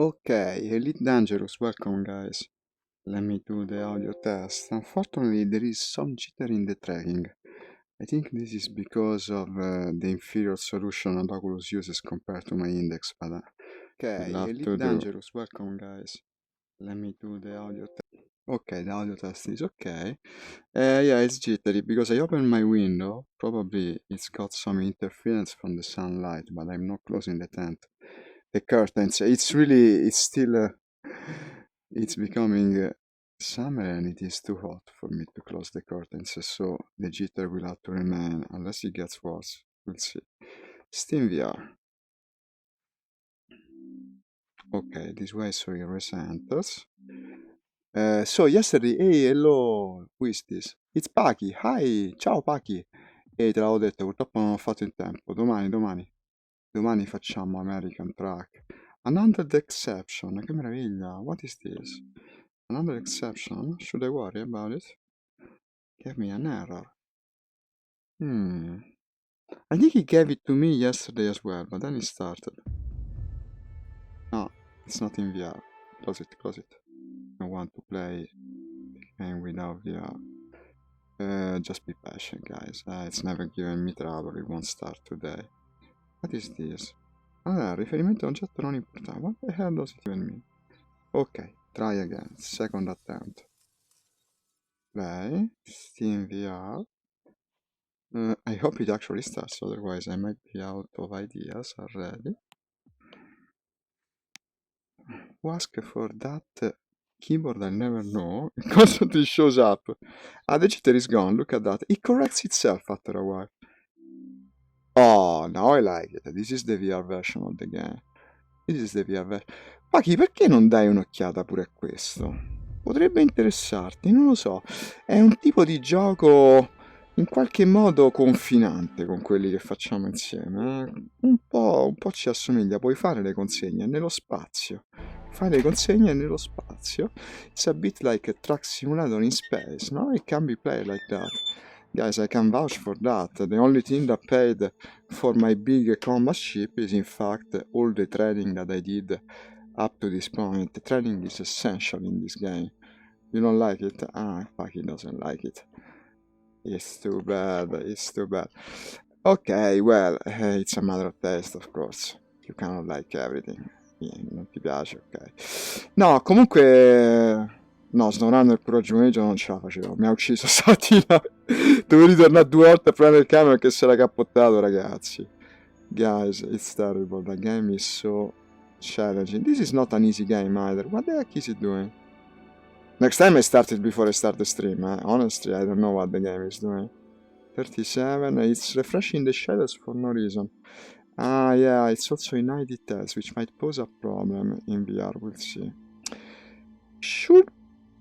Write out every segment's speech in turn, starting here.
Okay, Elite Dangerous, welcome guys. Let me do the audio test. Unfortunately, there is some jitter in the tracking. I think this is because of the inferior solution that Oculus uses compared to my index, but okay, love Elite to do. Dangerous, welcome guys. Let me do the audio test. Okay, the audio test is okay. Yeah, it's jittery because I opened my window. Probably it's got some interference from the sunlight, but I'm not closing the tent. The curtains. It's still, it's becoming summer and it is too hot for me to close the curtains, so the jitter will have to remain unless it gets worse. We'll see. Steam VR. Okay, this way so it resenters. So yesterday, hey, hello, who is this? It's Paki, hi, ciao Paki. E te l'avevo detto, purtroppo non ho fatto in tempo. Domani facciamo American Track. Another exception, che meraviglia, what is this? Another exception, should I worry about it? Gave me an error. I think he gave it to me yesterday as well, but then he started. No, it's not in VR. Close it, close it. I want to play the game without VR. Just be patient, guys. It's never given me trouble, it won't start today. What is this? Ah, riferimento a un oggetto non importante. What the hell does it even mean? Ok, try again. Second attempt. Play. Steam VR. I hope it actually starts, otherwise I might be out of ideas already. Who ask for that keyboard I never know? It constantly shows up. Ah, the jitter is gone, look at that. It corrects itself after a while. Oh, now I like it. This is the VR version of the game. This is the VR version. Paki, perché non dai un'occhiata pure a questo? Potrebbe interessarti, non lo so. È un tipo di gioco in qualche modo confinante con quelli che facciamo insieme. Un po' ci assomiglia. Puoi fare le consegne nello spazio. Fai le consegne nello spazio. It's a bit like a truck simulator in space, no? It can be played like that. Guys, I can vouch for that. The only thing that paid for my big combat ship is in fact all the training that I did up to this point. The training is essential in this game. You don't like it? Ah, Paki doesn't like it. It's too bad, it's too bad. Ok, well, it's a matter of taste, of course. You cannot like everything. Non ti piace, ok. No, comunque... No, SnowRunner pure oggi pomeriggio non ce la facevo. Mi ha ucciso stamattina. Devo ritornare 2 volte a prendere il camion perché si era cappottato, ragazzi. Guys, it's terrible. The game is so challenging. This is not an easy game either. What the heck is it doing? Next time I start it before I start the stream. Honestly, I don't know what the game is doing. 37. It's refreshing the shadows for no reason. Ah, yeah, it's also in high details, which might pose a problem in VR. We'll see. Should...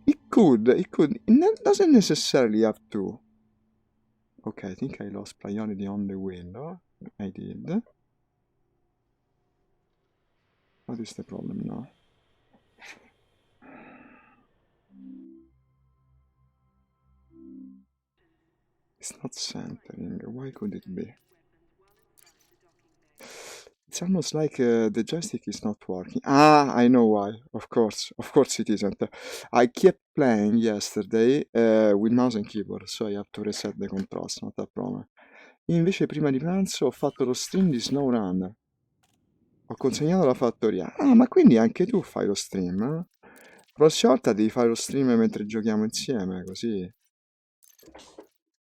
It could. It doesn't necessarily have to. Okay, I think I lost priority on the window. I did. What is the problem now? It's not centering. Why could it be? It's almost like the joystick is not working. Ah, I know why. Of course it isn't. I kept playing yesterday with mouse and keyboard, so I have to reset the controls, not a problem. Io invece prima di pranzo ho fatto lo stream di SnowRunner. Ho consegnato la fattoria. Ah, ma quindi anche tu fai lo stream? La prossima volta devi fare lo stream mentre giochiamo insieme, così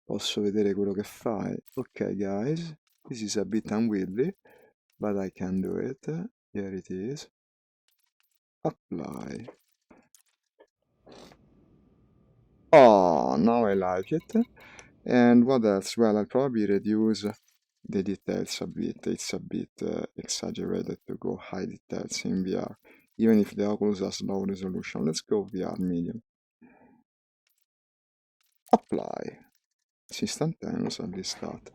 posso vedere quello che fai. Ok, guys, this is a bit unwieldy, but I can do it. Here it is. Apply. Oh, now I like it. And what else? Well, I'll probably reduce the details a bit. It's a bit exaggerated to go high details in VR, even if the Oculus has low resolution. Let's go VR medium. Apply. It's instantaneous at least that.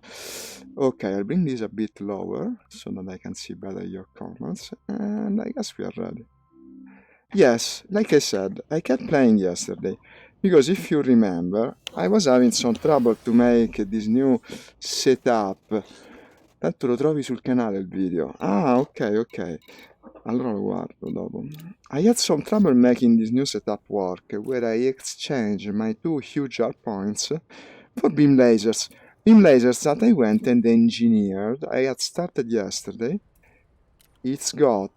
Okay, I'll bring this a bit lower so that I can see better your comments, and I guess we are ready. Yes, like I said, I kept playing yesterday, because if you remember, I was having some trouble to make this new setup Tanto lo trovi sul canale il video. Ah, ok, ok. Allora lo guardo dopo. I had some trouble making this new setup work, where I exchanged my two huge hard points for beam lasers. Beam lasers that I went and engineered. I had started yesterday. It's got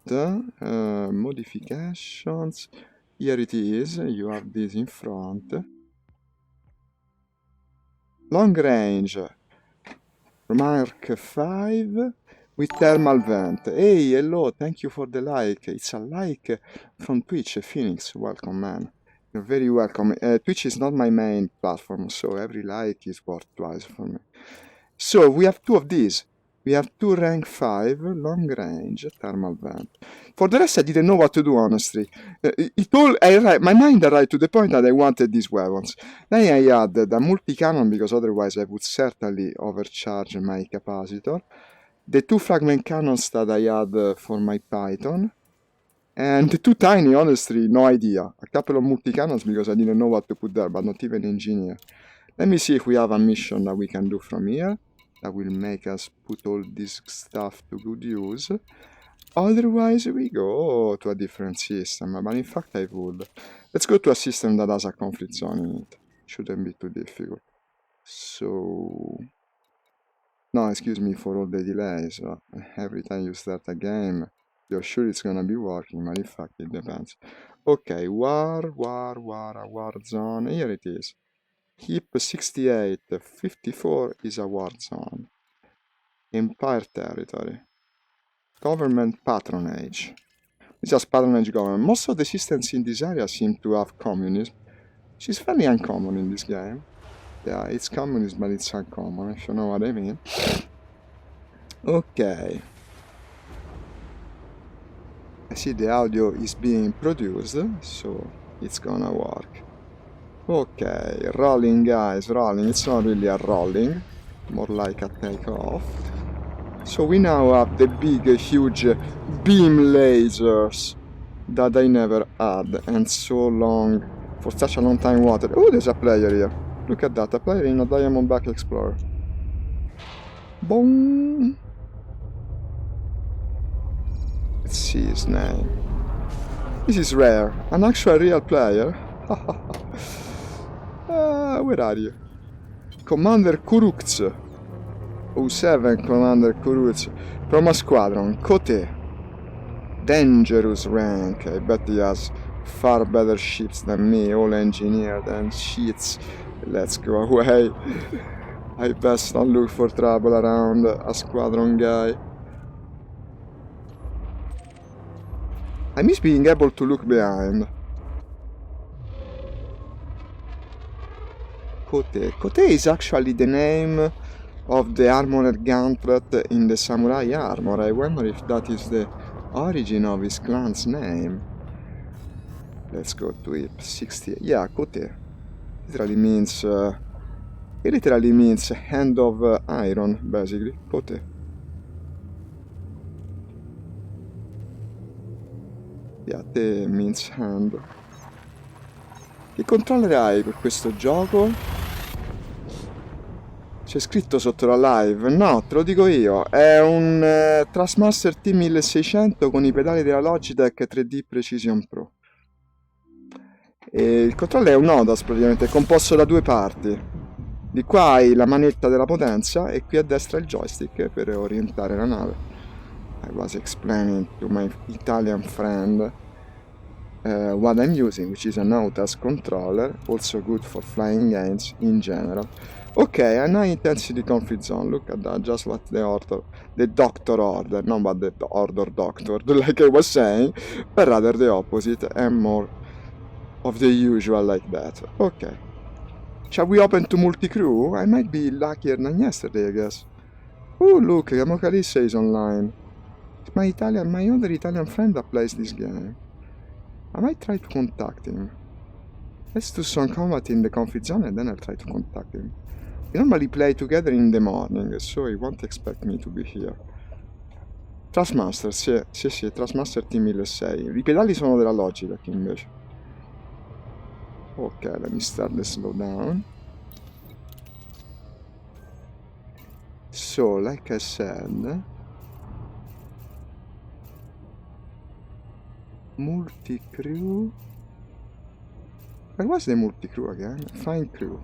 modifications. Here it is. You have this in front. Long range. Mark 5 with thermal vent. Hey, hello, thank you for the like. It's a like from Twitch, Phoenix. Welcome, man. You're very welcome. Twitch is not my main platform, so every like is worth twice for me. So we have two of these. We have two rank 5 long range thermal vent. For the rest, I didn't know what to do, honestly. My mind arrived to the point that I wanted these weapons. Then I added a multi-cannon because otherwise I would certainly overcharge my capacitor. The two fragment cannons that I had for my Python. And the two tiny, honestly, no idea. A couple of multi-cannons because I didn't know what to put there, but not even engineer. Let me see if we have a mission that we can do from here that will make us put all this stuff to good use. Otherwise, we go to a different system, but in fact I would. Let's go to a system that has a conflict zone in it. Shouldn't be too difficult. So... No, excuse me for all the delays. Every time you start a game, you're sure it's gonna be working, but in fact it depends. Okay, war zone. Here it is. HIP 68, 54 is a war zone. Empire territory. Government patronage. It's just patronage government. Most of the systems in this area seem to have communism, which is fairly uncommon in this game. Yeah, it's communism, but it's uncommon, if you know what I mean. Okay. I see the audio is being produced, so it's gonna work. Okay, rolling guys, rolling. It's not really a rolling, more like a takeoff. So we now have the big, huge beam lasers that I never had, and so long, for such a long time wanted. Oh, there's a player here. Look at that, a player in a Diamondback Explorer. Boom! Let's see his name. This is rare. An actual real player. Where are you? Commander Kurukz. 07 Commander Kurukz. From a squadron. Kote. Dangerous rank. I bet he has far better ships than me, all engineered and shits. Let's go away. I best not look for trouble around a squadron guy. I miss being able to look behind. Kote. Kote is actually the name of the armored gauntlet in the samurai armor. I wonder if that is the origin of his clan's name. Let's go to it. 60. Yeah, Kote. Literally means... it literally means hand of iron, basically. Kote. Yeah, te means hand. Che controller hai per questo gioco? C'è scritto sotto la live. No, te lo dico io. È un Trustmaster T1600 con i pedali della Logitech 3D Precision Pro. E il controller è un ODAS praticamente, è composto da due parti. Di qua hai la manetta della potenza e qui a destra il joystick per orientare la nave. I was explaining to my Italian friend what I'm using, which is an ODAS controller, also good for flying games in general. Okay, a high intensity conflict zone. Look at that, just what the doctor ordered, not what the order doctor, like I was saying, but rather the opposite and more of the usual like that. Okay. Shall we open to multi-crew? I might be luckier than yesterday, I guess. Oh, look, Amocalisse is online. It's my other Italian friend that plays this game. I might try to contact him. Let's do some combat in the conflict zone and then I'll try to contact him. We normally play together in the morning, so he won't expect me to be here. Trustmaster, sì, Trustmaster T1600. I pedali sono della Logitech invece. Ok, let me start the slowdown. So So, like I said, multi-crew. Where was the multi-crew again? Find crew.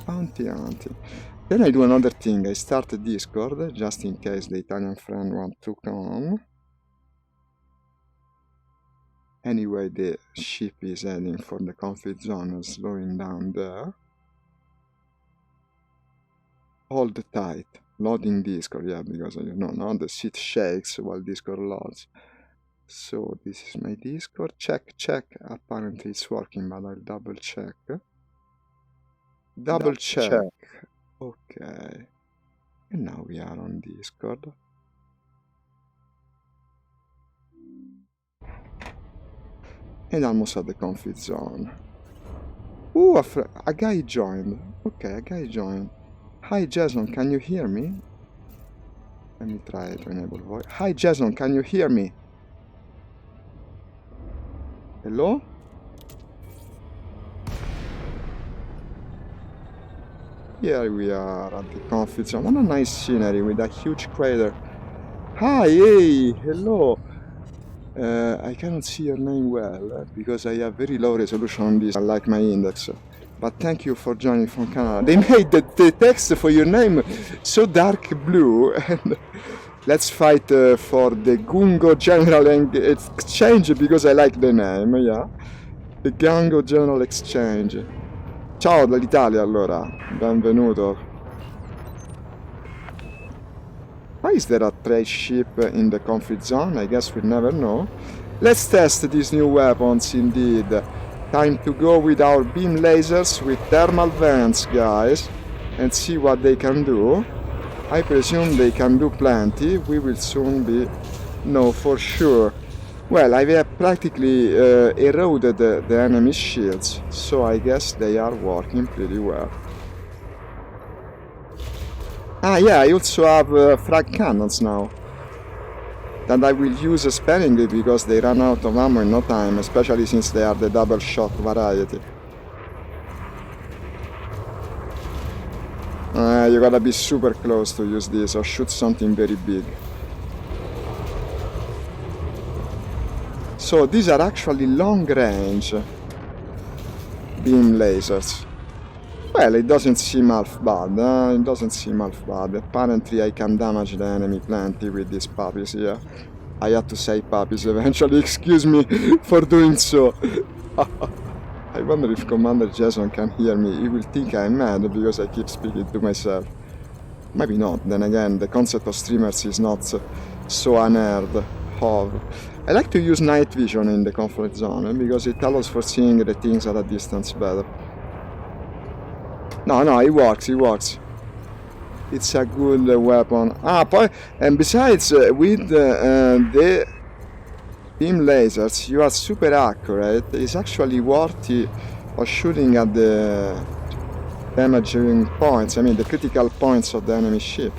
Bounty hunting. Then I do another thing. I start a Discord, just in case the Italian friend wants to come. Anyway, the ship is heading for the conflict zone and slowing down there. Hold tight. Loading Discord, yeah, because you know, now the seat shakes while Discord loads. So this is my Discord. Check. Apparently it's working, but I'll double check. Double check. Okay. And now we are on Discord. And almost at the conflict zone. Ooh, a guy joined. Okay, a guy joined. Hi Jason, can you hear me? Let me try to enable voice. Hi Jason, can you hear me? Hello? Here we are at the conflict zone. What a nice scenery with a huge crater. Hi, hey, hello. I cannot see your name well because I have very low resolution on this, unlike my index. But thank you for joining from Canada. They made the text for your name so dark blue. And let's fight for the Gungo General Exchange because I like the name, yeah. The Gungo General Exchange. Ciao dall'Italia allora, benvenuto. Why is there a trade ship in the conflict zone? I guess we'll never know. Let's test these new weapons indeed. Time to go with our beam lasers with thermal vents, guys, and see what they can do. I presume they can do plenty. We will soon know for sure. Well, I have practically eroded the enemy's shields, so I guess they are working pretty well. Ah yeah, I also have frag cannons now. That I will use sparingly because they run out of ammo in no time, especially since they are the double shot variety. You gotta be super close to use this or shoot something very big. So these are actually long range beam lasers. Well, it doesn't seem half bad, it doesn't seem half bad. Apparently I can damage the enemy plenty with these puppies here. I had to say puppies eventually, excuse me for doing so. I wonder if Commander Jason can hear me. He will think I'm mad because I keep speaking to myself. Maybe not, then again, the concept of streamers is not so unheard of. I like to use night vision in the conflict zone because it allows for seeing the things at a distance better. No, it works. It's a good weapon. And besides, with the beam lasers, you are super accurate. It's actually worthy of shooting at the damaging points, I mean the critical points of the enemy ship.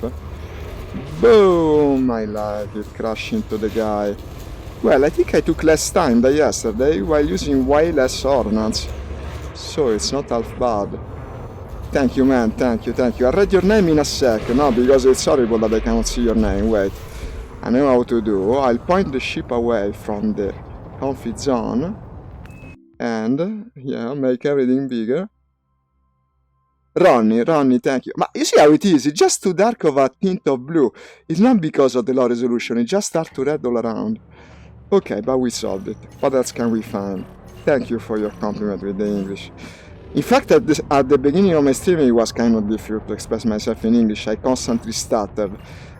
Boom! I like it, crash into the guy. Well, I think I took less time than yesterday while using way less ordnance. So it's not half bad. Thank you, man, thank you. I'll read your name in a sec, no, because it's horrible that I cannot see your name, wait. I know how to do. I'll point the ship away from the conflict zone. And, yeah, make everything bigger. Ronnie, thank you. But you see how it is? It's just too dark of a tint of blue. It's not because of the low resolution, it just starts to red all around. Okay, but we solved it. What else can we find? Thank you for your compliment with the English. In fact, at the beginning of my stream, it was kind of difficult to express myself in English. I constantly stuttered.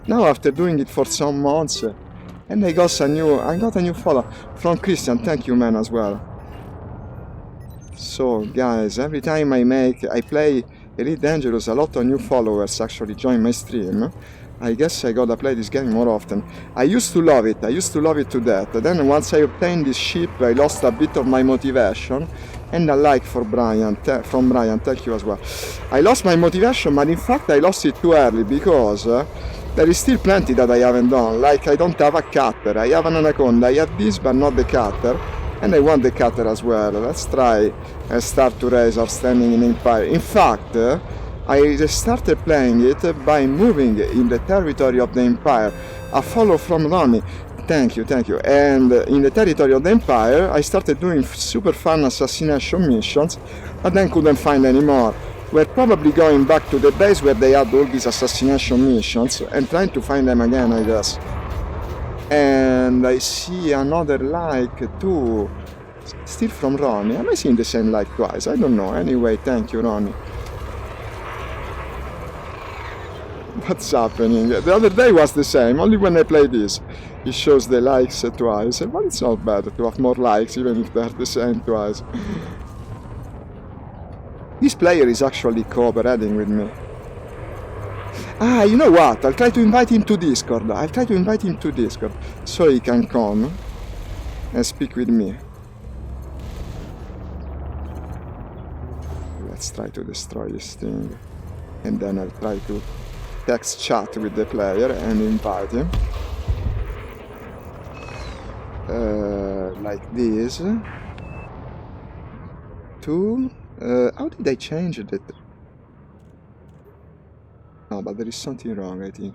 Now, after doing it for some months, and I got a new follow from Christian. Thank you, man, as well. So, guys, every time I play Elite Dangerous, a lot of new followers actually join my stream. I guess I gotta play this game more often. I used to love it to death. Then once I obtained this ship, I lost a bit of my motivation. And a like for Brian, from Brian, thank you as well. I lost my motivation, but in fact I lost it too early because there is still plenty that I haven't done. Like I don't have a cutter, I have an anaconda, I have this but not the cutter. And I want the cutter as well. Let's try and start to raise our standing in Empire. In fact, I started playing it by moving in the territory of the Empire. A follow from Ronnie. Thank you. And in the territory of the Empire, I started doing super fun assassination missions, but then couldn't find any more. We're probably going back to the base where they had all these assassination missions and trying to find them again, I guess. And I see another like too. Still from Ronnie. Am I seeing the same like twice? I don't know. Anyway, thank you, Ronnie. What's happening? The other day was the same, only when I play this. It shows the likes twice, but it's not bad to have more likes even if they're the same twice. This player is actually cooperating with me. Ah, you know what? I'll try to invite him to Discord. So he can come and speak with me. Let's try to destroy this thing. And then I'll try to text chat with the player and invite him. Like this. How did I change it? No, but there is something wrong, I think.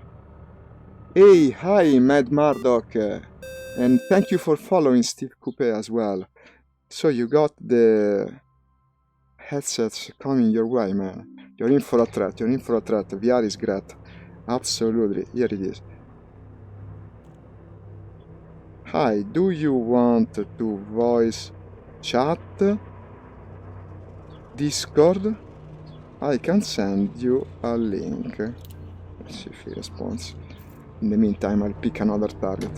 Hey, hi, Mad Murdoch. And thank you for following Steve Coupe as well. So you got the headsets coming your way, man. You're in for a threat. VR is great. Absolutely. Here it is. Hi, do you want to voice chat? Discord? I can send you a link. Let's see if he responds. In the meantime, I'll pick another target.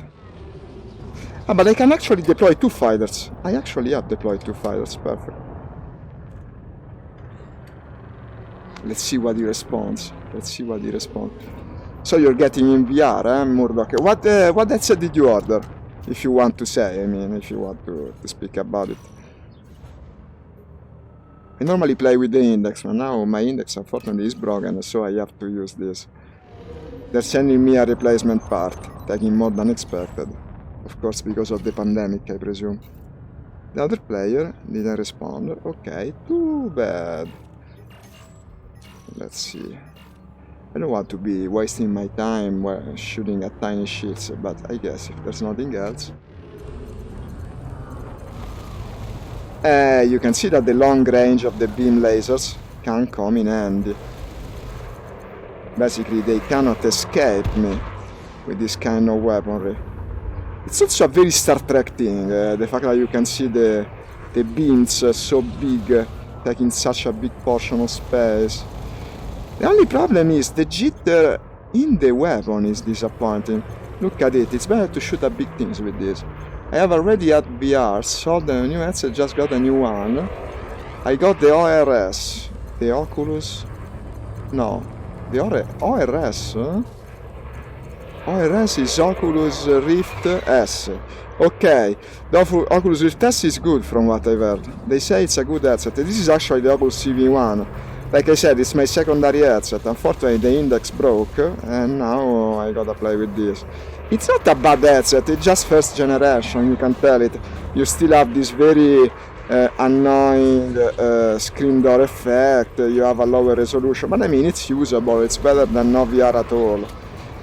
Ah, but I can actually deploy 2 fighters. I actually have deployed 2 fighters. Perfect. Let's see what he responds. So you're getting in VR, Murdoch? What headset did you order? If you want to say, if you want to speak about it. I normally play with the index, but now my index unfortunately is broken, so I have to use this. They're sending me a replacement part, taking more than expected. Of course, because of the pandemic, I presume. The other player didn't respond. Okay, too bad. Let's see. I don't want to be wasting my time shooting at tiny shields, but I guess if there's nothing else... you can see that the long range of the beam lasers can come in handy. Basically, they cannot escape me with this kind of weaponry. It's also a very Star Trek thing, the fact that you can see the beams so big, taking such a big portion of space. The only problem is the jitter in the weapon is disappointing. Look at it, it's better to shoot at big things with this. I have already had VR, so the new headset just got a new one. I got the ORS, the Oculus... No, the ORS? ORS is Oculus Rift S. Okay, the Oculus Rift S is good from what I've heard. They say it's a good headset. This is actually the Oculus CV1. Like I said, it's my secondary headset. Unfortunately, the index broke, and now I gotta play with this. It's not a bad headset, it's just first generation, you can tell it. You still have this very annoying screen door effect, you have a lower resolution, but I mean, it's usable, it's better than no VR at all.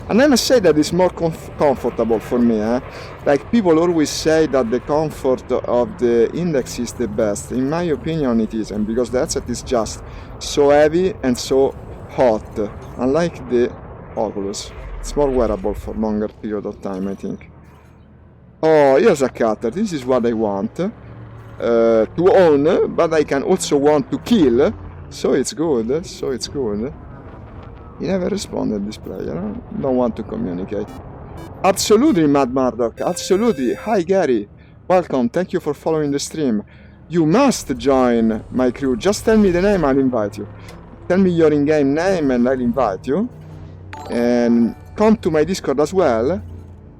And I must say that it's more comfortable for me, Like, people always say that the comfort of the index is the best. In my opinion, it isn't, because the headset is just so heavy and so hot, unlike the Oculus. It's more wearable for longer period of time, I think. Oh, here's a cutter. This is what I want to own, but I can also want to kill. So it's good. He never responded, this player. Don't want to communicate. Absolutely, Mad Murdoch. Absolutely. Hi, Gary. Welcome. Thank you for following the stream. You must join my crew. Just tell me the name, I'll invite you. Tell me your in-game name and I'll invite you. And come to my Discord as well.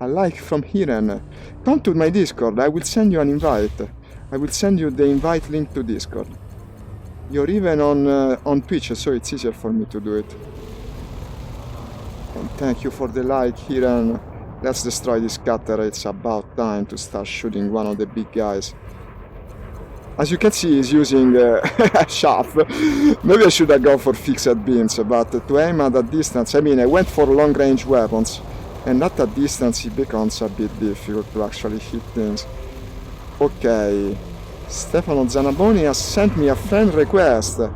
I like from Hiren. Come to my Discord. I will send you an invite. I will send you the invite link to Discord. You're even on Twitch, so it's easier for me to do it. And thank you for the like, Hiren. Let's destroy this cutter. It's about time to start shooting one of the big guys. As you can see, he's using a shaft. Maybe I should have gone for fixed beams, but to aim at a distance, I mean, I went for long-range weapons, and at a distance it becomes a bit difficult to actually hit things. Ok, Stefano Zanaboni ha sent me a friend request.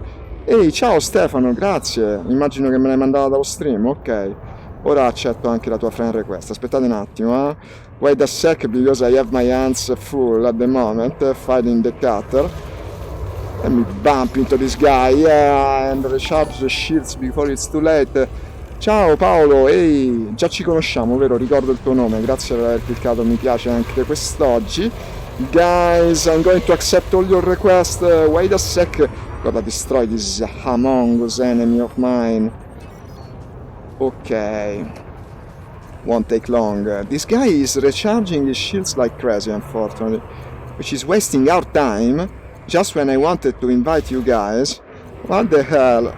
Ehi, ciao Stefano, grazie. Immagino che me l'hai mandata dallo stream, ok. Ora accetto anche la tua friend request. Aspettate un attimo, eh. Wait a sec because I have my hands full at the moment fighting the cutter. Let me bump into this guy, yeah, and recharge the shields before it's too late. Ciao Paolo, ehi, già ci conosciamo, vero? Ricordo il tuo nome, grazie per aver cliccato mi piace anche quest'oggi. Guys, I'm going to accept all your requests. Wait a sec. Gotta destroy this Among Us enemy of mine. Okay. Won't take long. This guy is recharging his shields like crazy, unfortunately. Which is wasting our time. Just when I wanted to invite you guys. What the hell?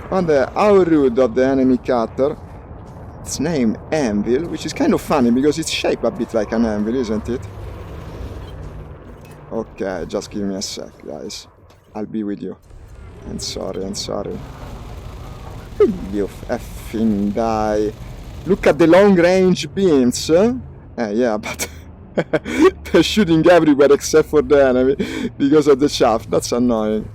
How rude of the enemy cutter. It's named Anvil, which is kind of funny because it's shaped a bit like an anvil, isn't it? Okay, just give me a sec, guys. I'll be with you. I'm sorry. You effing die. Look at the long range beams. Yeah, but they're shooting everywhere except for the enemy because of the shaft. That's annoying.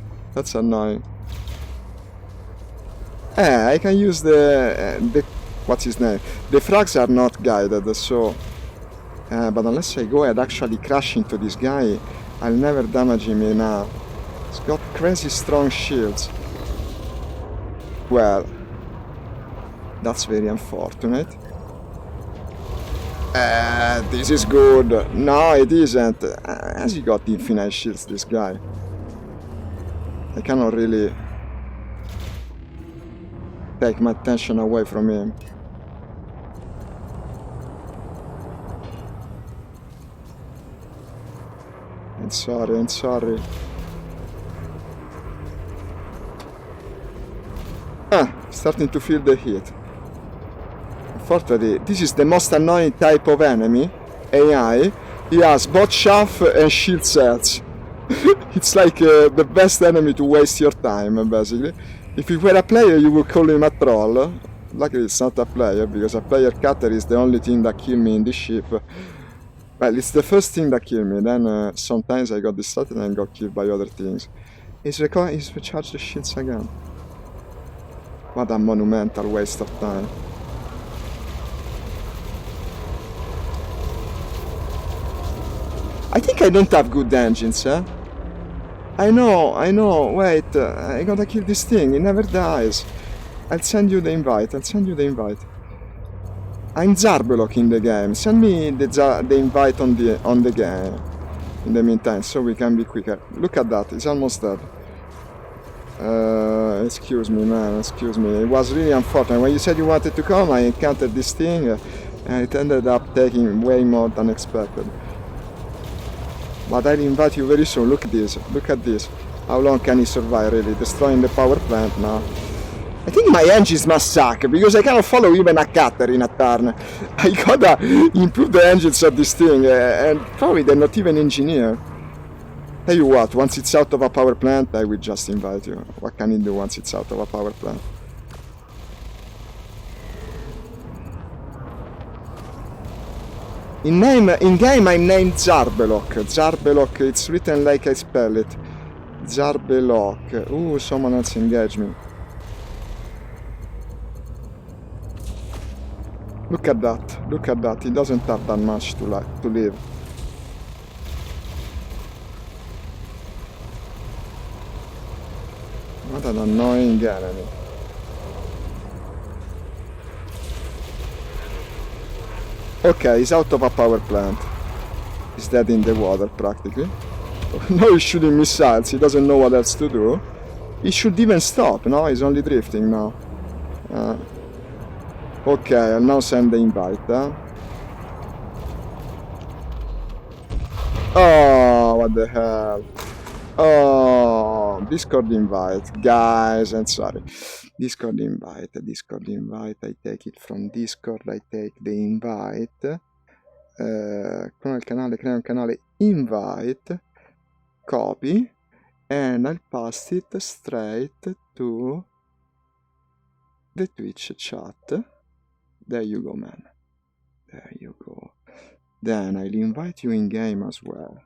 I can use the what's his name? The frags are not guided, so but unless I go and actually crash into this guy, I'll never damage him enough. He's got crazy strong shields. Well, that's very unfortunate. This is good. No, it isn't. Has he got infinite shields, this guy? I cannot really take my attention away from him. I'm sorry. Starting to feel the heat. Unfortunately, this is the most annoying type of enemy, AI. He has both shaft and shield sets. It's like the best enemy to waste your time, basically. If you were a player, you would call him a troll. Luckily, it's not a player, because a player cutter is the only thing that kills me in this ship. Well, it's the first thing that killed me, then sometimes I got distracted and got killed by other things. He's recharged the shields again. What a monumental waste of time. I think I don't have good engines, eh? I know, wait, I gotta kill this thing, it never dies. I'll send you the invite. I'm Zarbelok in the game. Send me the invite on the game. In the meantime, so we can be quicker. Look at that, it's almost dead. Excuse me, man, It was really unfortunate. When you said you wanted to come, I encountered this thing, and it ended up taking way more than expected. But I'll invite you very soon. Look at this. How long can he survive, really? Destroying the power plant now. I think my engines must suck, because I cannot follow even a cutter in a turn. I gotta improve the engines of this thing, and probably they're not even engineered. Tell you what, once it's out of a power plant, I will just invite you. What can you do once it's out of a power plant? In game I'm named Zarbelok. Zarbelok, it's written like I spell it. Zarbelok. Ooh, someone else engaged me. Look at that. He doesn't have that much to live. What an annoying enemy. Okay, he's out of a power plant. He's dead in the water, practically. Now he's shooting missiles, he doesn't know what else to do. He should even stop, no? He's only drifting now. Okay, I'll now send the invite, Oh, what the hell. Oh, Discord invite, guys, I'm sorry. Discord invite, I take it from Discord, I take the invite. Crea un canale, invite, copy, and I'll pass it straight to the Twitch chat. There you go, man. There you go. Then I'll invite you in game as well.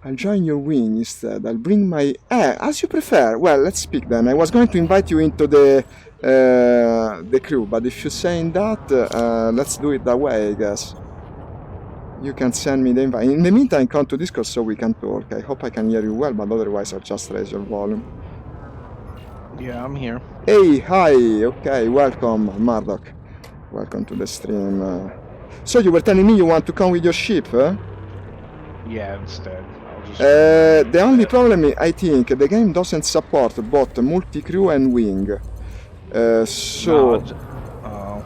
I'll join your wing instead. I'll bring my... as you prefer. Well, let's speak then. I was going to invite you into the crew, but if you're saying that, let's do it that way, I guess. You can send me the invite. In the meantime, come to Discord so we can talk. I hope I can hear you well, but otherwise I'll just raise your volume. Yeah, I'm here. Hey, hi. Okay, welcome, Murdoch. Welcome to the stream. So you were telling me you want to come with your ship, huh? Yeah, instead. I'll just The only problem is, I think, the game doesn't support both multi-crew and wing. So... No,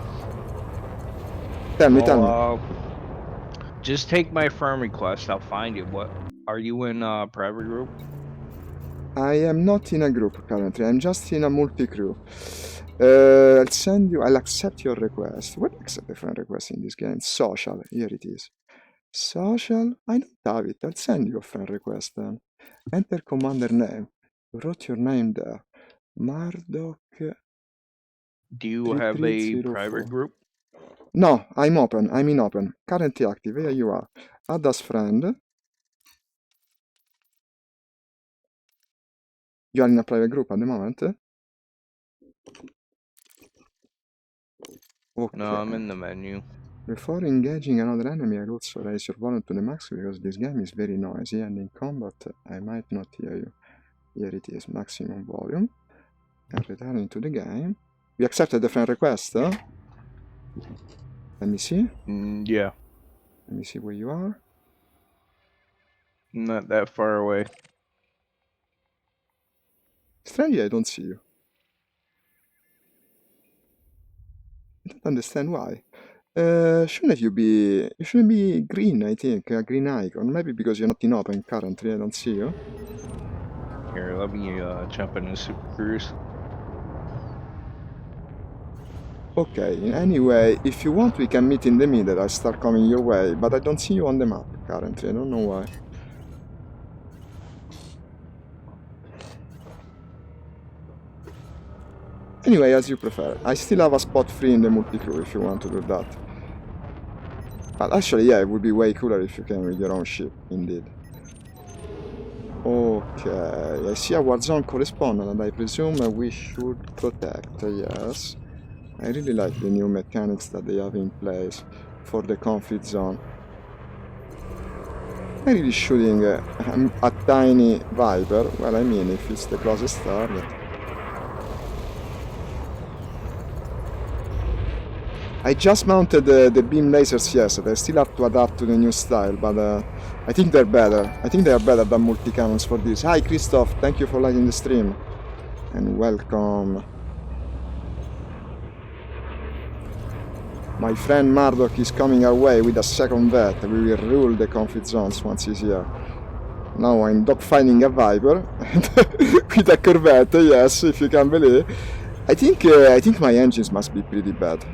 tell me. Just take my friend request. I'll find you. What? Are you in a private group? I am not in a group currently. I'm just in a multi-crew. I'll accept your request. What accept a friend request in this game? Social. Here it is. Social? I don't have it. I'll send you a friend request then. Enter commander name. You wrote your name there. Murdoch. Do you have a private group? No, I'm in open. Currently active. Here you are. Add as friend. You are in a private group at the moment? Okay. No, I'm in the menu. Before engaging another enemy, I'll also raise your volume to the max because this game is very noisy and in combat I might not hear you. Here it is, maximum volume. And returning to the game. You accepted the friend request, huh? Let me see. Yeah. Let me see where you are. Not that far away. Strangely, I don't see you. I don't understand why. Shouldn't you be green, I think, a green icon. Maybe because you're not in open currently, I don't see you. Here, let me jump into Super Cruise. Okay, anyway, if you want we can meet in the middle, I'll start coming your way, but I don't see you on the map currently, I don't know why. Anyway, as you prefer. I still have a spot free in the multi-crew if you want to do that. But actually, yeah, it would be way cooler if you came with your own ship, indeed. Okay, I see a Warzone correspondent and I presume we should protect, yes. I really like the new mechanics that they have in place for the conflict zone. I'm really shooting a tiny Viper, well I mean if it's the closest target. I just mounted the beam lasers yesterday. I still have to adapt to the new style, but I think they're better. I think they are better than multi-cannons for this. Hi Christoph, thank you for liking the stream. And welcome. My friend Murdoch is coming our way with a second vet. We will rule the conflict zones once he's here. Now I'm dogfighting a Viper with a Corvette, yes, if you can believe. I think my engines must be pretty bad.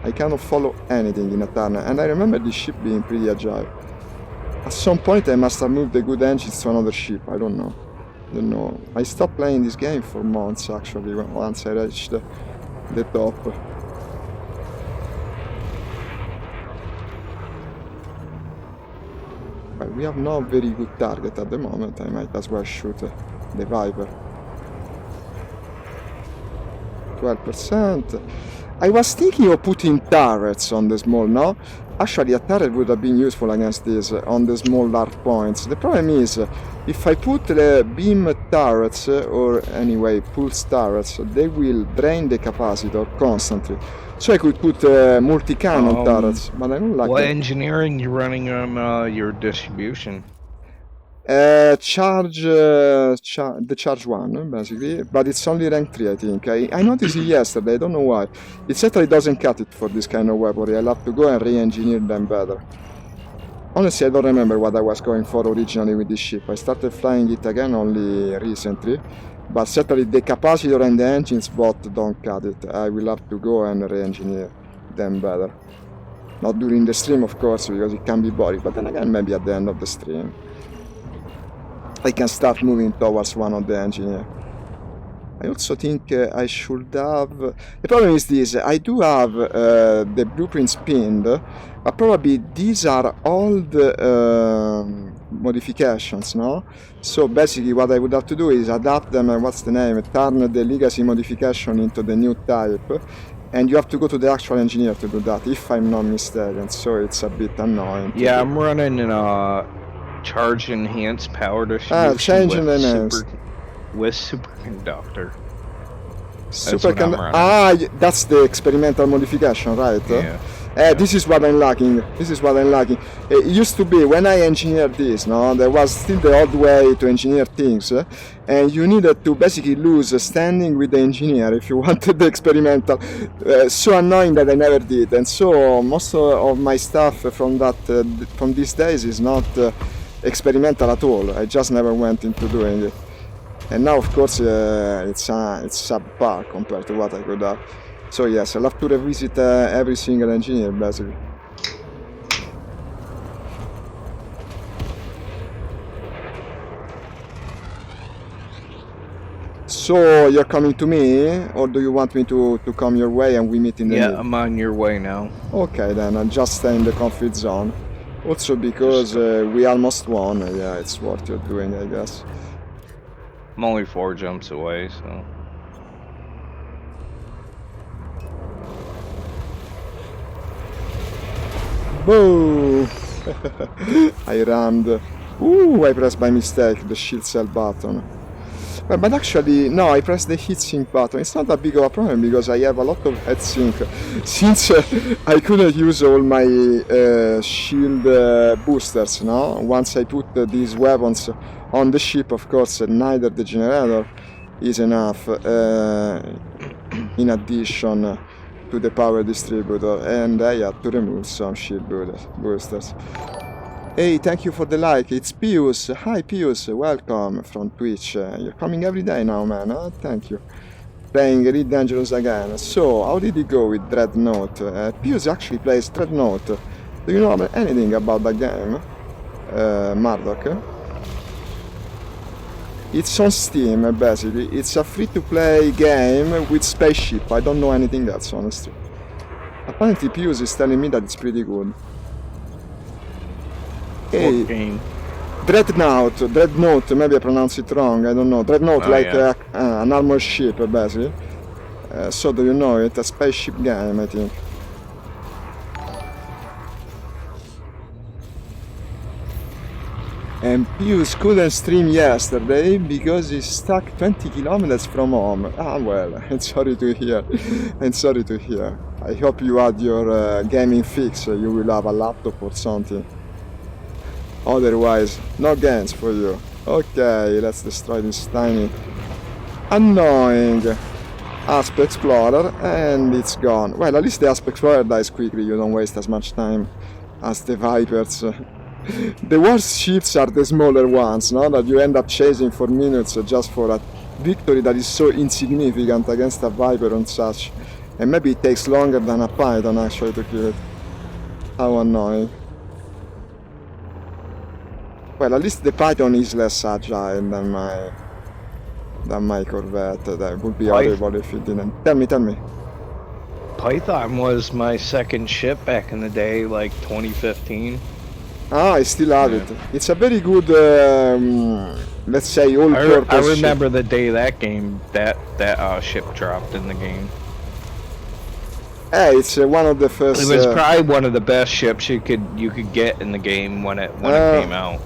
I cannot follow anything in a turn, and I remember this ship being pretty agile. At some point I must have moved the good engines to another ship, I don't know. I stopped playing this game for months actually, once I reached the top. Well, we have no very good target at the moment, I might as well shoot the Viper. 12%. I was thinking of putting turrets on the small, no? Actually, a turret would have been useful against this on the small large points. The problem is, if I put the beam turrets, or anyway, pulse turrets, they will drain the capacitor constantly. So I could put multi-cannon turrets, but I don't like what that. engineering you running on your distribution? The charge 1, basically, but it's only rank 3, I think. I noticed it yesterday, I don't know why. It certainly doesn't cut it for this kind of weaponry. I'll have to go and re-engineer them better. Honestly, I don't remember what I was going for originally with this ship. I started flying it again only recently, but certainly the capacitor and the engines both don't cut it. I will have to go and re-engineer them better. Not during the stream, of course, because it can be boring, but then again, maybe at the end of the stream. I can start moving towards one of the engineer. I also think I should have... The problem is this, I do have the blueprints pinned, but probably these are all the modifications, no? So basically what I would have to do is adapt them, what's the name, turn the legacy modification into the new type, and you have to go to the actual engineer to do that, if I'm not mistaken, so it's a bit annoying to Yeah, do. I'm running an charge enhanced power distribution Changing the names. with superconductor. That's the experimental modification, right? Yeah. This is what I'm lacking. It used to be when I engineered this, no, there was still the old way to engineer things, and you needed to basically lose standing with the engineer if you wanted the experimental. So annoying that I never did, and so most of my stuff from these days is not experimental at all. I just never went into doing it. And now, of course, it's subpar compared to what I could have. So yes, I'll have to revisit every single engineer, basically. So you're coming to me, or do you want me to come your way and we meet in the Yeah, middle? I'm on your way now. Okay, then I'll just stay in the comfort zone. Also because we almost won, yeah, it's worth it doing, I guess. I'm only 4 jumps away, so... Boo! I rammed. Ooh, I pressed by mistake the shield cell button. But actually, no, I pressed the heatsink button. It's not that big of a problem because I have a lot of heatsink. Since I couldn't use all my shield boosters, no? Once I put these weapons on the ship, of course, neither the generator is enough in addition to the power distributor, and I had to remove some shield boosters. Hey, thank you for the like, it's Pius. Hi Pius, welcome from Twitch. You're coming every day now, man, huh? Thank you. Playing Read Dangerous again. So, how did it go with Dreadnought? Pius actually plays Dreadnought. Do you know anything about that game? Murdoch? It's on Steam, basically. It's a free-to-play game with spaceship. I don't know anything else, honestly. Apparently Pius is telling me that it's pretty good. Hey, game. Dreadnought, maybe I pronounce it wrong, I don't know. Dreadnought, an armored ship, basically. So do you know it? A spaceship game, I think. And Pius couldn't stream yesterday because he's stuck 20 kilometers from home. Ah, well, I'm sorry to hear. I hope you had your gaming fix. You will have a laptop or something. Otherwise, no games for you. Okay, let's destroy this tiny, annoying Asp Explorer, and it's gone. Well, at least the Asp Explorer dies quickly, you don't waste as much time as the Vipers. The worst ships are the smaller ones, no? That you end up chasing for minutes just for a victory that is so insignificant against a Viper and such. And maybe it takes longer than a Python actually to kill it. How annoying. Well, at least the Python is less agile than my Corvette. That would be horrible if it didn't. Tell me. Python was my second ship back in the day, like 2015. Ah, I still have it. It's a very good, let's say, all-purpose I remember ship. The day that ship dropped in the game. Hey, it's one of the first. It was probably one of the best ships you could get in the game when it came out.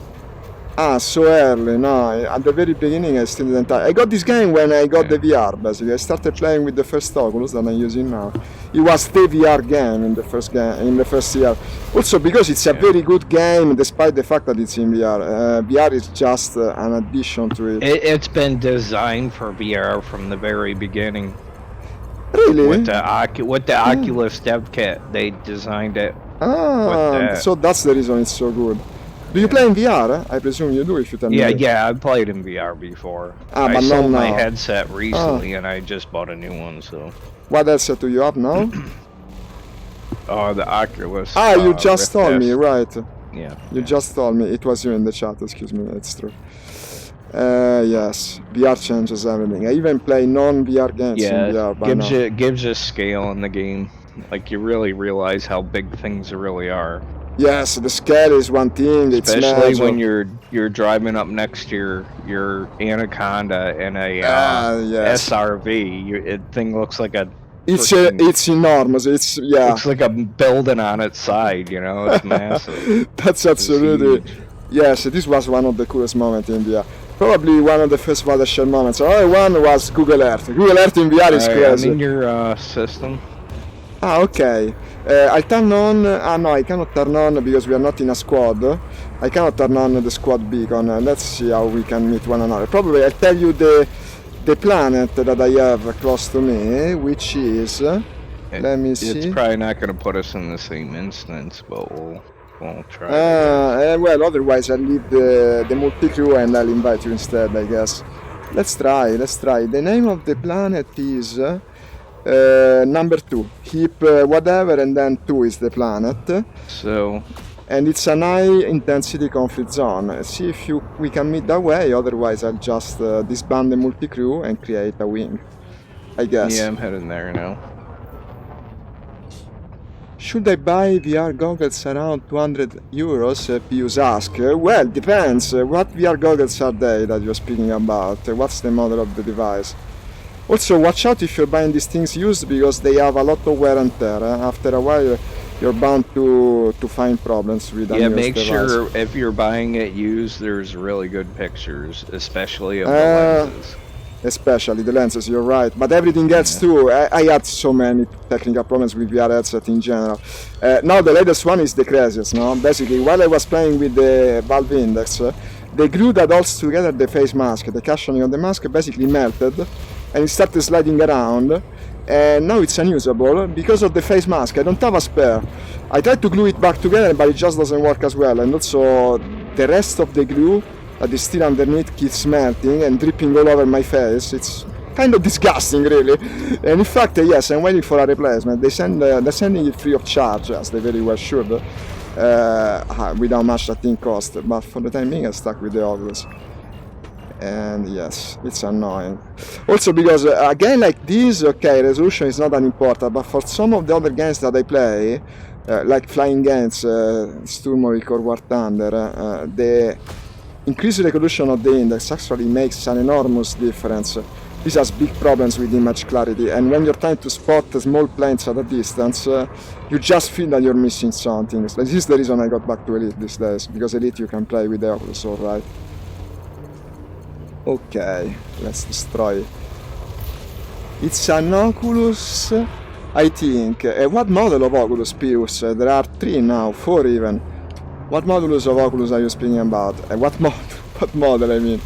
Ah, so early, no, at the very beginning I still didn't I got this game when I got the VR, basically. I started playing with the first Oculus that I'm using now. It was the VR game in the first year. Also because it's a very good game, despite the fact that it's in VR. VR is just an addition to it. It's been designed for VR from the very beginning. Really? With the Oculus dev kit, they designed it. Ah, so that's the reason it's so good. Do you play in VR? I presume you do if you tell me. Yeah, I played in VR before. I sold my headset recently and I just bought a new one, so. What headset do you have now? Oh, the Oculus. Ah, you just told me, right. Yeah. You just told me. It was you in the chat, excuse me, it's true. Yes, VR changes everything. I even play non-VR games in Yeah, VR by now. gives you scale in the game. Like you really realize how big things really are. Yes, the scale is one thing, it's Especially major. when you're driving up next to your Anaconda in a Yes. SRV. It thing looks like a freaking It's enormous. It's yeah. looks like a building on its side. You know, it's massive. That's It's absolutely huge. yes. This was one of the coolest moments in VR. Probably one of the first watershed moments. Another one was Google Earth. Google Earth in VR All is right, I'm crazy. in your system. Ah, okay. I turn on. Ah, no, I cannot turn on because we are not in a squad. I cannot turn on the squad beacon. Let's see how we can meet one another. Probably I'll tell you the planet that I have close to me, which is. Let me It's see. probably not going to put us in the same instance, but we'll try it, I guess. Well, otherwise I'll leave the multi-crew and I'll invite you instead, I guess. Let's try, let's try. The name of the planet is number 2. Keep whatever and then 2 is the planet. So And it's an high intensity conflict zone. See if we can meet that way, otherwise I'll just disband the multi-crew and create a wing, I guess. yeah, I'm heading there now. Should I buy VR goggles around 200 euros? Pius ask. Well, depends. What VR goggles are they that you're speaking about? What's the model of the device? Also, watch out if you're buying these things used because they have a lot of wear and tear. After a while, you're bound to find problems with a Yeah, used make device. sure if you're buying it used, there's really good pictures, especially of the lenses. Especially the lenses, you're right. But everything else too. I had so many technical problems with VR headset in general. Now the latest one is the craziest, no? Basically, while I was playing with the Valve Index, the glue that holds together the face mask, the cushioning of the mask, basically melted and it started sliding around. And now it's unusable because of the face mask. I don't have a spare. I tried to glue it back together, but it just doesn't work as well. And also, the rest of the glue that is still underneath keeps melting and dripping all over my face. It's kind of disgusting, really. And in fact, yes, I'm waiting for a replacement. They're sending it free of charge, as they very well should, with how much that thing cost. But for the time being, I'm stuck with the Oculus. And yes, it's annoying. Also because a game like this, okay, resolution is not that important, but for some of the other games that I play, like flying games, Sturmovik or War Thunder, the increased resolution of the index actually makes an enormous difference. This has big problems with image clarity, and when you're trying to spot small planes at a distance, you just feel that you're missing something. This is the reason I got back to Elite these days, because Elite you can play with the Oculus, alright. Okay, let's destroy it. It's an Oculus, I think. What model of Oculus, Pius? There are 3 now, 4 even. What modulus of Oculus are you speaking about? What model, I mean?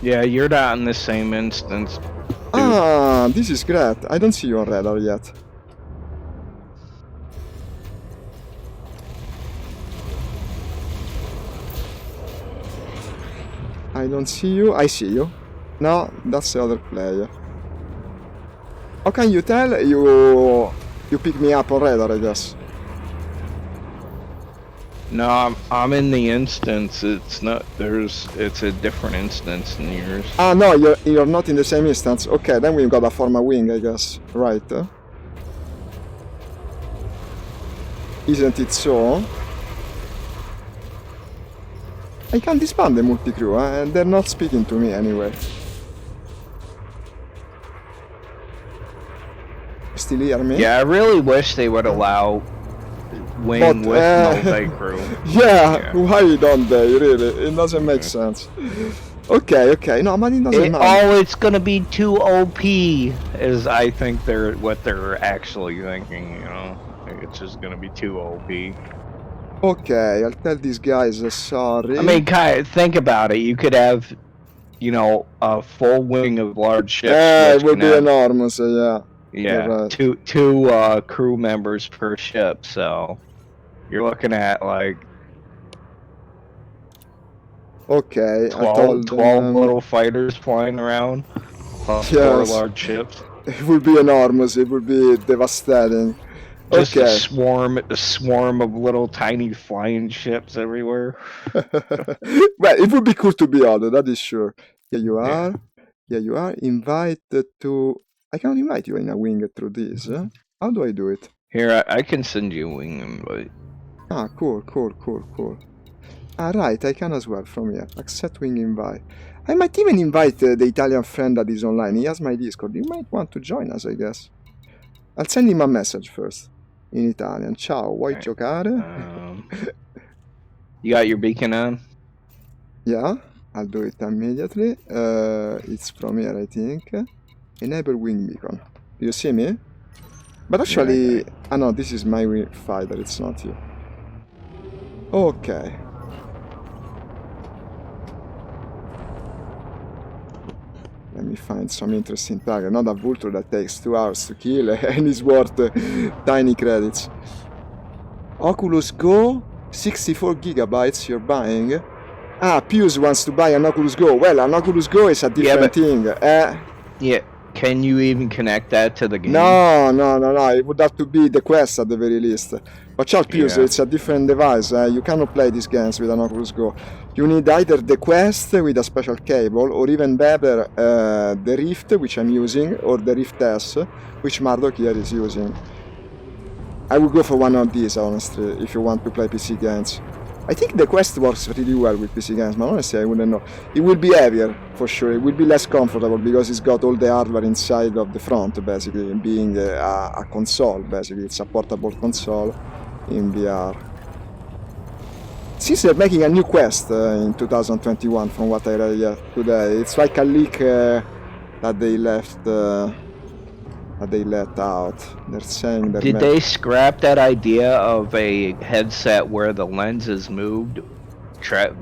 Yeah, you're not in the same instance. Dude. Ah, this is great. I don't see you on radar yet. I don't see you. I see you. No, that's the other player. How can you tell? You pick me up on radar, I guess. No, I'm in the instance. It's not. It's a different instance than yours. Ah, no, you're not in the same instance. Okay, then we've got to form a wing, I guess. Right? Isn't it so? I can disband the multi-crew, and they're not speaking to me anyway. Still hear me? Yeah, I really wish they would allow wing with multi-crew. Yeah, why don't they, really? It doesn't make sense. Okay, no, but it doesn't matter. Oh, it's gonna be too OP, is I think what they're actually thinking, you know? Like it's just gonna be too OP. Okay, I'll tell these guys sorry. I mean, think about it. You could have, you know, a full wing of large ships. It would be enormous, yeah. Yeah, right. two crew members per ship, so you're looking at like okay, 12 little fighters flying around, plus 4 large ships. It would be enormous, it would be devastating. Just Okay. a swarm of little tiny flying ships everywhere. Well, it would be cool to be honest, that is sure. Here you Yeah. are. Here you are. Invited to. I can invite you in a wing through this. How do I do it? Here, I can send you a wing invite. Ah, cool, cool, cool, cool. Ah, right, I can as well from here. Accept wing invite. I might even invite the Italian friend that is online. He has my Discord. You might want to join us, I guess. I'll send him a message first in Italian. Ciao, vuoi Alright. giocare? You got your beacon on? Yeah, I'll do it immediately. It's from here, I think. Enable wing beacon. Do you see me? But Yeah, I got actually, it. ah no, this is my wing fighter, it's not you. Okay. Let me find some interesting target. Not a vulture that takes 2 hours to kill and is worth tiny credits. Oculus Go, 64 gigabytes you're buying. Ah, Pius wants to buy an Oculus Go. Well, an Oculus Go is a different thing. Yeah. Can you even connect that to the game? No. It would have to be the Quest at the very least. Watch out, Pius, Yeah. it's a different device. You cannot play these games with an Oculus Go. You need either the Quest with a special cable, or even better, the Rift, which I'm using, or the Rift S, which Marduk here is using. I would go for one of these, honestly, if you want to play PC games. I think the Quest works really well with PC games, but honestly I wouldn't know. It will be heavier, for sure. It will be less comfortable because it's got all the hardware inside of the front, basically, being a console, basically. It's a portable console in VR. Since they're making a new Quest in 2021, from what I read today, it's like a leak that they left... that they let out. They're saying that. Did they scrap that idea of a headset where the lens is moved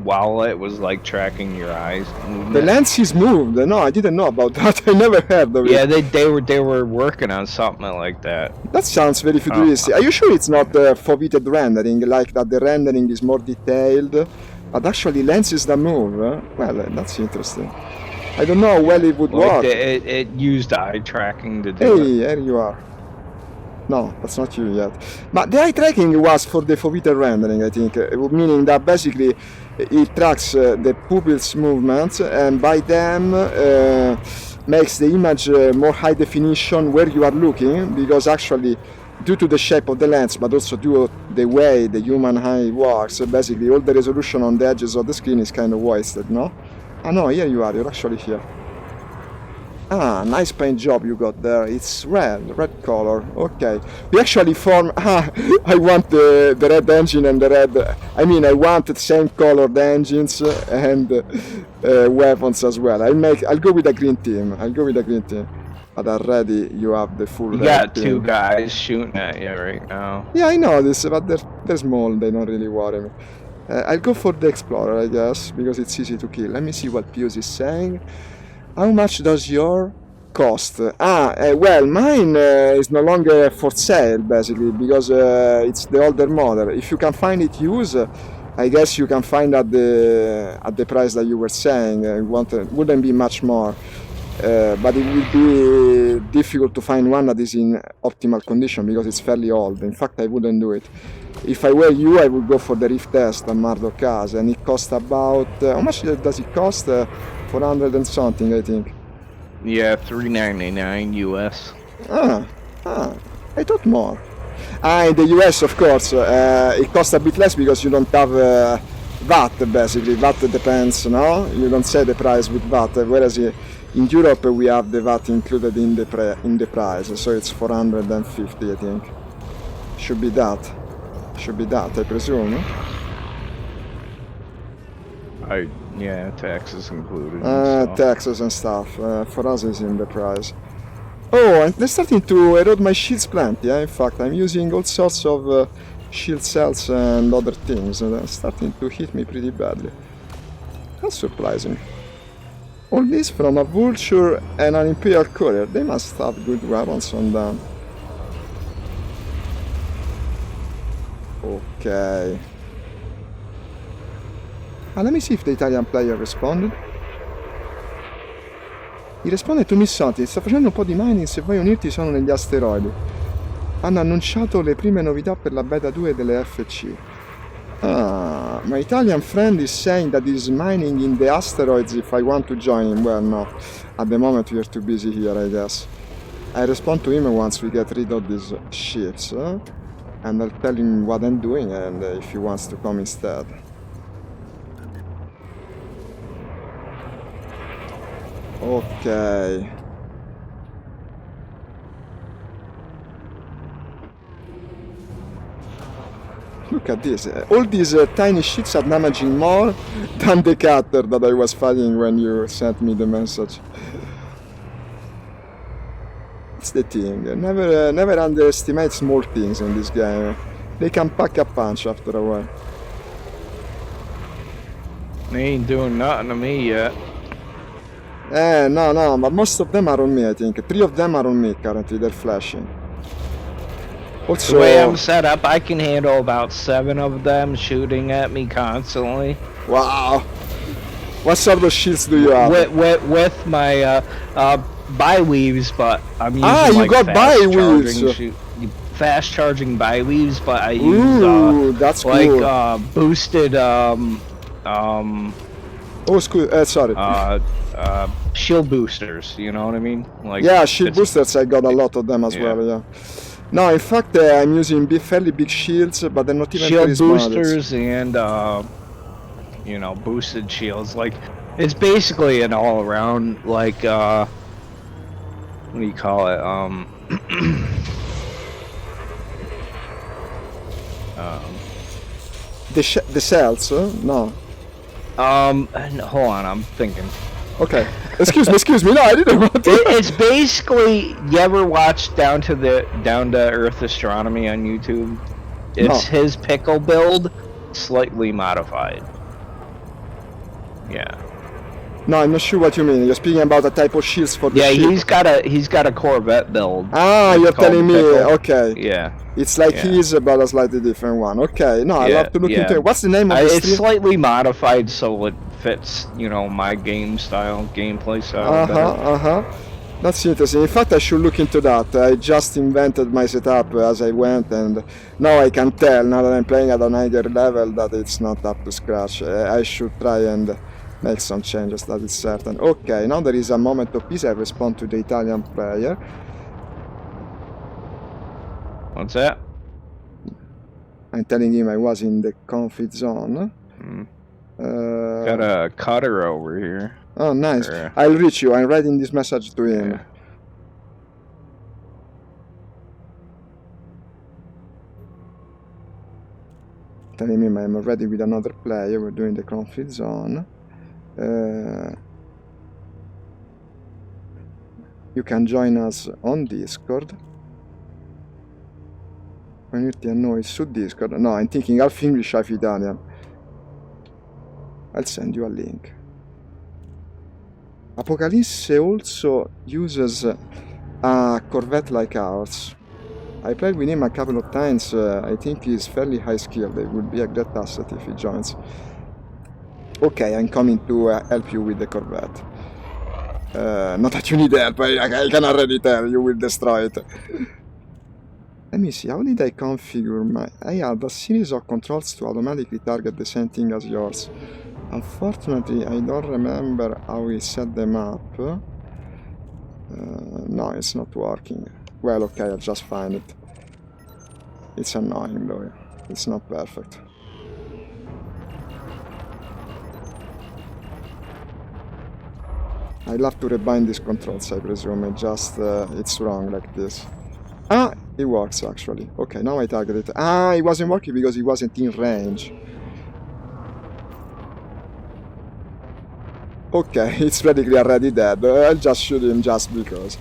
while it was like tracking your eyes movement? The lens is moved. No, I didn't know about that. I never heard of it. Yeah, they were working on something like that. That sounds very futuristic. Are you sure it's not foveated rendering, like that the rendering is more detailed, but actually lenses that move? Well, that's interesting. I don't know how well it would work. It used eye tracking to do it. Hey, there you are. No, that's not you yet. But the eye tracking was for the foveated rendering, I think, meaning that basically it tracks the pupils' movements and by them makes the image more high definition where you are looking, because actually due to the shape of the lens, but also due to the way the human eye works, basically all the resolution on the edges of the screen is kind of wasted, no? Ah no, here you are, you're actually here. Ah, nice paint job you got there. It's red color. Okay. We actually form... Ah, I want the red engine and the red... I mean, I want the same colored engines and weapons as well. I'll go with the green team. But already you have the full You got two guys shooting at you right now. Yeah, I know this, but they're small. They don't really worry me. I'll go for the Explorer, I guess, because it's easy to kill. Let me see what Pius is saying. How much does your cost? Well, mine is no longer for sale, basically, because it's the older model. If you can find it used, I guess you can find at the price that you were saying. It wouldn't be much more. But it will be difficult to find one that is in optimal condition because it's fairly old. In fact, I wouldn't do it. If I were you, I would go for the Rift S that Marduk has, and it costs about... how much does it cost? 400 and something, I think. Yeah, $399 US. I thought more. In the US, of course, it costs a bit less because you don't have VAT, basically. VAT depends, no? You don't say the price with VAT, whereas in Europe we have the VAT included in the price, so it's 450, I think. Should be that, I presume. Yeah, taxes included. Taxes and stuff. For us is in the price. Oh, and they're starting to erode my shields plenty. In fact, I'm using all sorts of shield cells and other things, and they're starting to hit me pretty badly. That's surprising. All this from a vulture and an Imperial courier. They must have good weapons on them. Ok. Let me see if the Italian player responded. Gli risponde: tu mi senti, sto facendo un po' di mining, se vuoi unirti sono negli asteroidi. hanno annunciato le prime novità per la beta 2 delle FC. Ah, my Italian friend is saying that he's mining in the asteroids if I want to join him. Well, no. At the moment we're too busy here, I guess. I respond to him once we get rid of these ships. And I'll tell him what I'm doing and if he wants to come instead. Okay. Look at this. All these tiny ships are damaging more than the cutter that I was fighting when you sent me the message. That's the thing. Never underestimate small things in this game. They can pack a punch after a while. They ain't doing nothing to me yet. No, but most of them are on me, I think. 3 of them are on me currently. They're flashing. Also, The way I'm set up, I can handle about 7 of them shooting at me constantly. wow. What sort of shields do you have? With my bi-weaves, but I'm using you like got bi-weaves. Fast charging bi-weaves, but I Ooh, use that's like cool. boosted Oh, sorry. shield boosters. You know what I mean? Like Yeah, shield boosters. I got a lot of them as well. Yeah. No, in fact, I'm using fairly big shields, but they're not even shield prismatic. boosters and you know, boosted shields. Like it's basically an all-around like what do you call it? The cells? No. Hold on, I'm thinking. Okay. Excuse me. No, I didn't want to. It's basically, you ever watch Down to Earth Astronomy on YouTube? It's his pickle build, slightly modified. Yeah. No, I'm not sure what you mean. You're speaking about a type of shields for the ship. he's got a Corvette build. Ah, you're telling me. Okay. Yeah. It's like his, but a slightly different one. Okay. No, I'll have to look into it. What's the name of the It's slightly modified so it fits, you know, my gameplay style better. That's interesting. In fact, I should look into that. I just invented my setup as I went, and now I can tell, now that I'm playing at an higher level, that it's not up to scratch. I should try and make some changes, that is certain. Okay, now there is a moment of peace. I respond to the Italian player. What's that? I'm telling him I was in the conflict zone. Got a cutter over here. Oh, nice. I'll reach you. I'm writing this message to him. Yeah. Telling him I'm already with another player. We're doing the conflict zone. You can join us on Discord. Unirti a noi su Discord. No, I'm thinking half English, half Italian. I'll send you a link. Apocalypse also uses a Corvette like ours. I played with him a couple of times. I think he's fairly high skilled. It would be a great asset if he joins. Okay, I'm coming to help you with the Corvette. Not that you need help, I can already tell you will destroy it. Let me see, how did I configure my... I had a series of controls to automatically target the same thing as yours. Unfortunately, I don't remember how we set them up. No, it's not working. Well, okay, I'll just find it. It's annoying though, it's not perfect. I'll have to rebind these controls, I presume. It's wrong like this. Ah, it works actually. Okay, now I target it. Ah, it wasn't working because it wasn't in range. Okay, it's practically already dead. I'll just shoot him just because.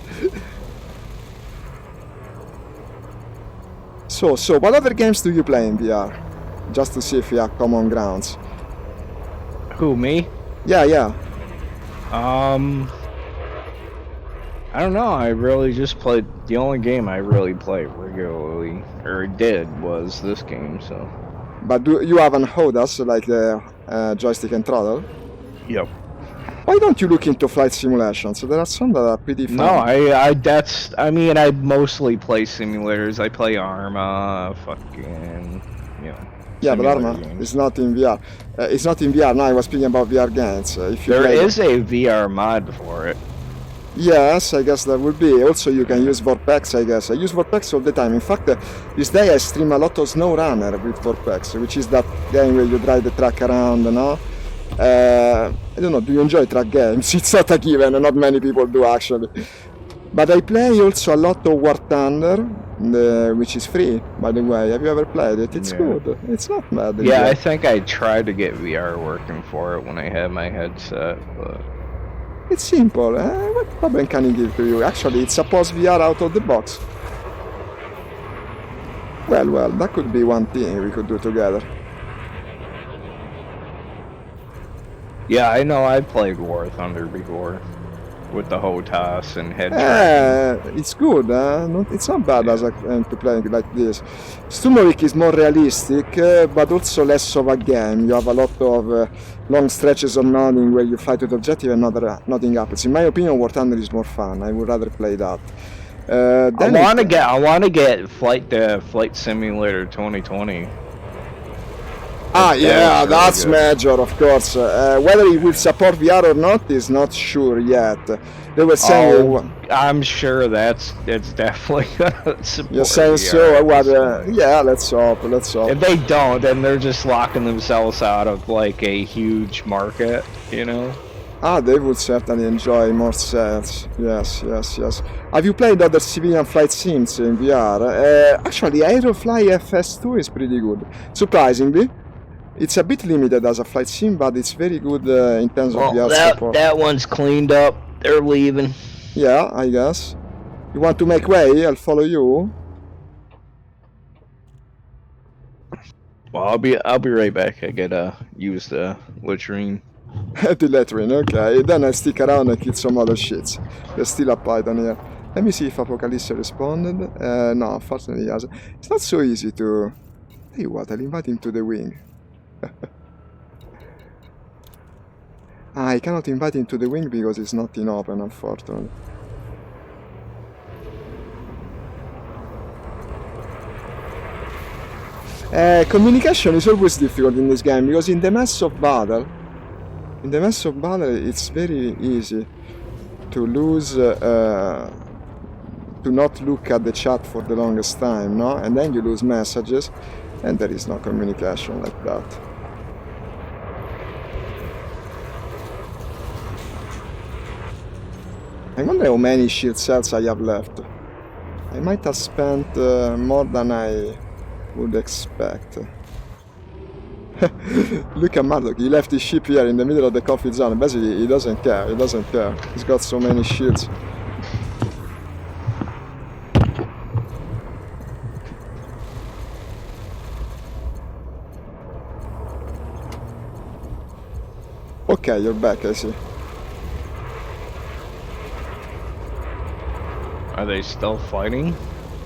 So what other games do you play in VR? Just to see if we have common grounds. Who, me? Yeah. I don't know, I really just played, the only game I really play regularly, or did, was this game, so. But do you have an HOTAS, like the joystick and throttle? Yep. Why don't you look into flight simulations? There are some that are pretty No, fun. I mean, I mostly play simulators. I play Arma, fucking, Yeah, but simulator Arma games. is not in VR. It's not in VR. No, I was speaking about VR games. If you There play is a VR mod for it. Yes, I guess that would be. Also, you can Yeah. use Vorpex, I guess. I use Vorpex all the time. In fact, this day I stream a lot of Snow Runner with Vorpex, which is that game where you drive the truck around, no? I don't know, do you enjoy truck games? It's not a given, not many people do actually. But I play also a lot of War Thunder, which is free, by the way. Have you ever played it? It's Yeah. good. It's not bad in Yeah, I VR. think I tried to get VR working for it when I had my headset, but It's simple. What problem can it give to you? Actually, it supports VR out of the box. Well, that could be one thing we could do together. yeah, I know I played War Thunder before with the HOTAS and head tracking. It's good, it's not bad as Yeah. to play like this. Stumoric is more realistic, but also less of a game. You have a lot of long stretches of nodding where you fight with objective and nothing happens. In my opinion, War Thunder is more fun. I would rather play that. I Then want to it, get I want to get Flight Simulator 2020. That yeah, looks really that's good. major, of course. Whether it will support VR or not is not sure yet. They were saying, Oh, I'm sure that's definitely gonna support you're saying VR so? at What? this point. Yeah, let's hope. Let's hope. If they don't, then they're just locking themselves out of like a huge market, you know? They would certainly enjoy more sales. Yes, yes, yes. Have you played other civilian flight sims in VR? Actually, Aerofly FS2 is pretty good. Surprisingly, it's a bit limited as a flight sim, but it's very good in terms of Well, VR that support. that one's cleaned up. They're leaving. Yeah, I guess. You want to make way? I'll follow you. Well, I'll be right back. I gotta use the latrine. The lettering, okay. Then I stick around and kill some other shits. There's still a Python here. Let me see if Apocalypse responded. No, unfortunately he hasn't. It's not so easy to... Tell you what, I'll invite him to the wing. I cannot invite him to the wing because it's not in open, unfortunately. Communication is always difficult in this game because in the mess of battle, it's very easy to lose, to not look at the chat for the longest time, no? And then you lose messages, and there is no communication like that. I wonder how many shield cells I have left. I might have spent more than I would expect. Look at Murdoch, he left his ship here in the middle of the coffee zone. Basically, he doesn't care, He's got so many shields. Okay, you're back, I see. Are they still fighting?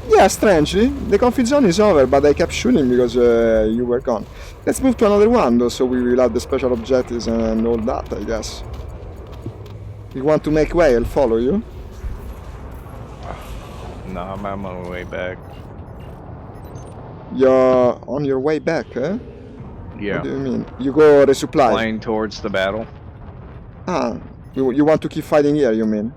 Yeah, strangely, the conflict zone is over, but I kept shooting because you were gone. Let's move to another one, though, so we will have the special objectives and all that, I guess. You want to make way, I'll follow you. No, I'm on my way back. You're on your way back, eh? Yeah. What do you mean? You go resupply? Flying towards the battle. Ah, you want to keep fighting here, you mean?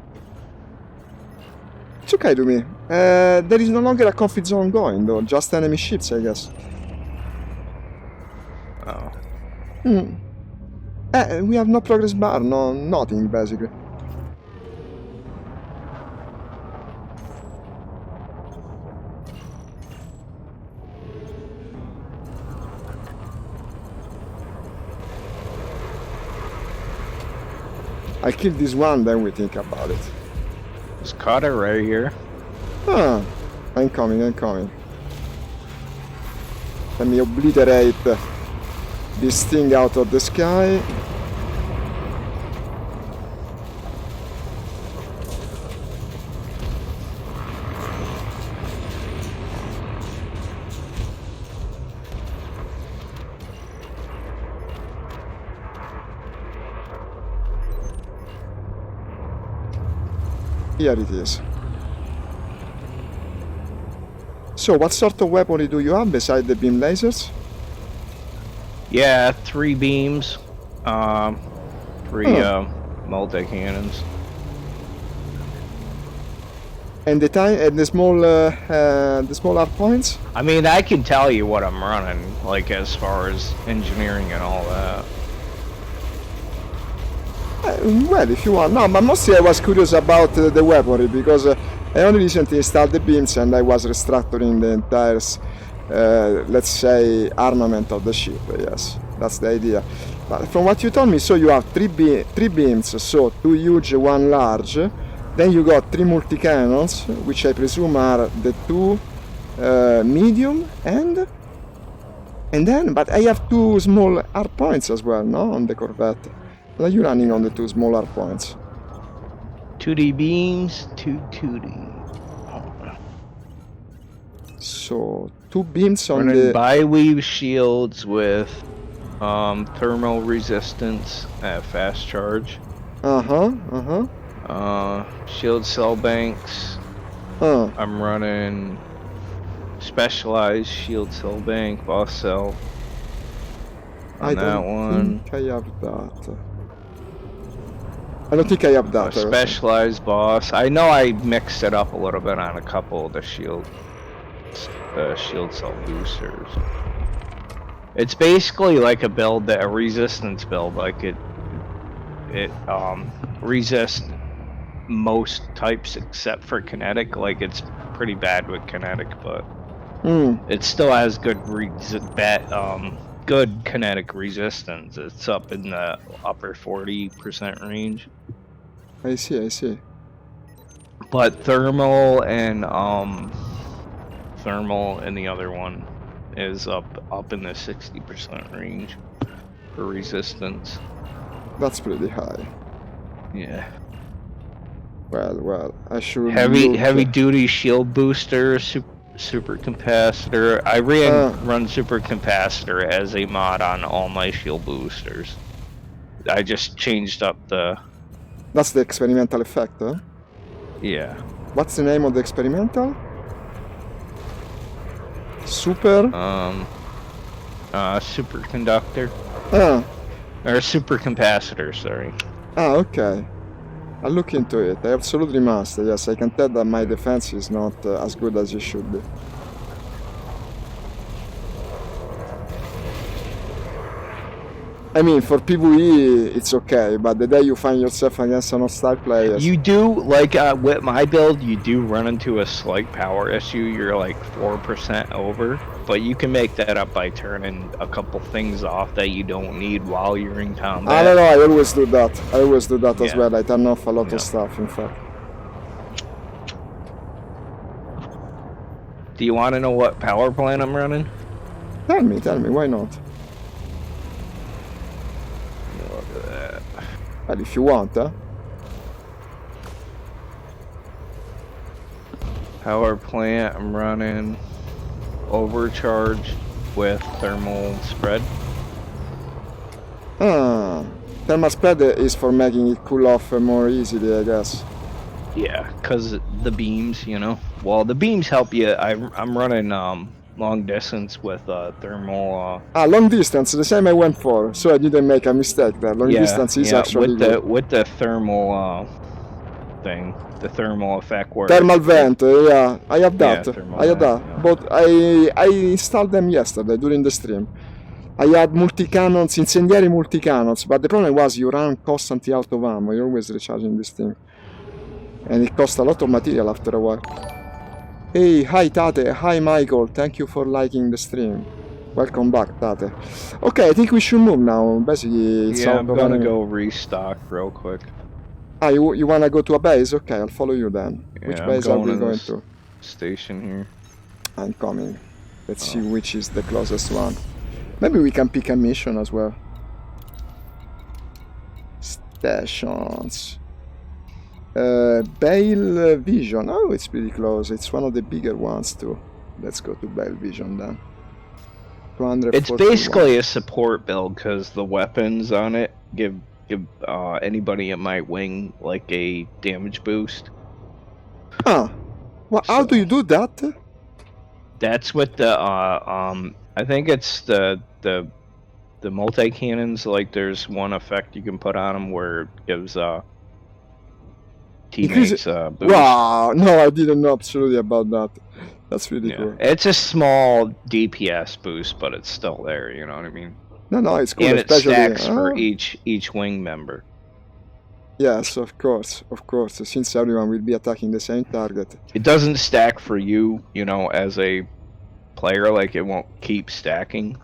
It's okay to me. There is no longer a conflict zone going, though. Just enemy ships, I guess. Oh. We have no progress bar, no nothing, basically. I'll kill this one, then we think about it. Is Carter right here? Ah, I'm coming. Let me obliterate this thing out of the sky. Here it is. So, what sort of weaponry do you have beside the beam lasers? Yeah, 3 beams, 3 multi-cannons. And the small hard points? I mean, I can tell you what I'm running, like as far as engineering and all that. Well, if you want. No, but mostly I was curious about the weaponry because I only recently installed the beams and I was restructuring the entire, let's say, armament of the ship. Yes, that's the idea. But from what you told me, so you have three beams, so 2 huge, 1 large. Then you got 3 multi-cannons, which I presume are the 2 medium and then, but I have 2 small hard points as well, no, on the Corvette. What are you running on the 2 small hard points? 2D beams, 2D. So 2 beams on Running the bi-weave shields with thermal resistance at fast charge. Shield cell banks. I'm running specialized shield cell bank, boss cell. On that one. I have that. I don't think I have that. Specialized boss. I know I mixed it up a little bit on a couple of the shield cell boosters. It's basically like a build, a resistance build. Like it resists most types except for kinetic. Like it's pretty bad with kinetic, but it still has good good kinetic resistance. It's up in the upper 40% range. I see. But thermal and the other one is up in the 60% range for resistance. That's pretty high. Yeah. Well, I should heavy duty shield booster, super capacitor. I run super capacitor as a mod on all my shield boosters. I just changed up the. That's the experimental effect, huh? Yeah. What's the name of the experimental? Superconductor. Or supercapacitor, sorry. Okay. I'll look into it. I absolutely must. Yes, I can tell that my defense is not as good as it should be. I mean, for PvE, it's okay, but the day you find yourself against an hostile player... You do, like, with my build, you do run into a slight power issue. You're, like, 4% over, but you can make that up by turning a couple things off that you don't need while you're in combat. I don't know, I always do that. As well. I turn off a lot of stuff, in fact. Do you want to know what power plant I'm running? Tell me, why not? Well, if you want, huh? Power plant, I'm running overcharge with thermal spread. Thermal spread is for making it cool off more easily, I guess. Yeah, because the beams, you know. Well, the beams help you. I'm running long distance with thermal. Long distance, the same I went for, so I didn't make a mistake there. Long distance is actually good. With the thermal thing, the thermal effect where thermal vent, yeah, I have that. Yeah. But I installed them yesterday during the stream. I had multi-cannons, incendiary multi-cannons, but the problem was you run constantly out of ammo. You're always recharging this thing, and it costs a lot of material after a while. Hey, hi Tate, hi Michael, thank you for liking the stream. Welcome back, Tate. Okay, I think we should move now. Basically, it's I'm gonna go restock real quick. You wanna go to a base? Okay, I'll follow you then. Yeah, Which base are we going to? Station here. I'm coming. Let's see which is the closest one. Maybe we can pick a mission as well. Stations. Bale Vision. Oh, it's pretty close. It's one of the bigger ones too. Let's go to Bale Vision then. It's basically a support build because the weapons on it give anybody at my wing like a damage boost. Ah, well, how do you So do that? that's what the I think it's the multi cannons. Like there's one effect you can put on them where it gives Increase. teammates boost. Wow, no, I didn't know absolutely about that. That's really Yeah, cool. it's a small DPS boost, but it's still there. You know what I mean? No, no, it's cool, And it especially. stacks for each wing member. Yes, of course. Since everyone will be attacking the same target. It doesn't stack for you, you know, as a player. Like it won't keep stacking,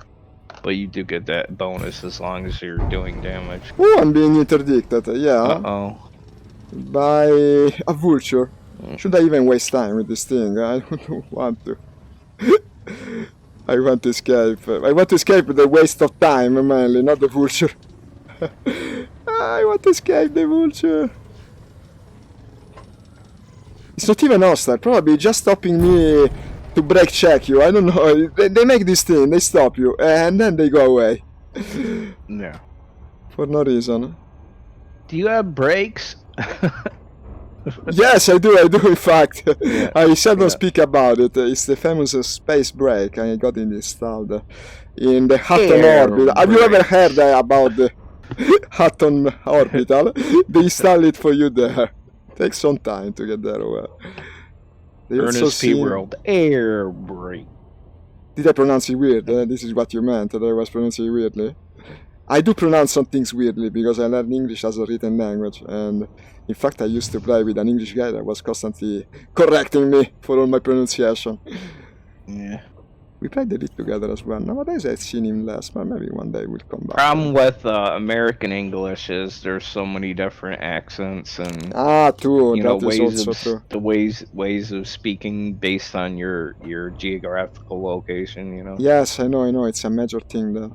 but you do get that bonus as long as you're doing damage. Oh, I'm being interdicted. Uh Yeah, oh. by a vulture. Should I even waste time with this thing? I don't want to. I want to escape. I want to escape the waste of time, mainly, not the vulture. I want to escape the vulture. It's not even hostile. Probably just stopping me to break check you. I don't know. They make this thing. They stop you. And then they go away. Yeah. For no reason. Do you have brakes? Yes, I do, in fact. Yeah. I seldom Yeah. speak about it. It's the famous space brake. I got it installed in the Hutton Air orbit. Have you ever heard brakes. about the Hutton orbital? They install it for you there. Takes some time to get there. Well. They also Ernest P. seen. World air brake. Did I pronounce it weird? This is what you meant, that I was pronouncing it weirdly. I do pronounce some things weirdly because I learned English as a written language, and in fact I used to play with an English guy that was constantly correcting me for all my pronunciation. Yeah. We played a bit together as well. Nowadays I've seen him less, but maybe one day we'll come back. Problem with American English is there's so many different accents and True, you know that is also true. the ways of speaking based on your geographical location. You know. Yes, I know, it's a major thing there.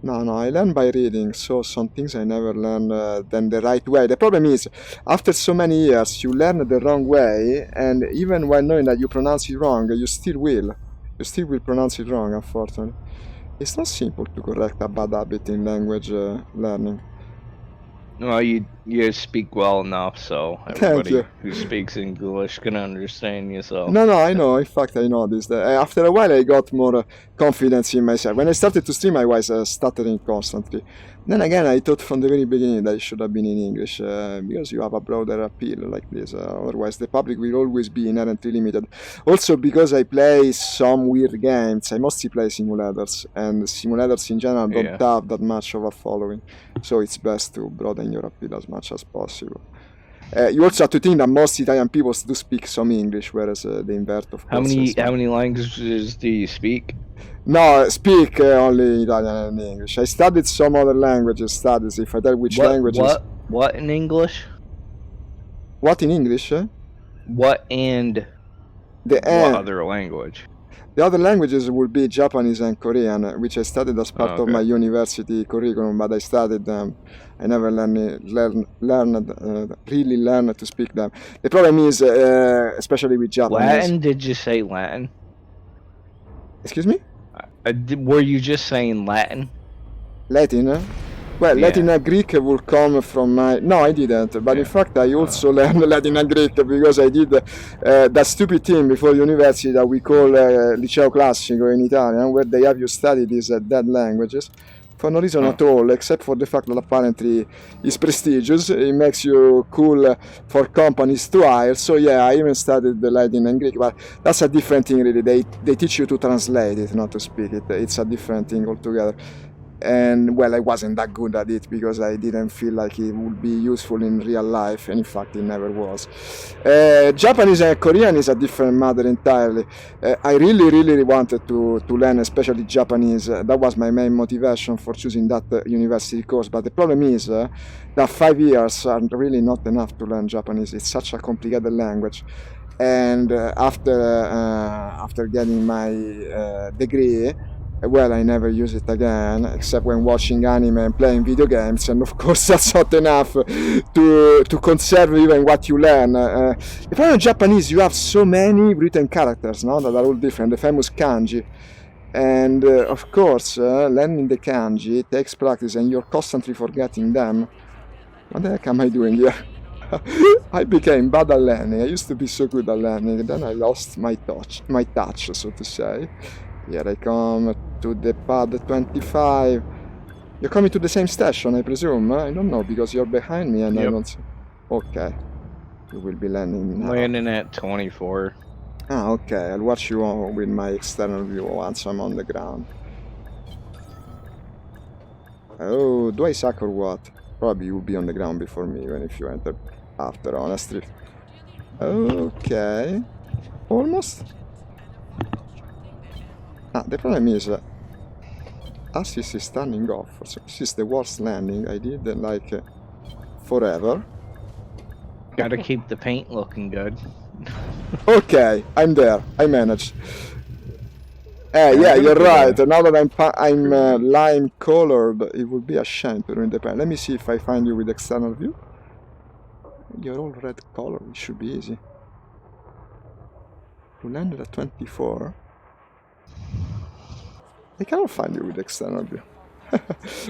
No, I learn by reading, so some things I never learn then the right way. The problem is, after so many years, you learn the wrong way, and even while knowing that you pronounce it wrong, you still will. You still will pronounce it wrong, unfortunately. It's not simple to correct a bad habit in language learning. Well, you speak well enough, so Thank everybody you. who speaks English can understand you. So No, I know. In fact, I know this. After a while, I got more confidence in myself. When I started to stream, I was stuttering constantly. Then again, I thought from the very beginning that it should have been in English because you have a broader appeal like this. Otherwise, the public will always be inherently limited. Also, because I play some weird games, I mostly play simulators, and simulators in general don't yeah. have that much of a following. So it's best to broaden your appeal as much as possible. You also have to think that most Italian people do speak some English, whereas the invert, of How course, is many languages do you speak? no, speak only Italian and English. I studied some other languages studies. If I tell which languages, What in English? what in English? What and The what other language? the other languages would be Japanese and Korean, which I studied as part Oh, of my okay. university curriculum. But I studied them. I never really learned to speak them. The problem is, especially with Japanese. Latin? Did you say Latin? Excuse me? Were you just saying Latin? Latin? Well, Yeah. Latin and Greek will come from my... No, I didn't. But in Yeah. fact, I also learned Latin and Greek because I did that stupid thing before university that we call Liceo Classico in Italian, where they have you study these dead languages for no reason at all, except for the fact that apparently it's prestigious. It makes you cool for companies to hire. So yeah, I even studied the Latin and Greek, but that's a different thing really. They teach you to translate it, not to speak it. It's a different thing altogether. And well, I wasn't that good at it because I didn't feel like it would be useful in real life, and in fact it never was. Japanese and Korean is a different matter entirely. I really wanted to learn especially Japanese. That was my main motivation for choosing that university course, but the problem is that 5 years are really not enough to learn Japanese. It's such a complicated language, and after getting my degree, well, I never use it again, except when watching anime and playing video games, and of course that's not enough to conserve even what you learn. If you're in Japanese, you have so many written characters, no, that are all different, the famous kanji. And of course, learning the kanji takes practice, and you're constantly forgetting them. What the heck am I doing here? I became bad at landing. I used to be so good at landing, then I lost my touch, so to say. Here I come to the pad 25. You're coming to the same station, I presume? I don't know, because you're behind me and I Yep. don't see. Okay. You will be landing now. Landing at 24. Ah, okay. I'll watch you with my external view once I'm on the ground. Oh, do I suck or what? Probably you'll be on the ground before me, even if you enter after, honestly. Okay. Almost. Ah, the problem is, assist is turning off. So this is the worst landing I did, like, forever. Gotta keep the paint looking good. Okay, I'm there. I managed. I'm Yeah, gonna you're get right. a. Now that I'm lime colored, it would be a shame to ruin the pen. Let me see if I find you with external view. You're all red color. It should be easy. You landed at 24. I cannot find you with external view.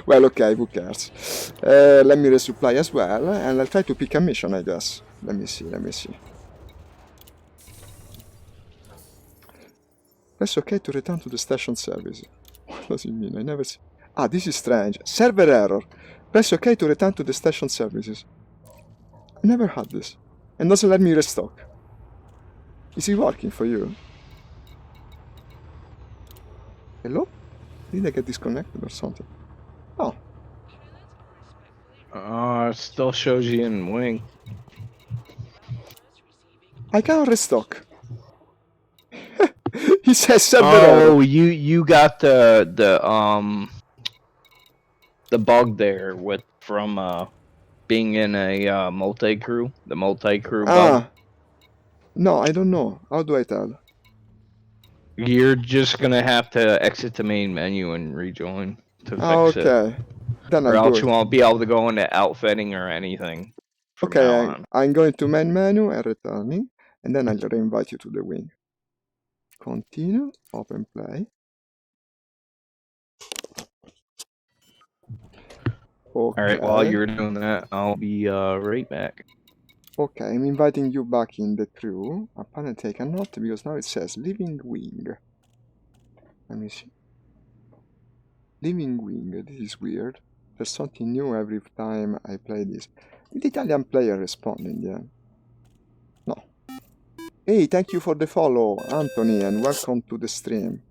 Well, okay, who cares? Let me resupply as well, and I'll try to pick a mission, I guess. Let me see. Press OK to return to the station service. What does it mean? I never see. Ah, this is strange. Server error. Press OK to return to the station services. I never had this. And doesn't let me restock. Is it working for you? Hello? Did I get disconnected or something? Oh. It still shows you in wing. I can't restock. He says server error. Oh, you got the bug there with from being in a multi-crew, the multi-crew bug. Ah. No, I don't know. How do I tell? You're just gonna have to exit the main menu and rejoin to Ah, fix it, okay. Then or I'll do else you it. won't be able to go into outfitting or anything from now Okay, on. I'm going to main menu and returning, and then I'll reinvite you to the wing. Continue, open play. All right, while Okay. you're doing that, I'll be right back. Okay, I'm inviting you back in the crew. Apparently I cannot because now it says living wing. Let me see. Living wing, this is weird. There's something new every time I play this. Did the Italian player respond in the end? No. Hey, thank you for the follow, Anthony, and welcome to the stream.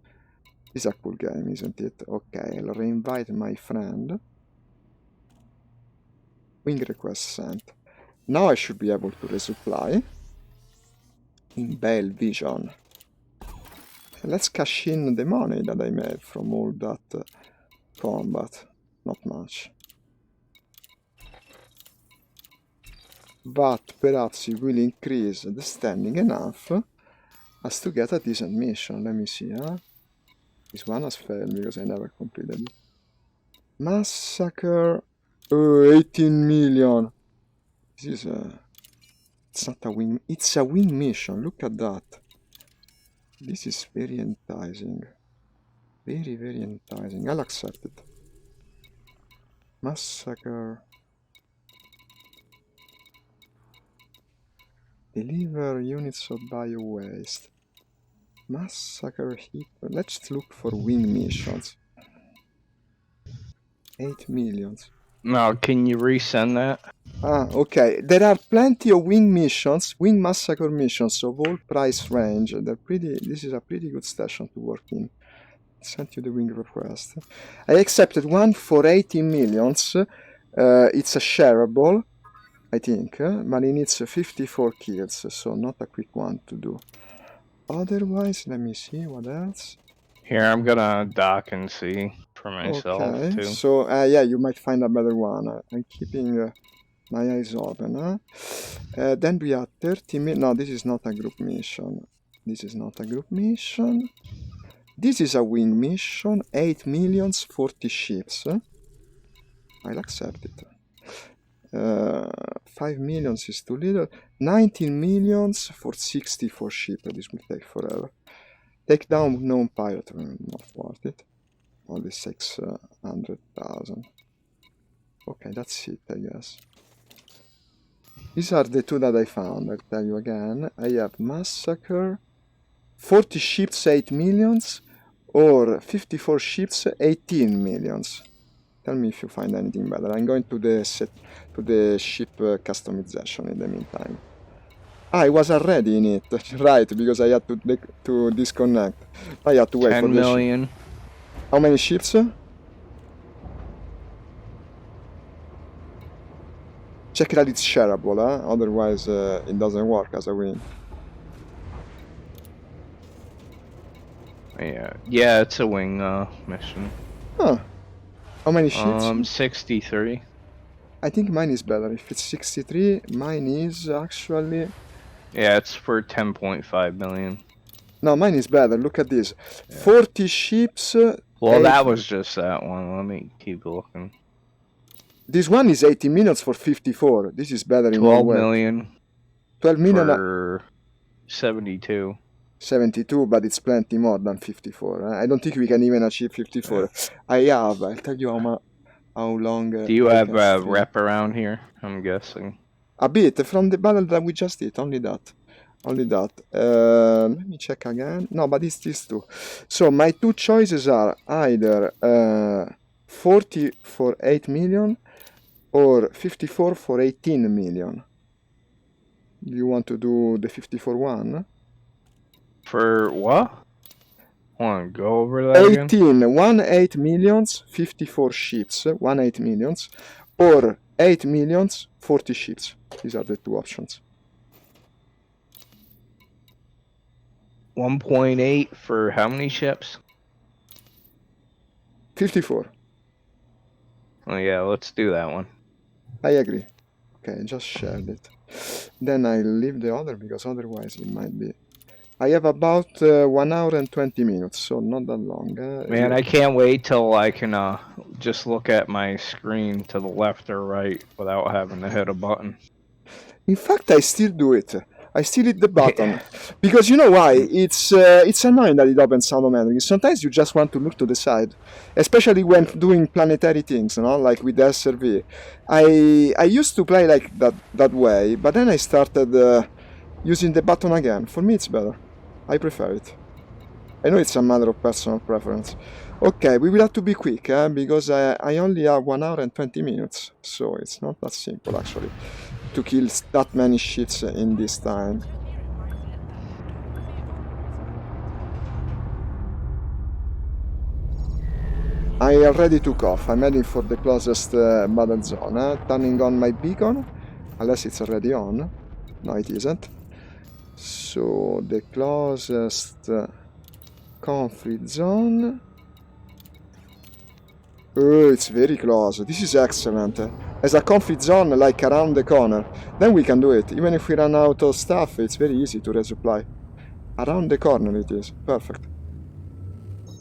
It's a cool game, isn't it? Okay, I'll reinvite my friend. Wing request sent. Now I should be able to resupply. In Bell Vision. Let's cash in the money that I made from all that combat. Not much. But perhaps it will increase the standing enough as to get a decent mission. Let me see, huh? This one has failed because I never completed it. Massacre. 18 million. This is a... It's not a win. It's a win mission. Look at that. This is very enticing. Very, very enticing. I'll accept it. Massacre. Deliver units of bio-waste. Massacre heap. Let's look for wing missions. 8 millions. Now, can you resend that? Ah, okay. There are plenty of wing missions, wing massacre missions of all price range. They're pretty. This is a pretty good station to work in. Sent you the wing request. I accepted one for 18 millions. It's a shareable, I think, but it needs 54 kills, so not a quick one to do. Otherwise, let me see what else. Here, I'm gonna dock and see for myself Okay, too. so yeah, you might find a better one. I'm keeping my eyes open. Then we have 30 million. No, this is not a group mission. This is not a group mission. This is a wing mission. 8 millions, 40 ships. I'll accept it. 5 millions is too little. 19 millions for 64 ships. This will take forever. Take down known pirate. Not worth it. Only 600,000. Okay, that's it, I guess. These are the two that I found. I'll tell you again. I have massacre, 40 ships, 8 millions, or 54 ships, 18 millions. Tell me if you find anything better. I'm going to the ship customization in the meantime. I was already in it, right? Because I had to disconnect. I had to wait for 10 the ship. million. How many ships? Check that it's shareable, huh? Otherwise it doesn't work as a win. Yeah, it's a wing mission. Huh. How many ships? 63. I think mine is better. If it's 63, mine is actually... Yeah, it's for 10.5 million. No, mine is better. Look at this. Yeah. 40 ships. Well, that was just that one. Let me keep looking. This one is 80 minutes for 54. This is better in all 12 way. million 12 million for 72. 72, but it's plenty more than 54. I don't think we can even achieve 54. I'll tell you how long. Do you I have can a stream. rep around here? I'm guessing. A bit from the battle that we just did. Only that. Only that. Let me check again. No, but it's these two. So my two choices are either 40 for 8 million or 54 for 18 million. Do you want to do the 54 one? For what? Hold on, go over that 18, again. 8 millions, 54 ships, 8 millions, or 8 millions, 40 ships. These are the two options. 1.8 for how many ships? 54. Oh yeah, let's do that one. I agree. Okay, I just shared it. Then I leave the other because otherwise it might be... I have about 1 hour and 20 minutes, so not that long. Man, I can't wait till I can just look at my screen to the left or right without having to hit a button. In fact, I still do it. I still hit the button because you know why? It's annoying that it opens automatically. Sometimes you just want to look to the side, especially when doing planetary things, you know, like with the SRV. I used to play like that way, but then I started using the button again. For me, it's better. I prefer it. I know it's a matter of personal preference. Okay, we will have to be quick, because I only have 1 hour and 20 minutes, so it's not that simple actually to kill that many ships in this time. I already took off. I'm heading for the closest battle zone, turning on my beacon, unless it's already on. No, it isn't. So the closest conflict zone. Oh, it's very close. This is excellent. As a conflict zone like around the corner. Then we can do it. Even if we run out of stuff, it's very easy to resupply. Around the corner it is. Perfect.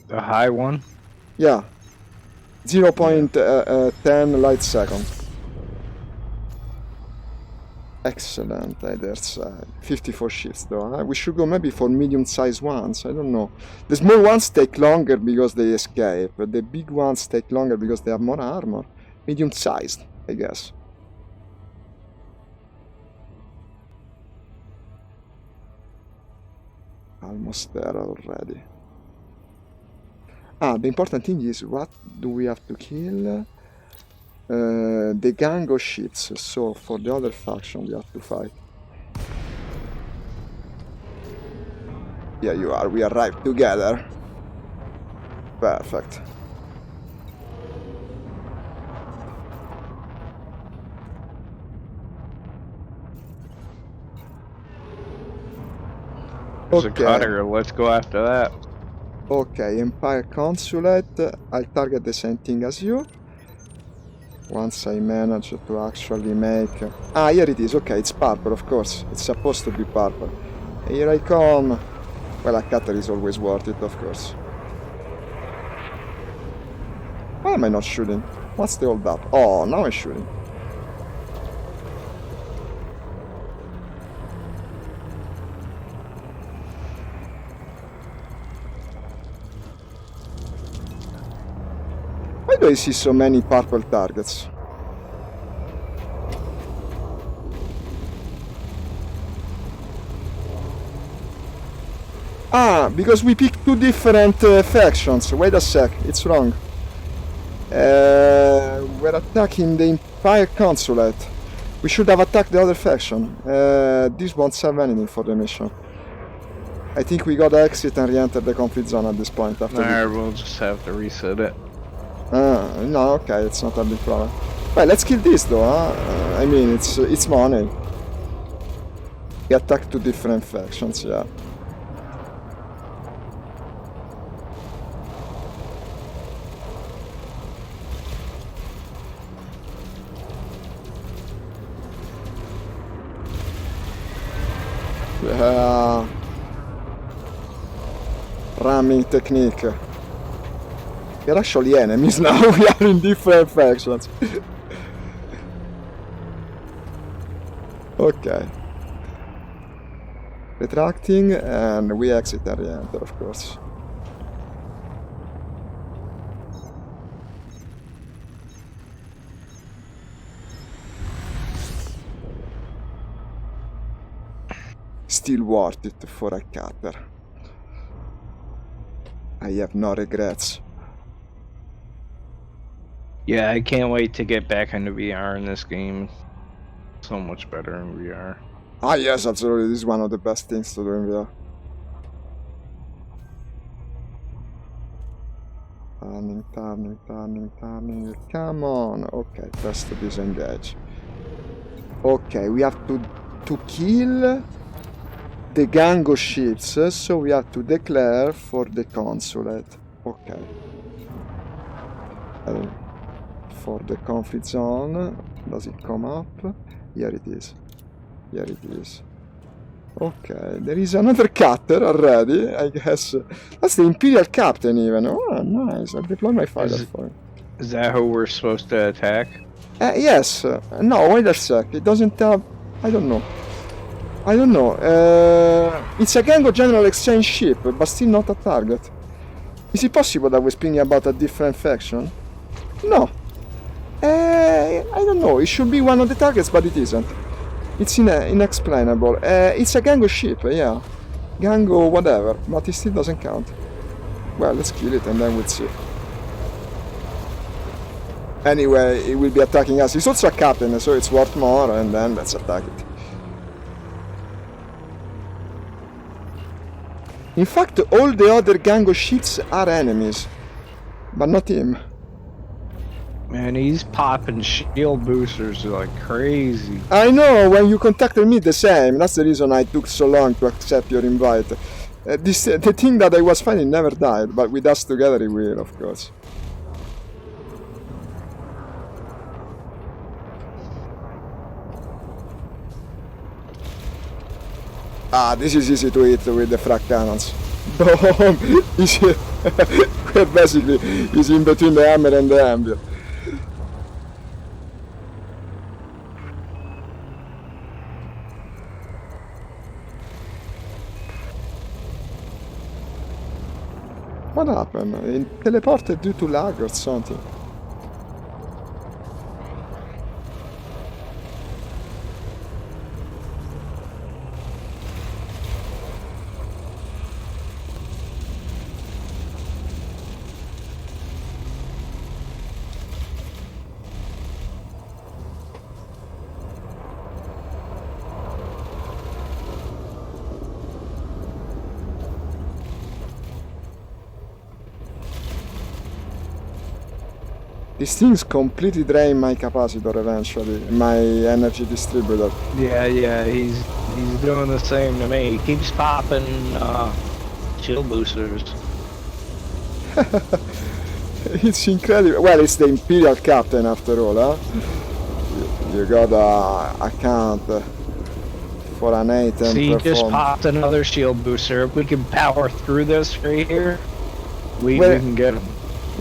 The high one? Yeah. 0.10 light second. Excellent, I dare say. 54 ships though. We should go maybe for medium-sized ones. I don't know. The small ones take longer because they escape. The big ones take longer because they have more armor. Medium-sized, I guess. Almost there already. The important thing is, what do we have to kill? The gang of ships. So for the other faction we have to fight. Yeah, you are. We arrived together. Perfect. There's a cutter. Let's go after that. Okay, Empire Consulate. I'll target the same thing as you. Once I manage to actually make... here it is. Okay, it's purple, of course. It's supposed to be purple. Here I come. Well, a cutter is always worth it, of course. Why am I not shooting? What's the hold up? Oh, now I'm shooting. Why do I see so many purple targets? Ah, because we picked two different factions. Wait a sec, it's wrong. We're attacking the Empire Consulate. We should have attacked the other faction. This won't serve anything for the mission. I think we gotta exit and re-enter the conflict zone at this point. After Alright, we'll just have to reset it. no, okay, it's not a big problem. Well, let's kill this though, huh? I mean, it's money. We attacked two different factions, yeah. Ramming technique. We're actually enemies now, we are in different factions. Okay. Retracting, and we exit and re-enter, of course. Still worth it for a cutter. I have no regrets. Yeah, I can't wait to get back into VR in this game. So much better in VR. Ah yes, absolutely, this is one of the best things to do in VR. Turning. Come on. Okay, press to disengage. Okay, we have to kill the Gango ships, so we have to declare for the consulate. Okay. For the conflict zone, does it come up? Here it is. Here it is. Okay, there is another cutter already, I guess. That's the Imperial Captain even. Oh, nice. I'll deploy my fighter for him. Is that who we're supposed to attack? Yes. No, wait a sec. It doesn't have... I don't know. It's a Gango General Exchange ship, but still not a target. Is it possible that we're speaking about a different faction? No. I don't know. It should be one of the targets, but it isn't. It's inexplainable. It's a Gango ship, yeah. Gango whatever, but it still doesn't count. Well, let's kill it and then we'll see. Anyway, it will be attacking us. It's also a captain, so it's worth more, and then let's attack it. In fact, all the other Gango ships are enemies, but not him. Man, he's popping shield boosters like crazy. I know, when you contacted me the same, that's the reason I took so long to accept your invite. The thing that I was fighting never died, but with us together it will, of course. Ah, this is easy to hit with the frag cannons. Boom! Basically, he's in between the hammer and the anvil. What happened? It teleported due to lag or something. These things completely drain my capacitor eventually, my energy distributor. Yeah, he's doing the same to me. He keeps popping shield boosters. It's incredible. Well, it's the Imperial Captain after all, huh? You gotta account for an 8 and See, he just perform. popped another shield booster. If we can power through this right here, we can get him.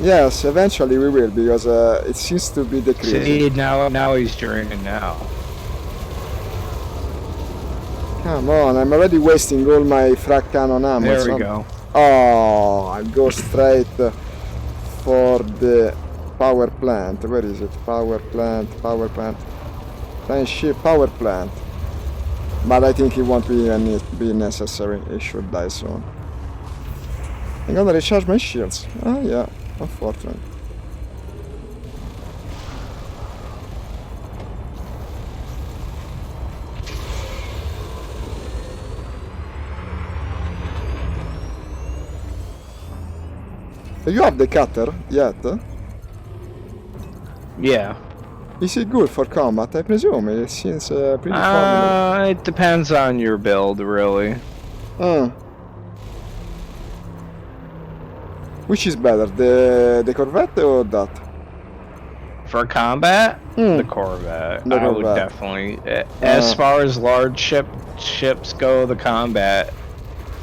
Yes, eventually we will, because it seems to be decreasing. See, now he's draining now. Come on, I'm already wasting all my frag cannon ammo. There we go. Oh, I'll go straight for the power plant. Where is it? Power plant. Flying ship, power plant. But I think it won't be necessary. It should die soon. I'm gonna recharge my shields. Oh yeah, unfortunately. Do you have the cutter yet? Yeah. Is it good for combat? I presume it seems pretty formidable. It depends on your build, really. Which is better, the Corvette or that? For combat, the Hmm, Corvette. the I would Corvette. definitely. As far as large ships go, the combat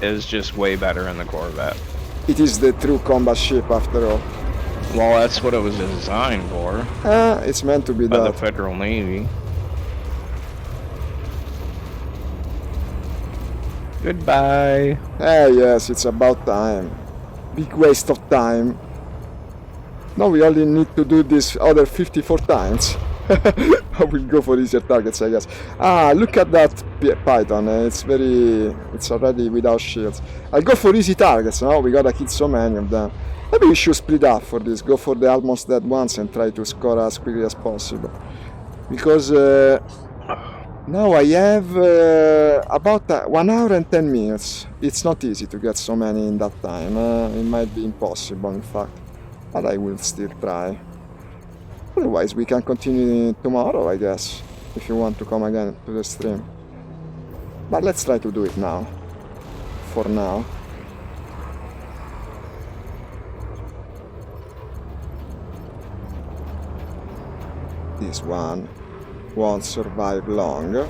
is just way better in the Corvette. It is the true combat ship after all. Well, that's what it was designed for It's meant to be by the that. Federal Navy. Goodbye. Yes, it's about time. Big waste of time. Now we only need to do this other 54 times. I will go for easier targets, I guess. Look at that Python. It's already without shields. I'll go for easy targets now. We gotta kill so many of them. Maybe we should split up for this. Go for the almost dead ones and try to score as quickly as possible. Because now I have about 1 hour and 10 minutes. It's not easy to get so many in that time. It might be impossible, in fact. But I will still try. Otherwise, we can continue tomorrow, I guess. If you want to come again to the stream. But let's try to do it now. For now. This one won't survive long.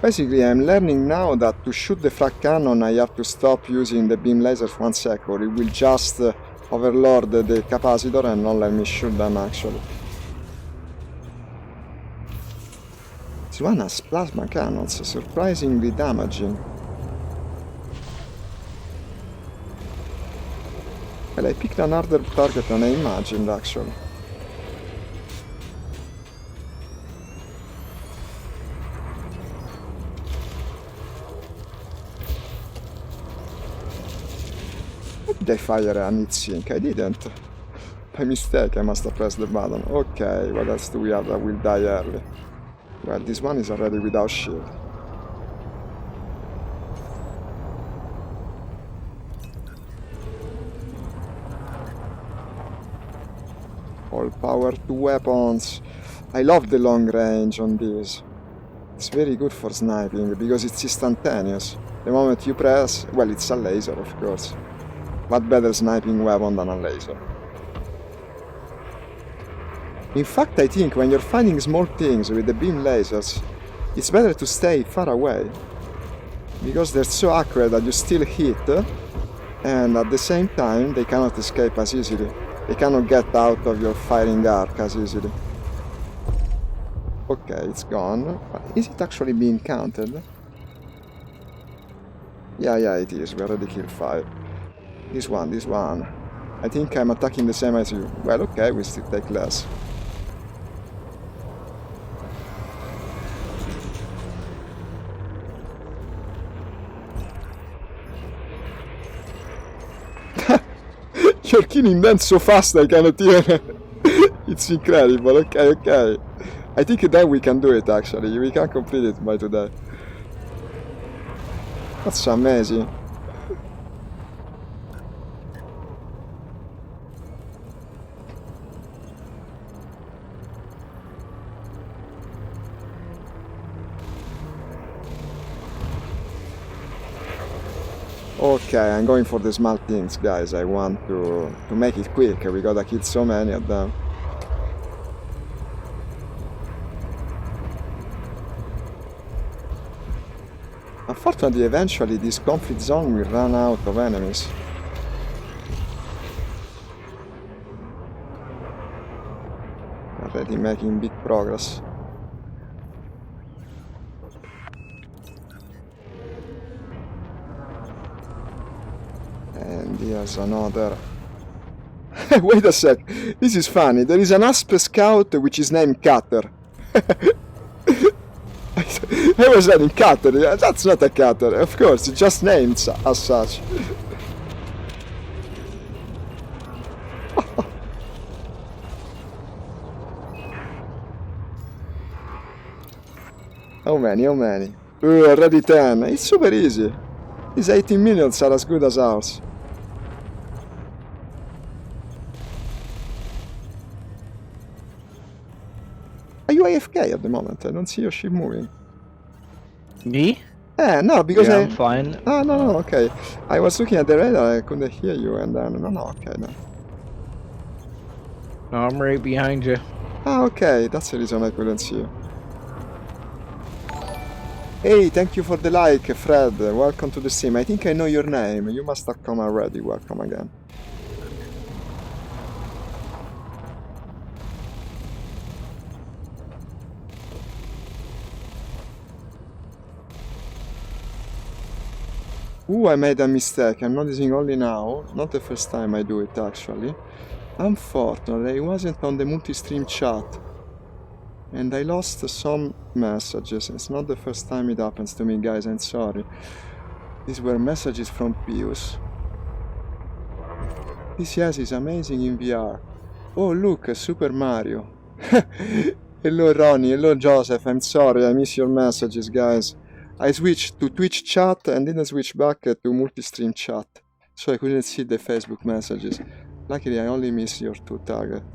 Basically, I'm learning now that to shoot the frag cannon I have to stop using the beam laser for 1 second, or it will just overload the capacitor and not let me shoot them actually. This one has plasma cannons, surprisingly damaging. Well, I picked an harder target than I imagined actually. Did I fire an heat sink? I didn't. By mistake, I must have pressed the button. Okay, what else do we have that will die early? Well, this one is already without shield. All power to weapons. I love the long range on this. It's very good for sniping because it's instantaneous. The moment you press, well, it's a laser, of course. What better sniping weapon than a laser? In fact, I think when you're fighting small things with the beam lasers, it's better to stay far away. Because they're so accurate that you still hit, and at the same time, they cannot escape as easily. They cannot get out of your firing arc as easily. Okay, it's gone. But is it actually being counted? Yeah, it is. We already killed 5. This one. I think I'm attacking the same as you. Well, okay, we still take less. You're killing them so fast I cannot even... It's incredible, okay. I think then we can do it actually. We can complete it by today. That's amazing. Okay, I'm going for the small things, guys. I want to make it quick. We gotta kill so many of them. Unfortunately, eventually this conflict zone will run out of enemies. Already making big progress. And here's another Wait a sec. This is funny. There is an Asp Scout which is named Cutter. I was saying Cutter. That's not a Cutter. Of course, it's just named as such. How many? How many? Already 10. It's super easy. These 18 minutes are as good as ours. Are you AFK at the moment? I don't see your ship moving. Me? No, because yeah, I'm fine. Ah, no, okay. I was looking at the radar, I couldn't hear you, and then... No, okay, no. No, I'm right behind you. Ah, okay, that's the reason I couldn't see you. Hey, thank you for the like, Fred. Welcome to the stream. I think I know your name. You must have come already. Welcome again. Ooh, I made a mistake. I'm noticing only now. Not the first time I do it, actually. Unfortunately, I wasn't on the multi-stream chat. And I lost some messages. It's not the first time it happens to me, guys. I'm sorry. These were messages from Pius. DCS is amazing in VR. Oh, look, Super Mario. Hello, Ronnie. Hello, Joseph. I'm sorry. I miss your messages, guys. I switched to Twitch chat and didn't switch back to multi-stream chat. So I couldn't see the Facebook messages. Luckily, I only missed your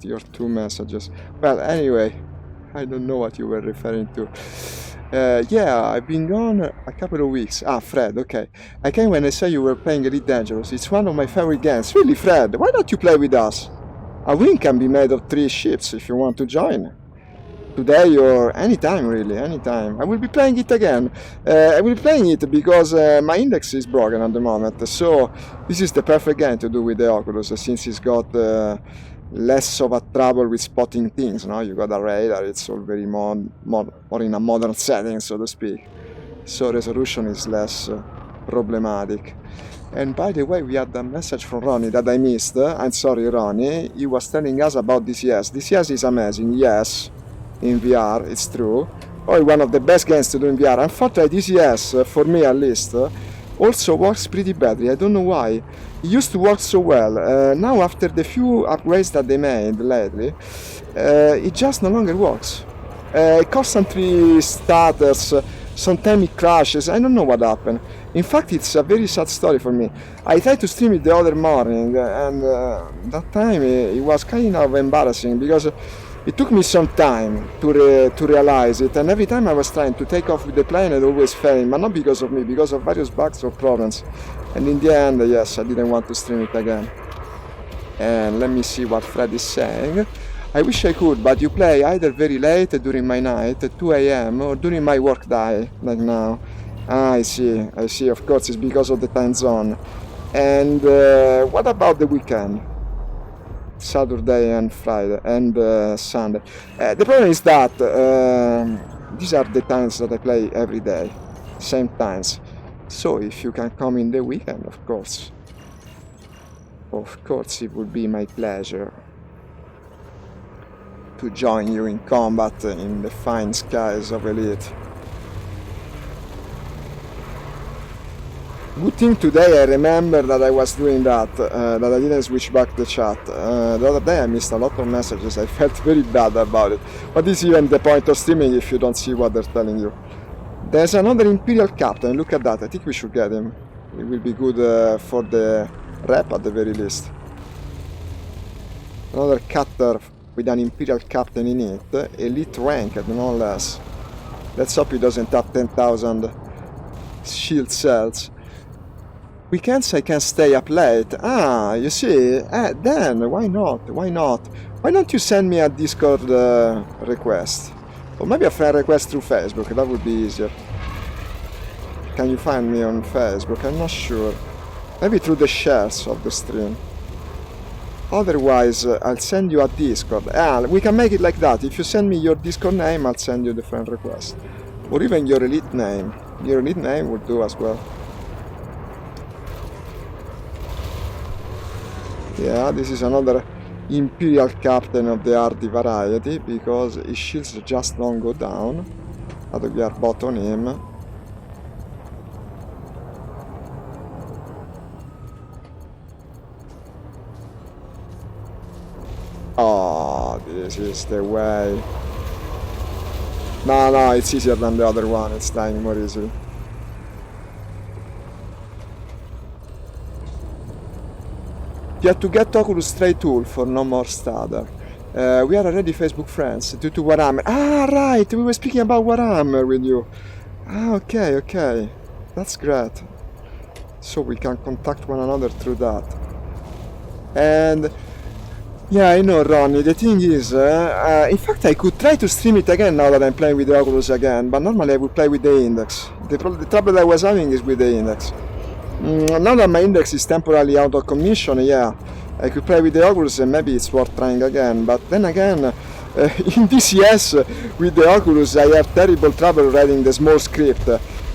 your two messages. Well, anyway, I don't know what you were referring to. Yeah, I've been gone a couple of weeks. Ah, Fred, okay. I came when I saw you were playing Elite Dangerous. It's one of my favorite games. Really, Fred, why don't you play with us? A wing can be made of 3 ships if you want to join. Today or anytime, really, anytime. I will be playing it again. I will be playing it because my index is broken at the moment. So this is the perfect game to do with the Oculus, since it's got less of a trouble with spotting things. No, you got a radar. It's all very more in a modern setting, so to speak. So resolution is less problematic. And by the way, we had a message from Ronnie that I missed. I'm sorry, Ronnie. He was telling us about DCS. DCS is amazing, yes. In VR, it's true. Probably one of the best games to do in VR. Unfortunately, DCS, for me at least, also works pretty badly. I don't know why. It used to work so well. Now, after the few upgrades that they made lately, it just no longer works. It constantly stutters. Sometimes it crashes. I don't know what happened. In fact, it's a very sad story for me. I tried to stream it the other morning, and that time it was kind of embarrassing because it took me some time to realize it, and every time I was trying to take off with the plane, it always failed, but not because of me, because of various bugs or problems. And in the end, yes, I didn't want to stream it again. And let me see what Fred is saying. I wish I could, but you play either very late during my night, 2 a.m., or during my work day, like now. Ah, I see, of course, it's because of the time zone. And what about the weekend? Saturday and Friday and Sunday. The problem is that these are the times that I play every day, same times. So if you can come in the weekend, of course, it would be my pleasure to join you in combat in the fine skies of Elite. Good thing today I remember that I was doing that I didn't switch back the chat. The other day I missed a lot of messages, I felt very bad about it. What is even the point of streaming if you don't see what they're telling you? There's another Imperial Captain, look at that, I think we should get him. It will be good for the rep at the very least. Another cutter with an Imperial Captain in it, elite ranked, no less. Let's hope he doesn't have 10,000 shield cells. Weekends I can stay up late. Ah, you see, then why not? Why don't you send me a Discord request? Or maybe a friend request through Facebook, that would be easier. Can you find me on Facebook? I'm not sure. Maybe through the shares of the stream. Otherwise, I'll send you a Discord. We can make it like that. If you send me your Discord name, I'll send you the friend request. Or even your elite name. Your elite name would do as well. Yeah, this is another Imperial Captain of the Hardy variety, because his shields just don't go down. Dato we are bot on him. Oh, this is the way. No, it's easier than the other one. It's dying more easily. You have to get Oculus Stray tool for no more stutter. We are already Facebook friends due to Warhammer. Ah, right! We were speaking about Warhammer with you. Ah, okay. That's great. So we can contact one another through that. And yeah, I know, Ronnie. The thing is, in fact, I could try to stream it again now that I'm playing with the Oculus again, but normally I would play with the index. The trouble I was having is with the index. Now that my index is temporarily out of commission, yeah, I could play with the Oculus and maybe it's worth trying again. But then again, in DCS with the Oculus, I have terrible trouble writing the small script.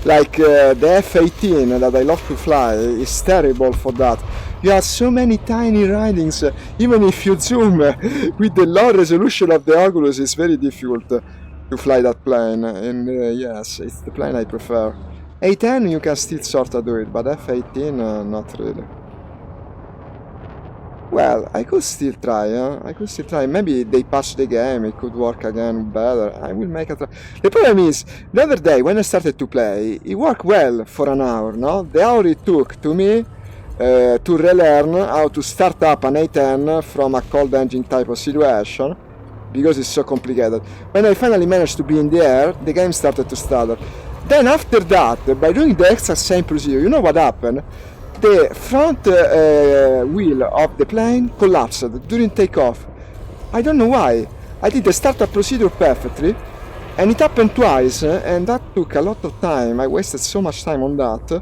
Like the F-18 that I love to fly is terrible for that. You have so many tiny writings, even if you zoom with the low resolution of the Oculus, it's very difficult to fly that plane. And yes, it's the plane I prefer. A10 you can still sorta do it, but F-18 not really. Well, I could still try, I could still try. Maybe they patch the game, it could work again better. I will make a try. The problem is, the other day when I started to play, it worked well for an hour, no? The hour it took to me to relearn how to start up an A10 from a cold engine type of situation, because it's so complicated. When I finally managed to be in the air, the game started to stutter. Then after that, by doing the extra same procedure, you know what happened? The front wheel of the plane collapsed during takeoff. I don't know why. I did the startup procedure perfectly, and it happened twice, and that took a lot of time. I wasted so much time on that,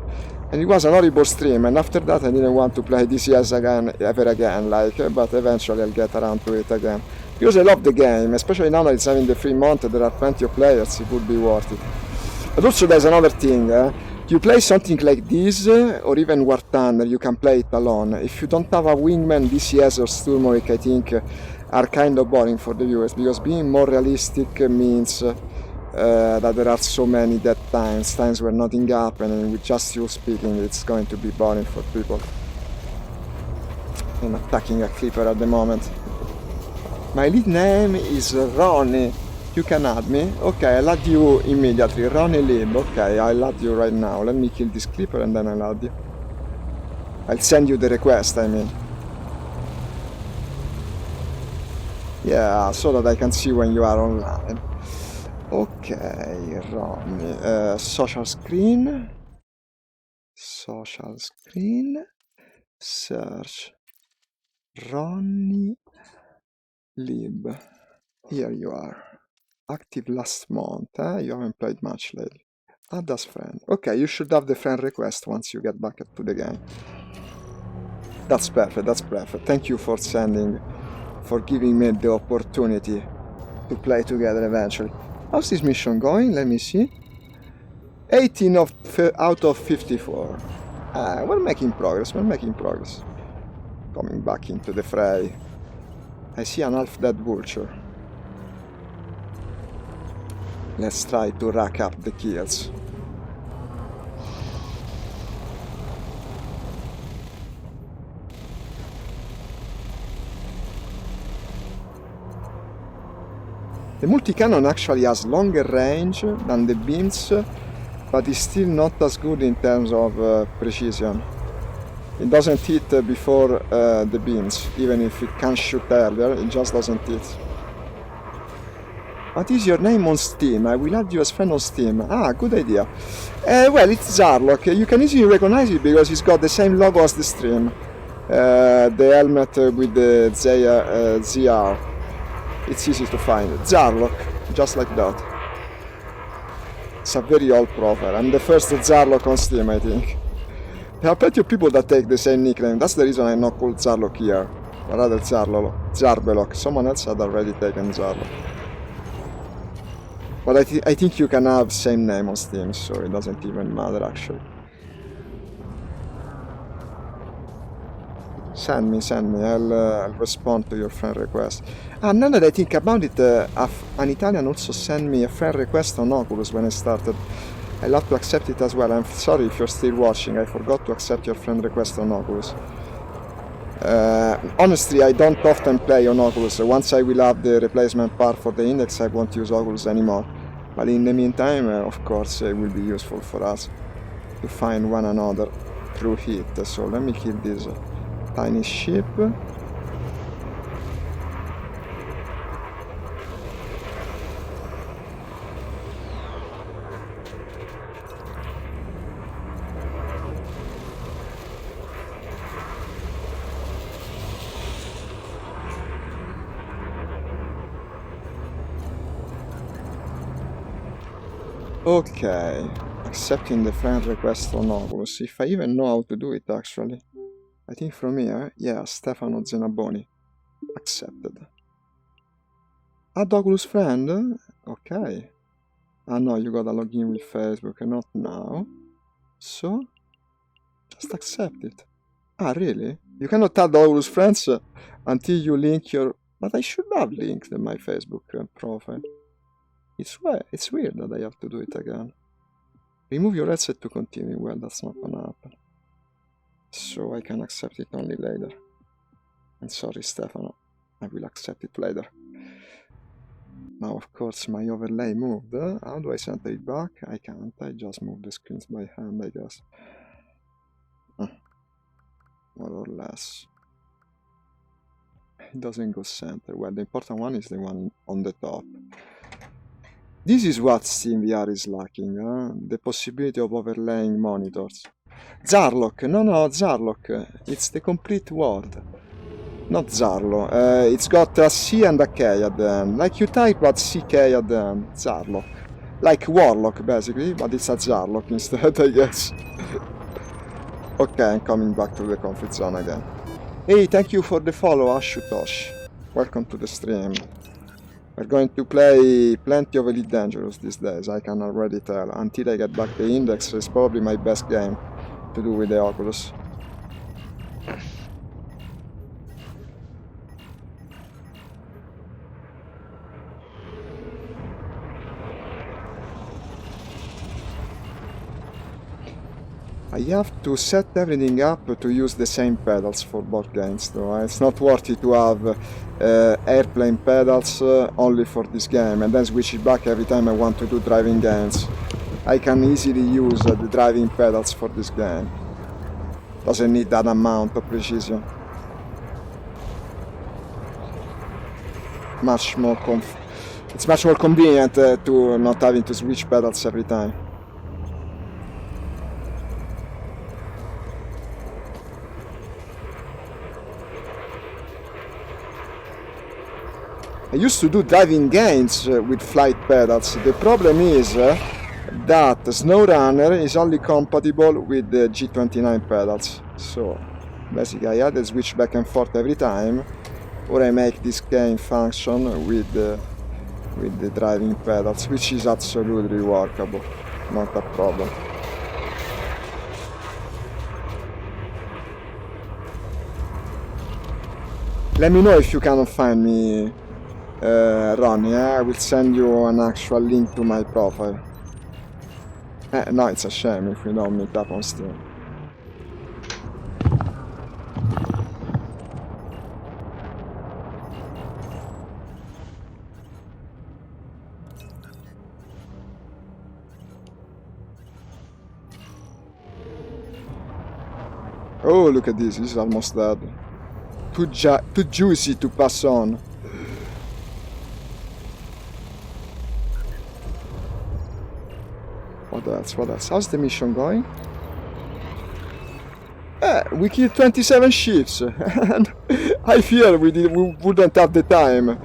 and it was an horrible stream, and after that I didn't want to play DCS again, ever again, but eventually I'll get around to it again. Because I love the game, especially now that it's having the free month, there are plenty of players, it would be worth it. But also there's another thing, you play something like this, or even War Thunder, you can play it alone. If you don't have a wingman, DCS or Sturmovik, I think, are kind of boring for the viewers, because being more realistic means that there are so many dead times where nothing happened, and with just you speaking, it's going to be boring for people. I'm attacking a clipper at the moment. My lead name is Ronnie. You can add me. Okay, I'll add you immediately. Ronnie Lib. Okay, I'll add you right now. Let me kill this clipper and then I'll add you. I'll send you the request, I mean. Yeah, so that I can see when you are online. Okay, Ronnie. Social screen. Social screen. Search. Ronnie Lib. Here you are. Active last month, You haven't played much lately. Add as friend. Okay, you should have the friend request once you get back to the game. That's perfect. Thank you for giving me the opportunity to play together eventually. How's this mission going? Let me see. 18 out of 54. We're making progress. Coming back into the fray. I see an half-dead vulture. Let's try to rack up the kills. The multi-cannon actually has longer range than the beams, but is still not as good in terms of precision. It doesn't hit before the beams, even if it can shoot earlier, it just doesn't hit. What is your name on Steam? I will add you as friend on Steam. Ah, good idea. Well, it's Zarlock. You can easily recognize it because he's got the same logo as the stream. The helmet with the ZR. It's easy to find. Zarlock, just like that. It's a very old profile. I'm the first Zarlock on Steam, I think. There are plenty of people that take the same nickname. That's the reason I'm not called Zarlock here. Or rather Zarbelok. Someone else had already taken Zarlock. But I think you can have same name on Steam, so it doesn't even matter actually. Send me. I'll respond to your friend request. Now that I think about it, an Italian also sent me a friend request on Oculus when I started. I'll have to accept it as well. I'm sorry if you're still watching. I forgot to accept your friend request on Oculus. Honestly, I don't often play on Oculus. Once I will have the replacement part for the index, I won't use Oculus anymore. But in the meantime, of course, it will be useful for us to find one another through heat. So let me kill this tiny ship. Okay, accepting the friend request on Oculus, if I even know how to do it actually. I think from here, yeah, Stefano Zenaboni. Accepted. Add Oculus friend? Okay. Ah no, you gotta log in with Facebook, not now. So, just accept it. Ah, really? You cannot add Oculus friends until you link your... But I should have linked my Facebook profile. It's weird that I have to do it again. Remove your headset to continue. Well, that's not gonna happen. So I can accept it only later. And sorry, Stefano. I will accept it later. Now, of course, my overlay moved. How do I send it back? I can't. I just move the screens by hand, I guess. More or less. It doesn't go center. Well, the important one is the one on the top. This is what SteamVR is lacking, the possibility of overlaying monitors. Zarlock, no, Zarlock, it's the complete word. Not Zarlo, it's got a C and a K at the end. Like you type but CK at the end, Zarlock. Like Warlock, basically, but it's a Zarlock instead, I guess. Okay, I'm coming back to the conflict zone again. Hey, thank you for the follow, Ashutosh. Welcome to the stream. We're going to play plenty of Elite Dangerous these days, I can already tell. Until I get back the index, it's probably my best game to do with the Oculus. I have to set everything up to use the same pedals for both games, though. It's not worth it to have airplane pedals only for this game and then switch it back every time I want to do driving games. I can easily use the driving pedals for this game. Doesn't need that amount of precision. It's much more convenient to not having to switch pedals every time. I used to do driving games with flight pedals. The problem is that SnowRunner is only compatible with the G29 pedals. So basically I either switch back and forth every time, or I make this game function with the driving pedals, which is absolutely workable, not a problem. Let me know if you cannot find me, Ronnie. I will send you an actual link to my profile. No, it's a shame if we don't meet up on Steam. Oh, look at this. This is almost dead. Too juicy to pass on. What else? How's the mission going? We killed 27 ships. And I fear we wouldn't have the time.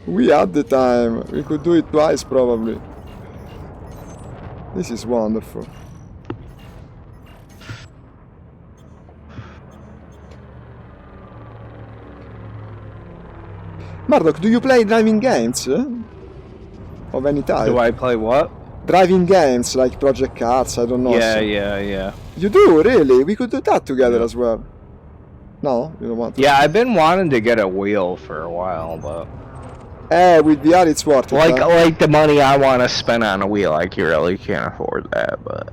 We had the time. We could do it twice, probably. This is wonderful. Murdoch, do you play driving games? Of any type? Do I play what? Driving games like Project Cars, I don't know. Yeah. You do, really? We could do that together as well. No, you don't want to. Yeah, I've been wanting to get a wheel for a while, but With VR it's worth it, huh? like the money I want to spend on a wheel, I really can't afford that. But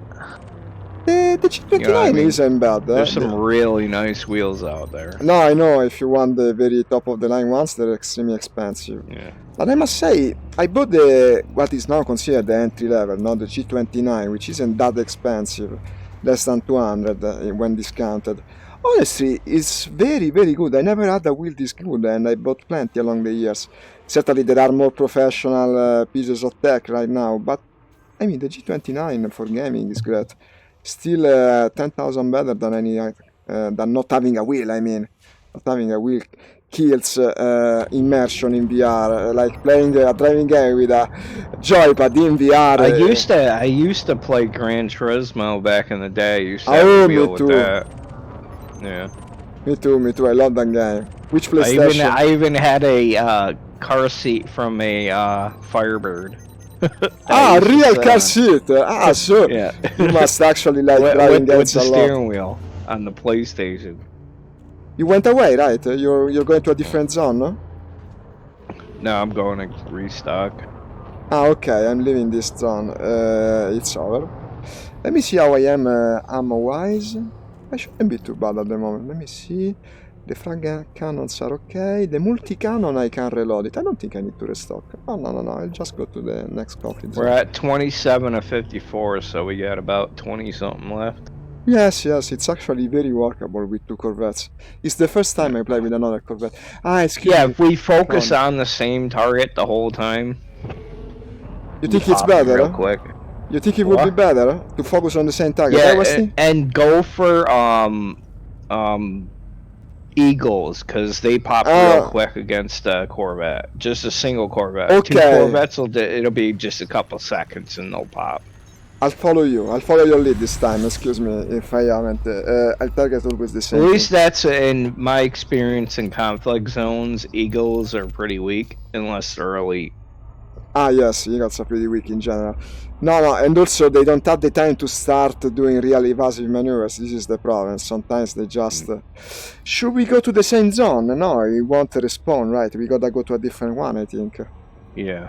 The you know what I G29 mean? isn't bad. There's some really nice wheels out there. No, I know, if you want the very top of the line ones, they're extremely expensive. Yeah. But I must say, I bought what is now considered the entry level, not the G29, which isn't that expensive, less than 200 when discounted. Honestly, it's very, very good. I never had a wheel this good, and I bought plenty along the years. Certainly, there are more professional pieces of tech right now, but I mean, the G29 for gaming is great. Still 10,000 better than than not having a wheel. I mean, not having a wheel kills immersion in VR. Like playing a driving game with a joypad in VR. I used to play Gran Turismo back in the day. I used to have a Oh, me wheel with too. that. Yeah. Me too. Me too. I love that game. Which PlayStation? I even had a car seat from a Firebird. that I Ah, used to real sit car on. seat. Ah, so Yeah. you must actually like driving with games the a lot. steering wheel on the PlayStation. You went away, right? You're going to a Yeah. different zone, no? No, I'm going to restock. Ah, okay, I'm leaving this zone. It's over. Let me see how I am ammo-wise. I shouldn't be too bad at the moment. Let me see. The frag cannons are okay. The multi-cannon, I can reload it. I don't think I need to restock. Oh, no, no, no. I'll just go to the next conflict We're zone. at 27 of 54, so we got about 20 something left. Yes, yes, it's actually very workable with two Corvettes. It's the first time I play with another Corvette. Ah, excuse Yeah, me. if we focus Ron. on the same target the whole time, You you think it's pop them better? real Huh? quick. You think it would be What? better to focus on the same target? I was Yeah, thinking. and go for um Eagles, because they pop real Ah, quick against a Corvette. Just a single Corvette. Two okay. Corvettes it'll be just a couple seconds and they'll pop. I'll follow you. I'll follow your lead this time. Excuse me if I haven't. I'll target always the At same thing. least that's in my experience in conflict zones. Eagles are pretty weak unless they're elite. Ah, yes, Eagles are pretty weak in general. No, no, and also they don't have the time to start doing real evasive maneuvers. This is the problem. Sometimes they just. Should we go to the same zone? No, it won't respawn, right? We gotta go to a different one, I think. Yeah.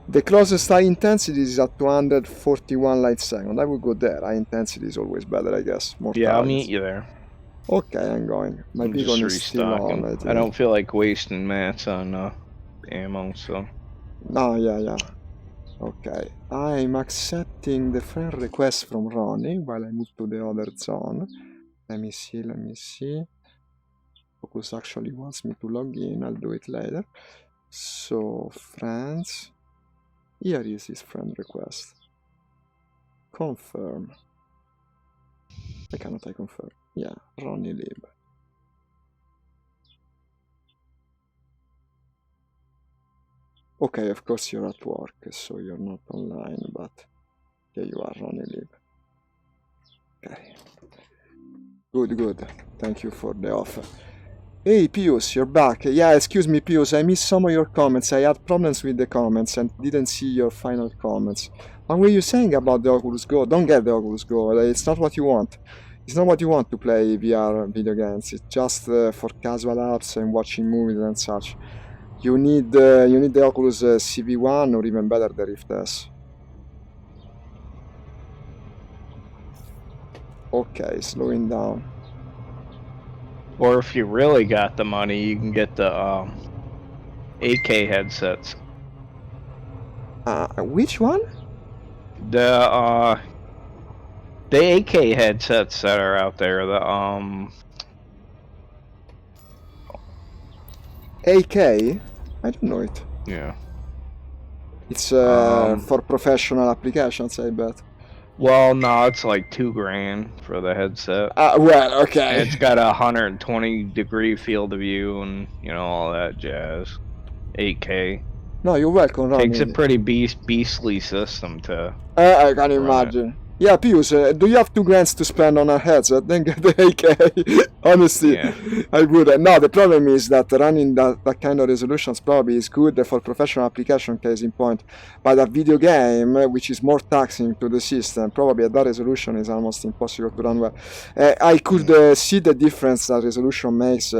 The closest high intensity is at 241 light second. I would go there. High intensity is always better, I guess. More Yeah, I'll meet targets. you there. Okay, I'm going. My I'm just beacon is still on, restocking. I I think. don't feel like wasting mats on ammo, so. No, yeah, yeah. Okay. I'm accepting the friend request from Ronnie while I move to the other zone. Let me see, let me see. Focus actually wants me to log in. I'll do it later. So, friends. Here is his friend request. Confirm. Why cannot I confirm? Yeah, Ronnie Lib. Okay, of course you're at work, so you're not online, but here you are, Ronnie Lib. Okay. Good, good. Thank you for the offer. Hey, Pius, you're back. Yeah, excuse me, Pius, I missed some of your comments. I had problems with the comments and didn't see your final comments. What were you saying about the Oculus Go? Don't get the Oculus Go. It's not what you want. It's not what you want to play VR video games. It's just for casual apps and watching movies and such. You need the Oculus CV1 or even better the Rift S. Okay, slowing down. Or if you really got the money, you can get the AK headsets. Which one? The AK headsets that are out there. The AK? I don't know it. yeah. It's for professional applications, I bet. Well, no, it's like $2,000 for the headset. Well, And okay. it's got a 120-degree field of view and all that jazz. 8K. No, you're welcome, Takes a Ronnie. pretty beastly system to I can run it. imagine. Yeah, Pius, do you have 2 grand to spend on a headset? Then get the AK. Honestly, Yeah. I would. No, the problem is that running that kind of resolutions probably is good for professional application, case in point. But a video game, which is more taxing to the system, probably at that resolution is almost impossible to run well. I could Mm. see the difference that resolution makes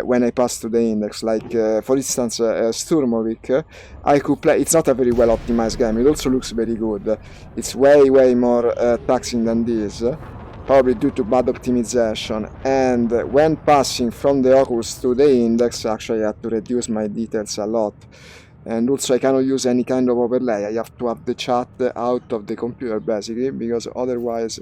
when I pass to the index. Like, for instance, Sturmovik, I could play. It's not a very well optimized game. It also looks very good. It's way more taxing than this, probably due to bad optimization. And when passing from the Oculus to the index, actually I have to reduce my details a lot. And also I cannot use any kind of overlay. I have to have the chat out of the computer basically, because otherwise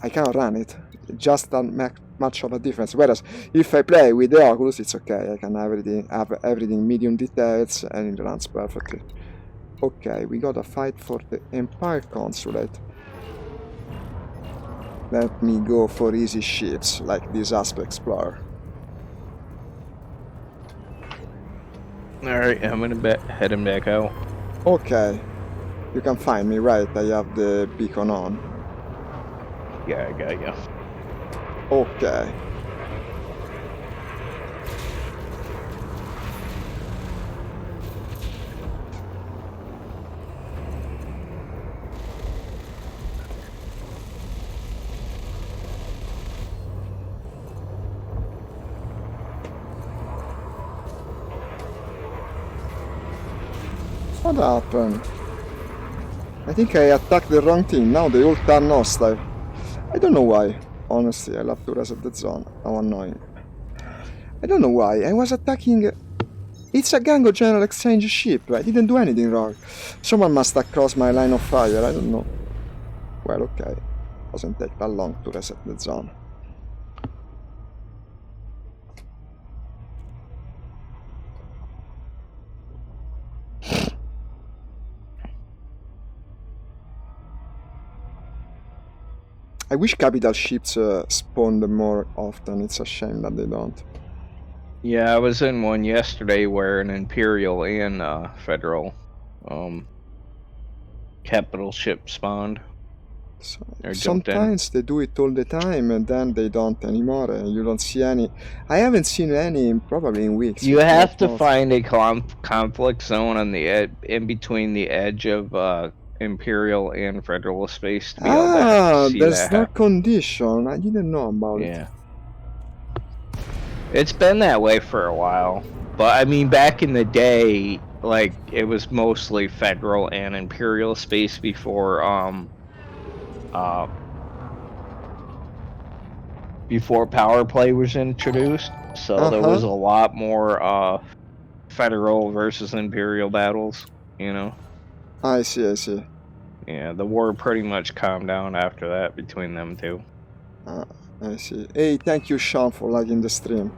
I cannot run it. It just doesn't make much of a difference. Whereas if I play with the Oculus, it's okay. I can have everything medium details and it runs perfectly. Okay, we got a fight for the Empire Consulate. Let me go for easy ships like Disaster Explorer. Alright, I'm gonna heading back out. Okay, you can find me, right? I have the beacon on. Yeah, I got you. Okay. What happened? I think I attacked the wrong team. Now they all turn hostile. I don't know why. Honestly, I'll have to reset the zone. How annoying. I don't know why. I was attacking... It's a Gango General Exchange ship. I didn't do anything wrong. Someone must have crossed my line of fire. I don't know. Well, okay. Doesn't take that long to reset the zone. I wish capital ships spawned more often. It's a shame that they don't. Yeah, I was in one yesterday where an Imperial and Federal um capital ship spawned So, or jumped in. sometimes they do it all the time and then they don't anymore. You don't see any. I haven't seen any probably in weeks, You if not have to months. find a conflict zone on the in between the edge of Imperial and Federal space to be able to Ah, see there's that no happen. condition. I didn't know about it. Yeah. It's been that way for a while. But I mean, back in the day, like it was mostly Federal and Imperial space uh before power play was introduced. So there was Uh-huh. a lot more Federal versus Imperial battles, you know. I see, I see. Yeah, the war pretty much calmed down after that between them two. Uh, I see. Hey, thank you, Sean, for liking the stream.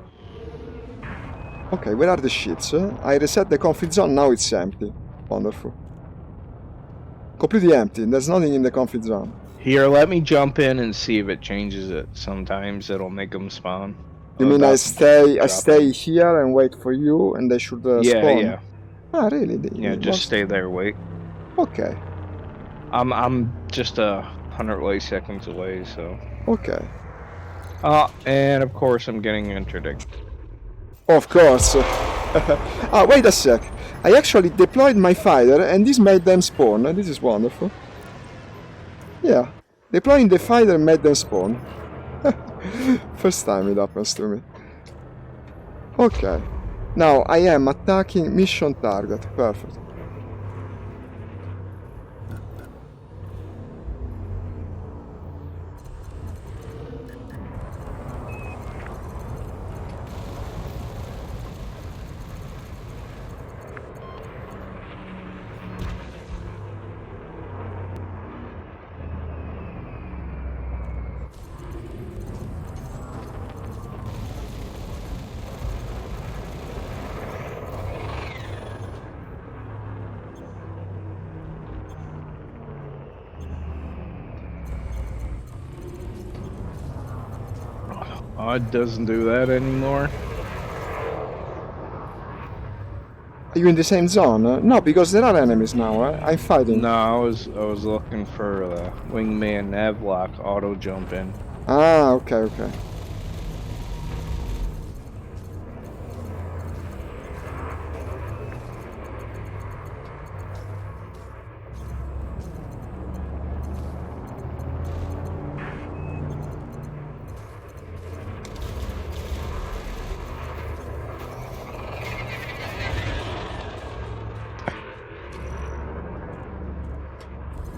Okay, where are the ships? I reset the conflict zone, now it's empty. Wonderful. Completely empty. There's nothing in the conflict zone. Here, let me jump in and see if it changes it. Sometimes it'll make them spawn. You I'm mean I about to stay I drop stay in. here and wait for you and they should Yeah, spawn? yeah, Ah, really? yeah. It Just works? stay there, wait. Okay, I'm just 100 light seconds away, so. okay. And of course I'm getting interdicted. Of course. Ah, wait a sec. I actually deployed my fighter and this made them spawn. This is wonderful. Yeah. Deploying the fighter made them spawn. First time it happens to me. Okay. Now I am attacking mission target. Perfect. Oh, it doesn't do that anymore. Are you in the same zone? No, because there are enemies now. I'm fighting. No, I was looking for the wingman navlock auto jump in. Ah, okay, okay.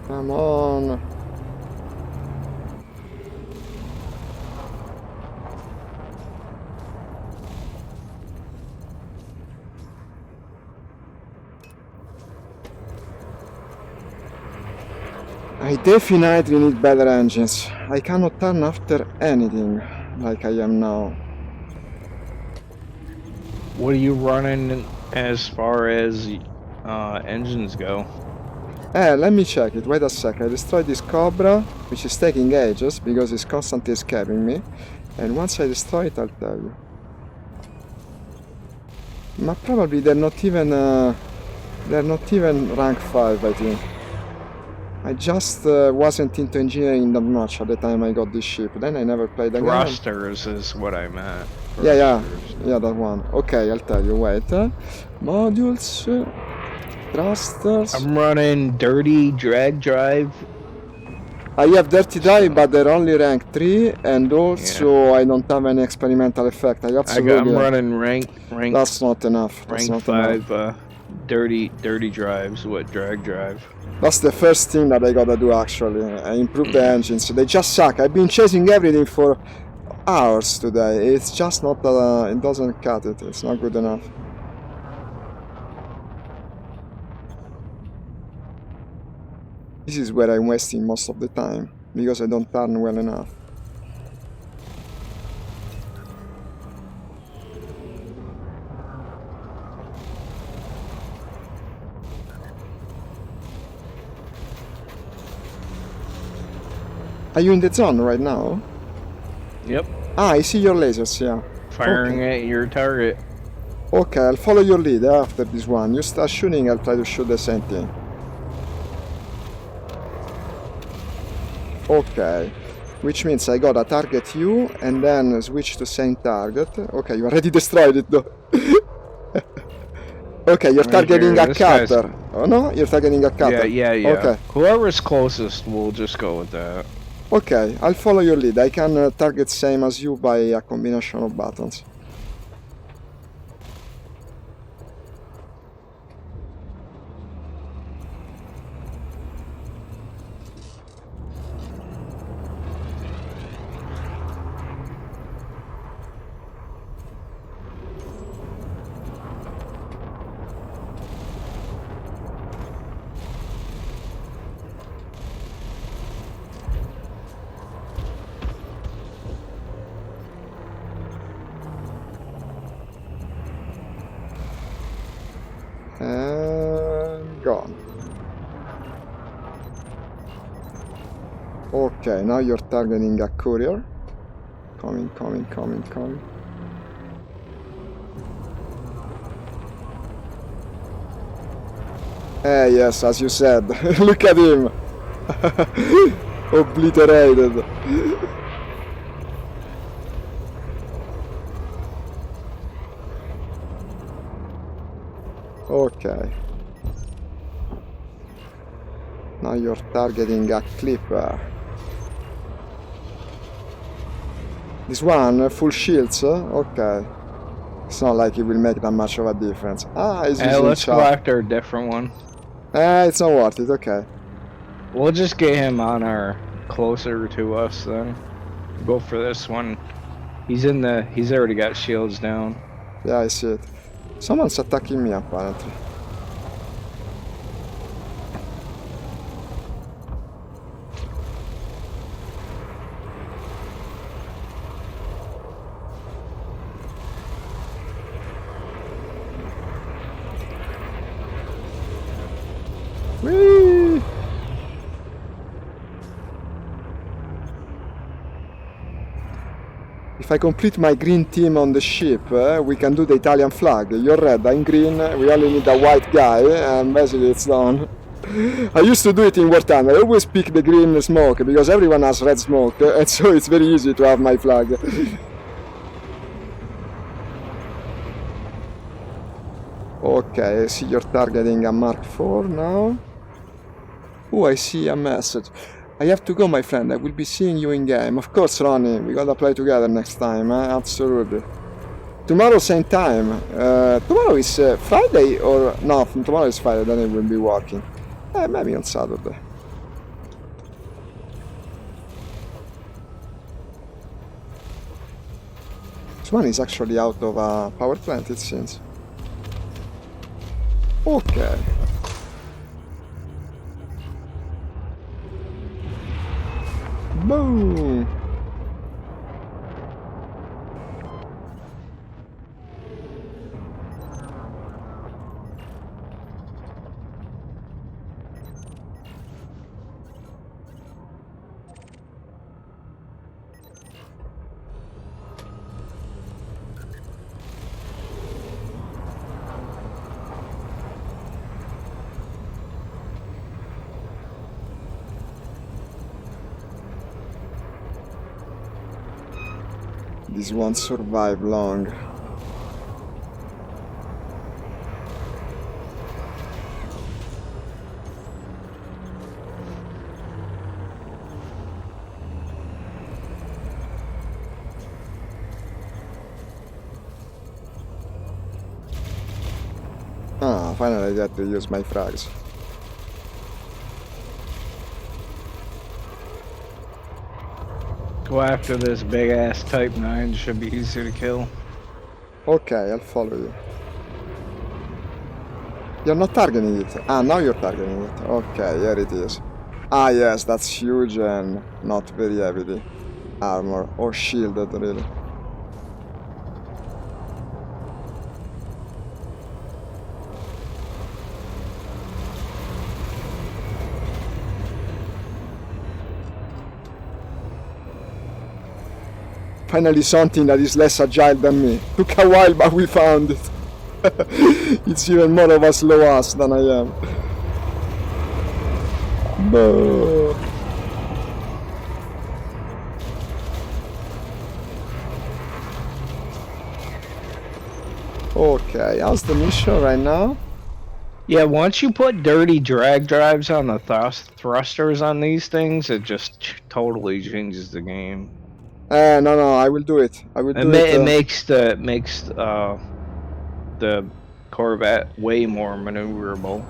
Come on. I definitely need better engines. I cannot turn after anything like I am now. What are you running as far as engines go? Let me check it. Wait a sec. I destroyed this Cobra, which is taking ages because it's constantly escaping me. And once I destroy it, I'll tell you. But probably they're not even rank 5, I think. I just wasn't into engineering that much at the time I got this ship. Then I never played again. Thrusters is what I meant. Yeah, Thrusters. yeah, that one. Okay, I'll tell you. Wait. Modules, thrusters. I'm running dirty drag drive. I have dirty drive, but they're only rank 3, and also Yeah. I don't have any experimental effect. I absolutely. I'm running rank That's not enough. That's not 5 enough. dirty drives with drag drive. That's the first thing that I gotta do actually. I improve the engines. They just suck. I've been chasing everything for hours today. It's just not. It doesn't cut it. It's not good enough. This is where I'm wasting most of the time because I don't turn well enough. Are you in the zone right now? Yep. Ah, I see your lasers, yeah. Firing at your target. Okay, I'll follow your lead after this one. You start shooting, I'll try to shoot the same thing. Okay. Which means I gotta target you and then switch to same target. Okay, you already destroyed it though. Okay, you're targeting a cutter. Oh no? You're targeting a cutter. Yeah. Okay. Whoever's closest, we'll just go with that. Okay, I'll follow your lead. I can target same as you by a combination of buttons. And gone. Okay, now you're targeting a courier. Coming. Yes, as you said. Look at him! Obliterated. Okay. Now you're targeting a clipper. This one, full shields? Okay. It's not like it will make that much of a difference. Ah, he's using Let's go chop. after a different one. It's not worth it, okay. We'll just get him on our closer to us then. Go for this one. He's already got shields down. Yeah, I see it. Someone's attacking me apparently. Whee! If I complete my green team on the ship, we can do the Italian flag. You're red, I'm green, we only need a white guy, and basically it's done. I used to do it in wartime. I always pick the green smoke because everyone has red smoke, and so it's very easy to have my flag. Okay, I see you're targeting a Mark IV now. Oh, I see a message. I have to go, my friend. I will be seeing you in game. Of course, Ronnie. We gotta play together next time, Absolutely. Tomorrow, same time. Tomorrow is Friday or... No, tomorrow is Friday, then I will be working. Maybe on Saturday. This one is actually out of a power plant, it seems. Okay. Boom! This won't survive long. Ah, finally I get to use my frags. Go after this big ass Type 9, should be easy to kill. Okay, I'll follow you. You're not targeting it. Ah, now you're targeting it. Okay, here it is. Ah, yes, that's huge and not very heavy armor or shielded, really. Finally something that is less agile than me. Took a while, but we found it. It's even more of a slow ass than I am. But... Okay, how's the mission right now? Yeah, once you put dirty drag drives on the thrusters on these things, it just totally changes the game. No, I will do it. I will do it. It makes the Corvette way more maneuverable.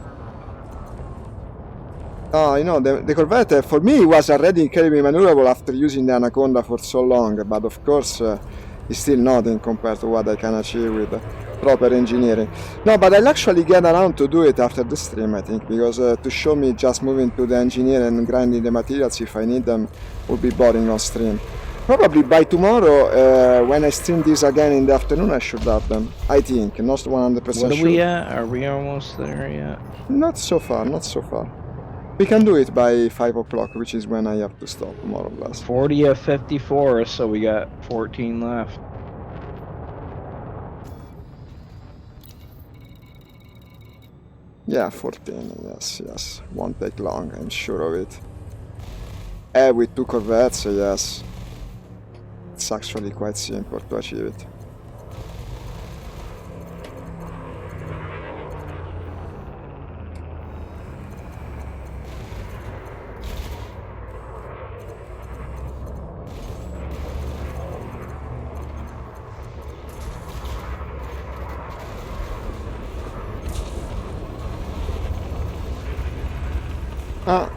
Oh, you know, the Corvette, for me, was already incredibly maneuverable after using the Anaconda for so long, but of course, it's still nothing compared to what I can achieve with proper engineering. No, but I'll actually get around to do it after the stream, I think, because to show me just moving to the engineer and grinding the materials if I need them would be boring on stream. Probably by tomorrow, when I stream this again in the afternoon, I should have them. I think, not 100% sure. What are we at? Are we almost there yet? Not so far, not so far. We can do it by 5 o'clock, which is when I have to stop, more or less. 40 of 54, so we got 14 left. Yeah, 14, yes. Won't take long, I'm sure of it. With 2 Corvettes, yes. It's actually quite simple to achieve it. Ah,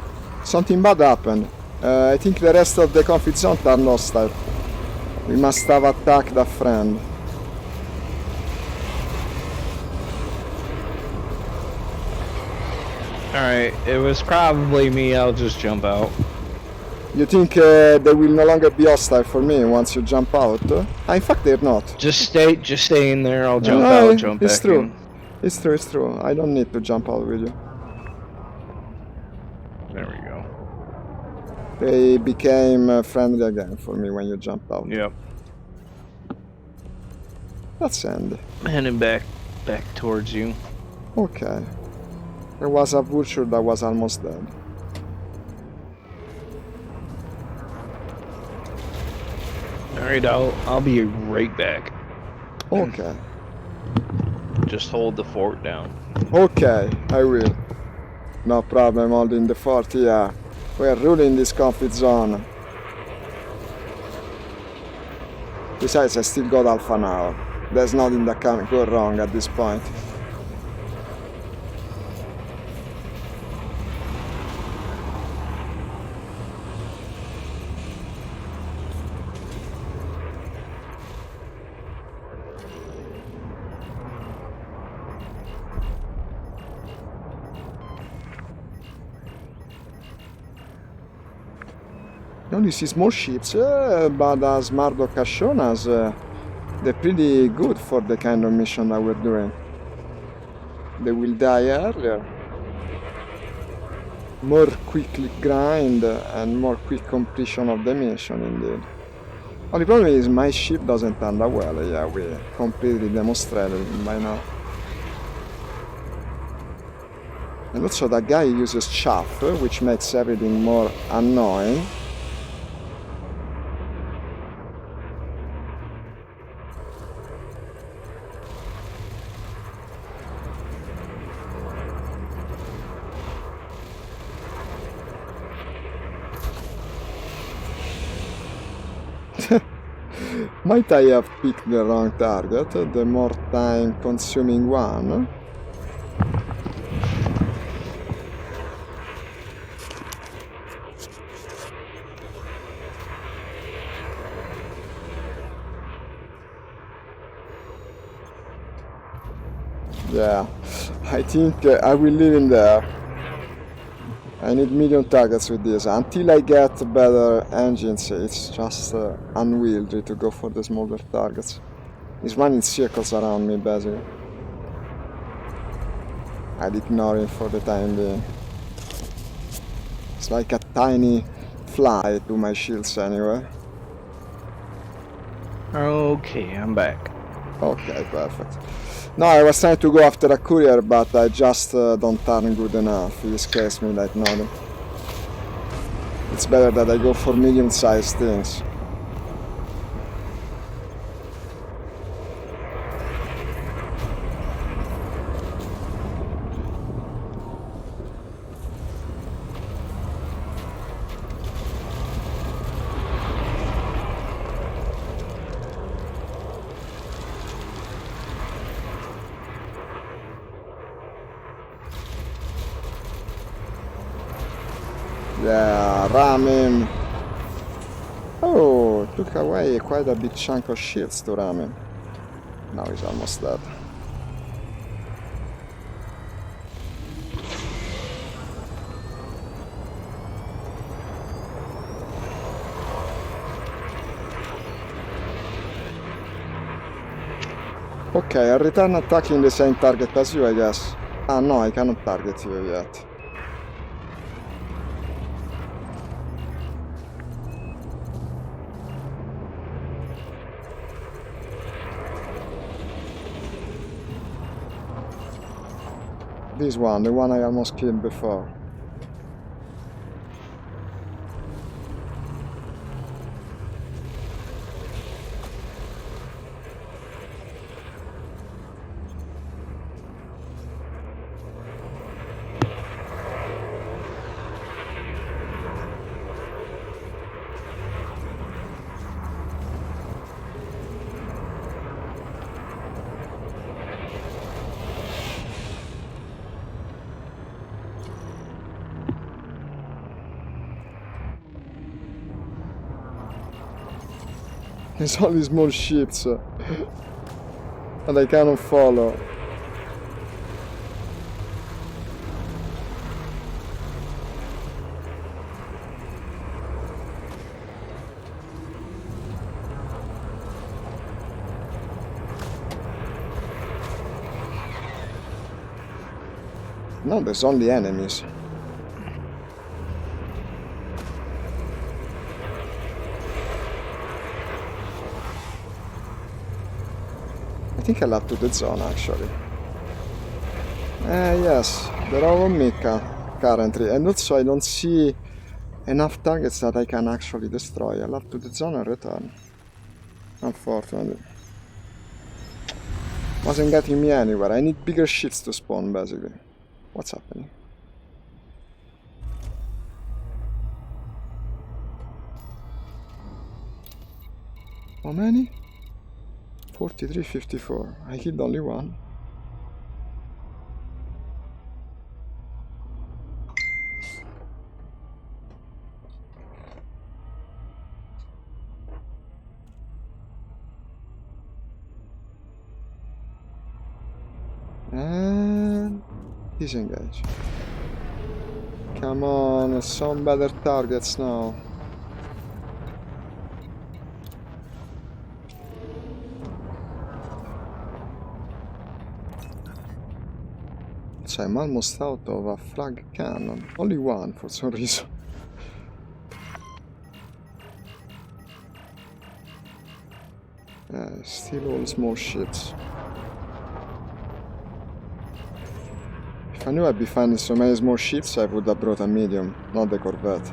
something bad happened. I think the rest of the conflict zone are hostile. We must have attacked a friend. Alright, it was probably me, I'll just jump out. You think they will no longer be hostile for me once you jump out? In fact, they're not. Just stay in there, I'll jump out, jump back in. It's true. I don't need to jump out with you. There we go. They became friendly again for me when you jumped out. Yep. That's handy. Heading back towards you. Okay. There was a vulture that was almost dead. Alright, I'll be right back. Okay. Just hold the fort down. Okay, I will. No problem holding the fort here. We're ruling this conflict zone. Besides, I still got half an hour. There's nothing that can go wrong at this point. You only see small ships, but as Marduk has shown us, they're pretty good for the kind of mission that we're doing. They will die earlier. More quickly grind and more quick completion of the mission indeed. Only problem is my ship doesn't handle well, yeah, we completely demonstrated it by now. And also that guy uses chaff, which makes everything more annoying. Might I have picked the wrong target, the more time consuming one? Yeah, I think I will leave him there. I need medium targets with this. Until I get better engines, it's just unwieldy to go for the smaller targets. He's running circles around me, basically. I'd ignore him for the time being. It's like a tiny fly to my shields anyway. Okay, I'm back. Okay, perfect. No, I was trying to go after a courier, but I just don't turn good enough. He scares me like nothing. It's better that I go for medium-sized things. Yeah, ram him. Oh, took away quite a big chunk of shields to ram him. Now he's almost dead. Okay, I return attacking the same target as you, I guess. Ah, no, I cannot target you yet. This one, the one I almost killed before. There's all these small ships and I cannot follow. No, there's only enemies. think I left to the zone, actually. Yes, they're all on me currently, and also I don't see enough targets that I can actually destroy. I left to the zone and return. Unfortunately. Wasn't getting me anywhere. I need bigger ships to spawn, basically. What's happening? How many? 43, 54. I killed only one. And disengage. Come on, some better targets now. So I'm almost out of a frag cannon. Only one for some reason. Still all small ships. If I knew I'd be finding so many small ships, I would have brought a medium, not the corvette.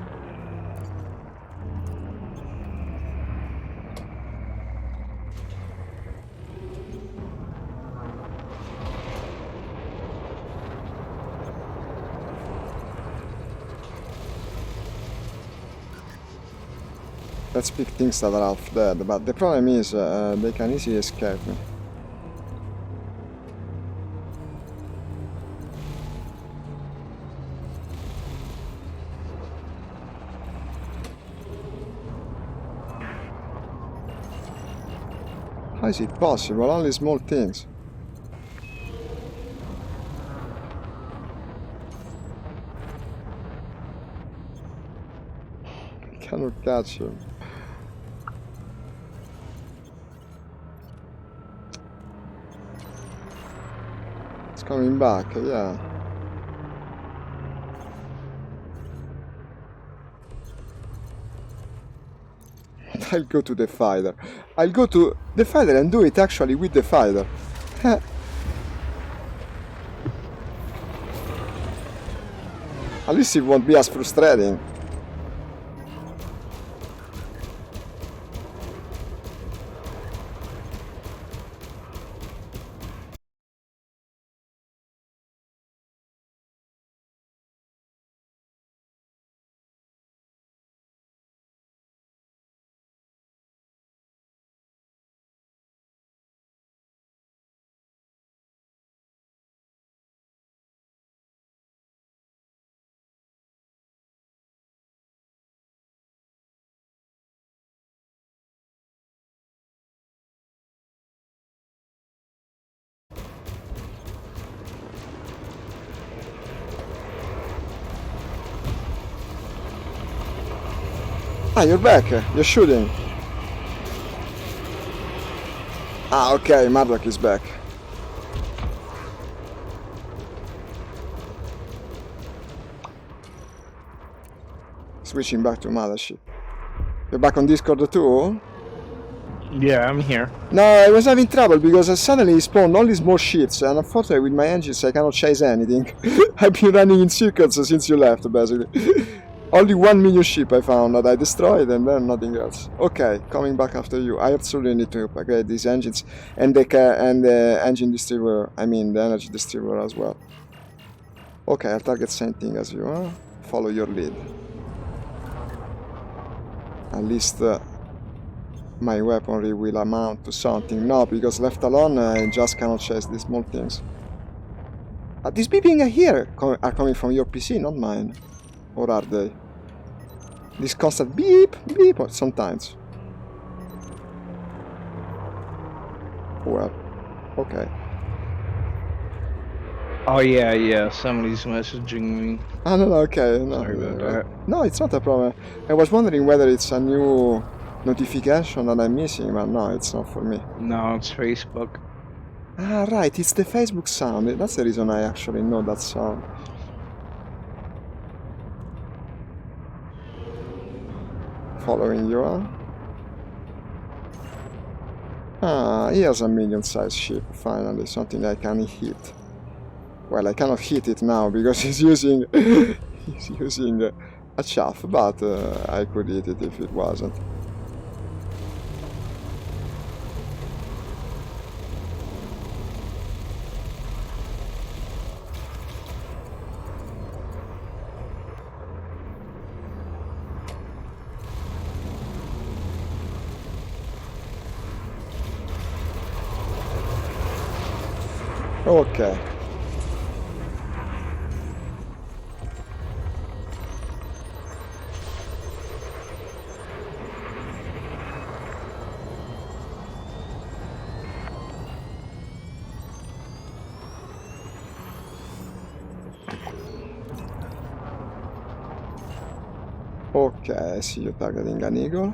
Let's pick things that are half dead, but the problem is they can easily escape me. How is it possible? Only small things. I cannot catch him. It's coming back, yeah. I'll go to the fighter. I'll go to the fighter and do it actually with the fighter. At least it won't be as frustrating. Ah, you're back. You're shooting. Ah, okay, Marduk is back. Switching back to mothership. You're back on Discord too? Yeah, I'm here. No, I was having trouble because I suddenly spawned all these more ships, and unfortunately with my engines I cannot chase anything. I've been running in circles since you left, basically. Only 1 million ship I found that I destroyed, and then nothing else. Okay, coming back after you. I absolutely need to upgrade these engines and the engine distributor. I mean the energy distributor as well. Okay, I'll target same thing as you. Huh? Follow your lead. At least my weaponry will amount to something. No, because left alone I just cannot chase these small things. These beeping I hear are coming from your PC, not mine. Or are they? This constant beep, beep, sometimes. Well, okay. Oh yeah, somebody's messaging me. Ah, no, okay. No, Sorry about that. No, it's not a problem. I was wondering whether it's a new notification that I'm missing, but no, it's not for me. No, it's Facebook. Ah, right, it's the Facebook sound. That's the reason I actually know that sound. Following you, huh? Ah, here's a medium-sized ship, finally, something I can hit. Well, I cannot hit it now because he's using he's using a chaff, but I could hit it if it wasn't. Okay. Okay, I see you targeting an eagle.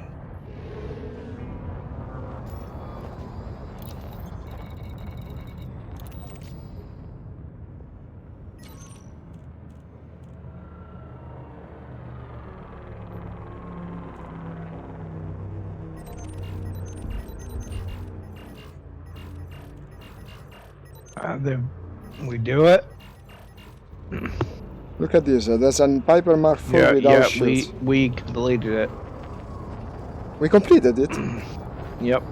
Then we do it. Look at this, there's a Piper Mark IV Yeah, without yeah, shields. we completed it. We completed it? Yep.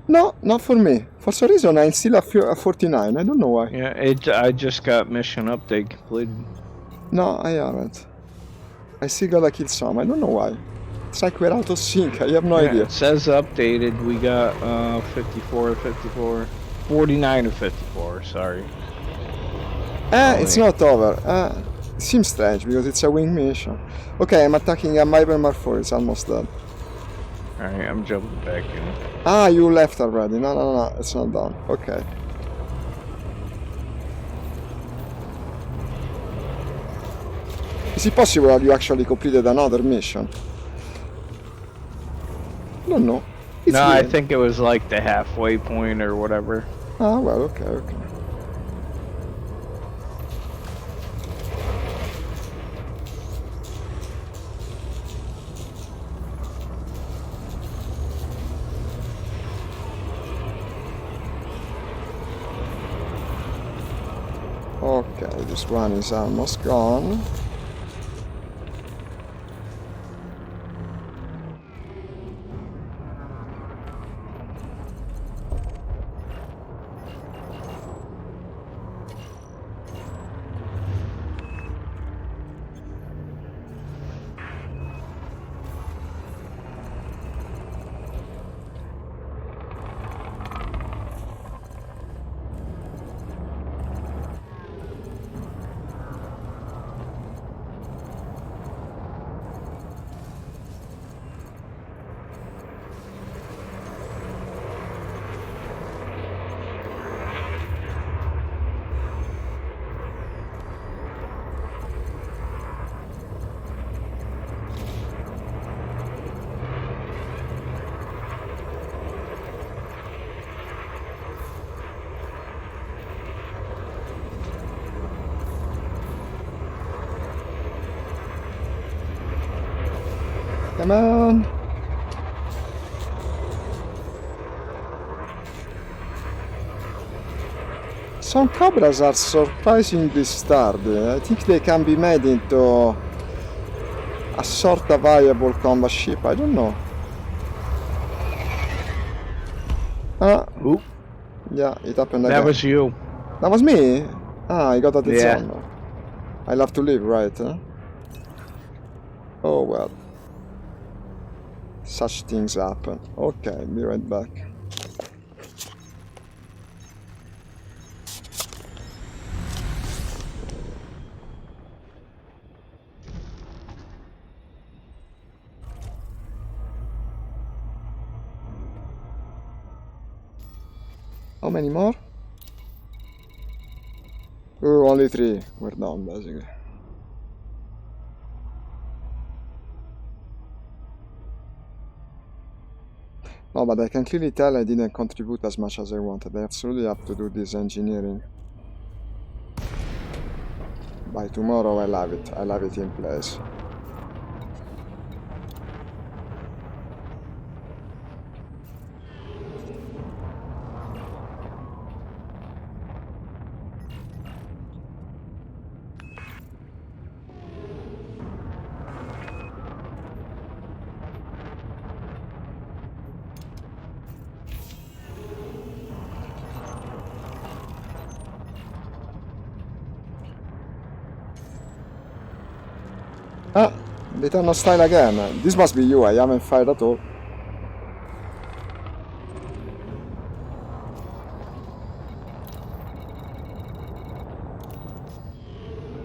No, not for me. For some reason I'm still at 49, I don't know why. Yeah, I just got mission update completed. No, I haven't. I still gotta kill some, I don't know why. It's like we're out of sync, I have no idea. It says updated, we got 54, 54, 49 or 54, sorry. It's not over. Seems strange because it's a wing mission. Okay, I'm attacking a Piper Mark IV, it's almost dead. Alright, I'm jumping back in. Ah, you left already. No, it's not done. Okay. Is it possible that you actually completed another mission? I don't know. It's No, I weird. think it was like the halfway point or whatever. Ah, well, okay. Okay, this one is almost gone. Come on! Some Cobras are surprisingly sturdy. I think they can be made into a sort of viable combat ship. I don't know. Oop. Yeah, it happened again. That was you. That was me? Ah, I got at the Yeah. zone. I'll have to leave, right? Huh? Oh well. Such things happen. Okay, be right back. How many more? Oh, only 3. We're done, basically. No, but I can clearly tell I didn't contribute as much as I wanted. I absolutely have to do this engineering. By tomorrow I'll have it. I'll have it in place. Ah, they turn hostile again. This must be you, I haven't fired at all.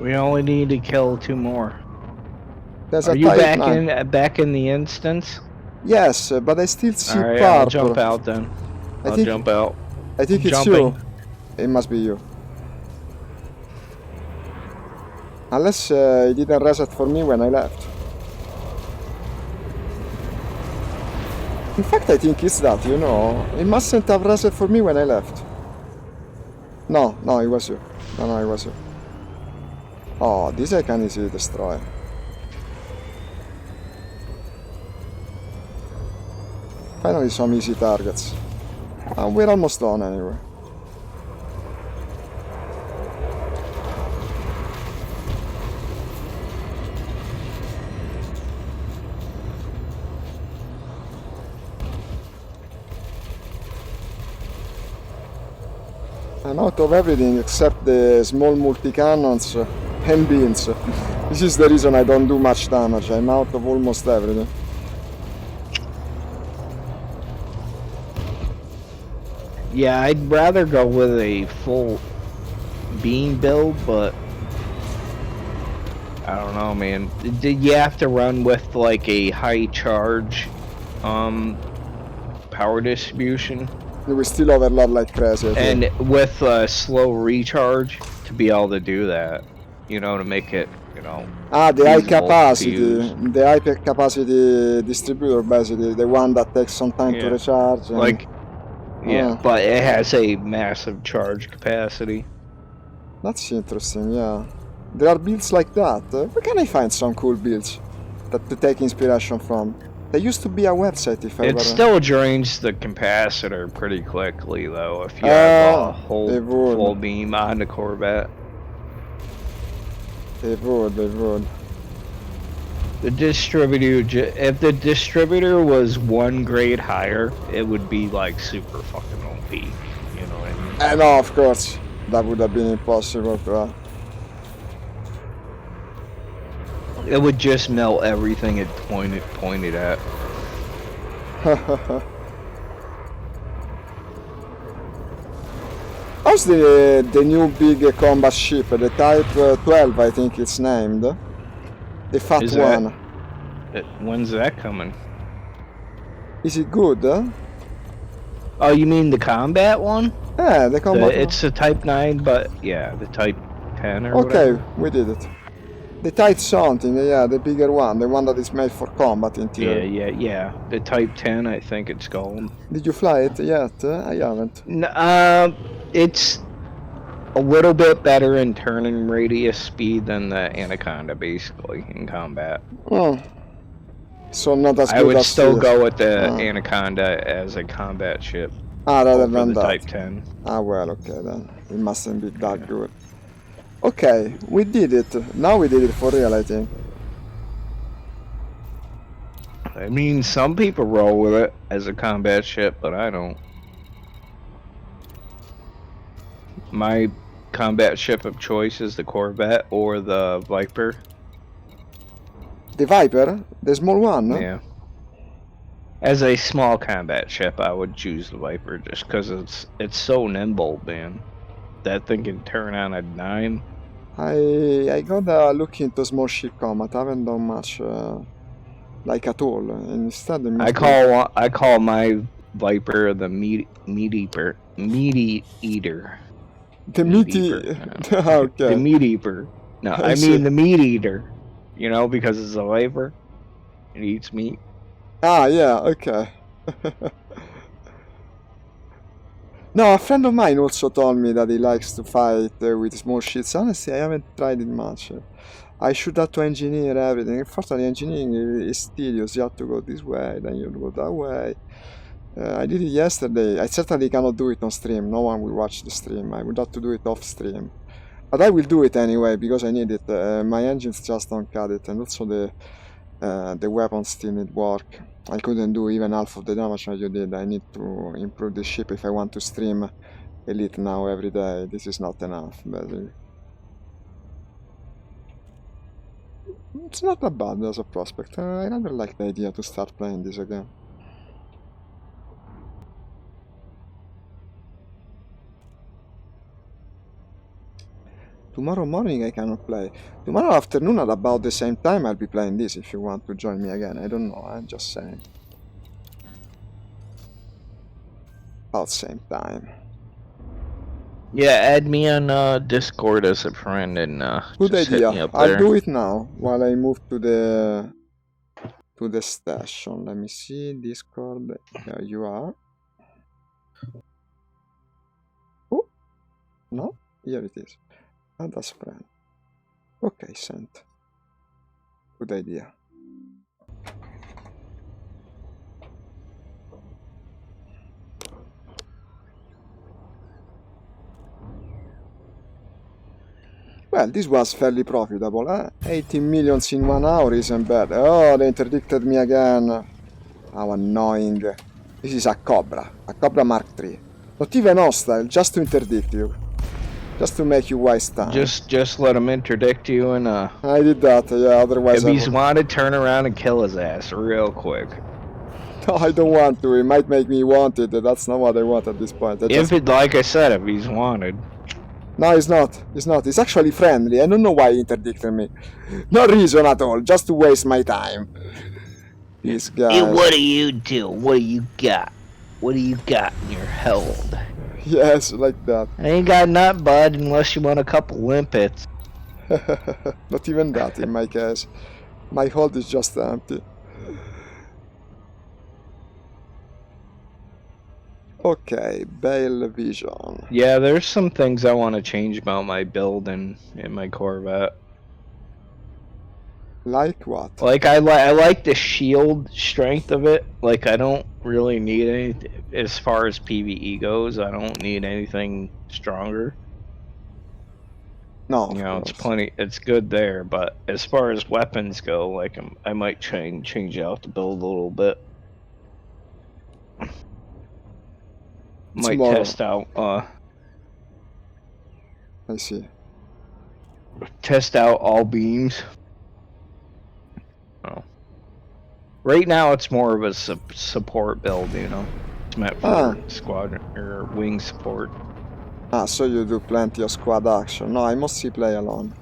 We only need to kill 2 more. There's Are a you Type back 9. in the instance? Yes, but I still see Alright, I'll jump purple. out then. I I'll think jump out. I think I'm it's you. jumping. It must be you. Unless it didn't reset for me when I left. In fact, I think it's that, you know. It mustn't have reset for me when I left. No, no, it was you. No, no, it was you. Oh, this I can easily destroy. Finally some easy targets. We're almost done anyway. I'm out of everything except the small multi-cannons and beams. This is the reason I don't do much damage. I'm out of almost everything. Yeah, I'd rather go with a full beam build, but I don't know, man. Did you have to run with like a high charge power distribution We still overload like crazy, I think. and with a slow recharge to be able to do that, you know, to make it, you know, The high feasible to capacity, use. the high capacity distributor, basically, the one that takes some time to Yeah. recharge. And, Like yeah, but it has a massive charge capacity. that's interesting, yeah. There are builds like that. Where can I find some cool builds that to take inspiration from? There used to be a website if It ever. still drains the capacitor pretty quickly though if you have a whole It would. full beam on the Corvette. It would, it would. The distributor, if the distributor was 1 grade higher, it would be like super fucking OP. You know what I mean? And no, of course, that would have been impossible to. It would just melt everything it pointed at. How's the new big combat ship, the Type 12, I think it's named? The fat Is that- one. When's that coming? Is it good? Oh, you mean the combat one? Yeah, the combat It's a Type 9, but yeah, the Type 10 or Okay, whatever. we did it. The Type something, yeah, the bigger one, the one that is made for combat in theory. Yeah. The Type 10, I think it's called. Did you fly it yet? I haven't. It's a little bit better in turning radius speed than the Anaconda, basically, in combat. Oh. So not as I good would as still this. go with the Anaconda as a combat ship Rather over than the that. Type 10. Well, okay then. It mustn't be that good. Okay, we did it. Now we did it for real, I think. I mean, some people roll with it as a combat ship, but I don't. My combat ship of choice is the Corvette or the Viper. The Viper? The small one? Yeah. As a small combat ship, I would choose the Viper just because it's so nimble, man. That thing can turn on a dime. I gotta look into small ship combat. I haven't done much, like at all. And instead, it must I call my Viper the meat eater. the Meat meaty. eater. The Okay. meat eater. No, I I see. mean the meat eater. You know, because it's a Viper. It eats meat. Yeah, okay. No, a friend of mine also told me that he likes to fight with small ships. Honestly, I haven't tried it much. I should have to engineer everything. Unfortunately, engineering is tedious. You have to go this way, then you go that way. I did it yesterday. I certainly cannot do it on stream. No one will watch the stream. I would have to do it off stream. But I will do it anyway because I need it. My engines just don't cut it, and also the weapons still need work. I couldn't do even half of the damage that you did. I need to improve the ship if I want to stream Elite now every day. This is not enough, basically. It's not that bad as a prospect. I rather like the idea to start playing this again. Tomorrow morning I cannot play. Tomorrow afternoon at about the same time I'll be playing this if you want to join me again. I don't know, I'm just saying. About same time. Yeah, add me on Discord as a friend and Good just hit me idea. up I'll there. do it now while I move to the station. Let me see. Discord. Here you are. Oh, no. Here it is. Add as friend. Okay, sent. Good idea. Well, this was fairly profitable, eh? 18 millions in 1 hour isn't bad. Oh, they interdicted me again. How annoying. This is a Cobra. A Cobra Mark III. Not even hostile, just to interdict you. Just to make you waste time. Just let him interdict you and I did that, yeah, otherwise if I he's would... wanted, turn around and kill his ass real quick. No, I don't want to. It might make me want it. That's not what I want at this point. I just... If it, like I said, if he's wanted. No, it's not. It's not. It's actually friendly. I don't know why he interdicted me. No reason at all. Just to waste my time. These Hey, guys. what do you do? What do you got? What do you got in your hold? Yes, like that. I ain't got nothing, bud, unless you want a couple limpets. Not even that in my case. My hold is just empty. Okay, Bale Vision. Yeah, there's some things I want to change about my build in my Corvette. Like what? Like I like the shield strength of it. Like I don't really need any as far as PvE goes. I don't need anything stronger. No, You of know, it's course. plenty. It's good there, but as far as weapons go, like I might change out the build a little bit. Might Tomorrow. I see. test out all beams. Oh. Right now, it's more of a support build. You know, it's meant Ah, for squadron or wing support. so you do plenty of squad action. No, I mostly play alone.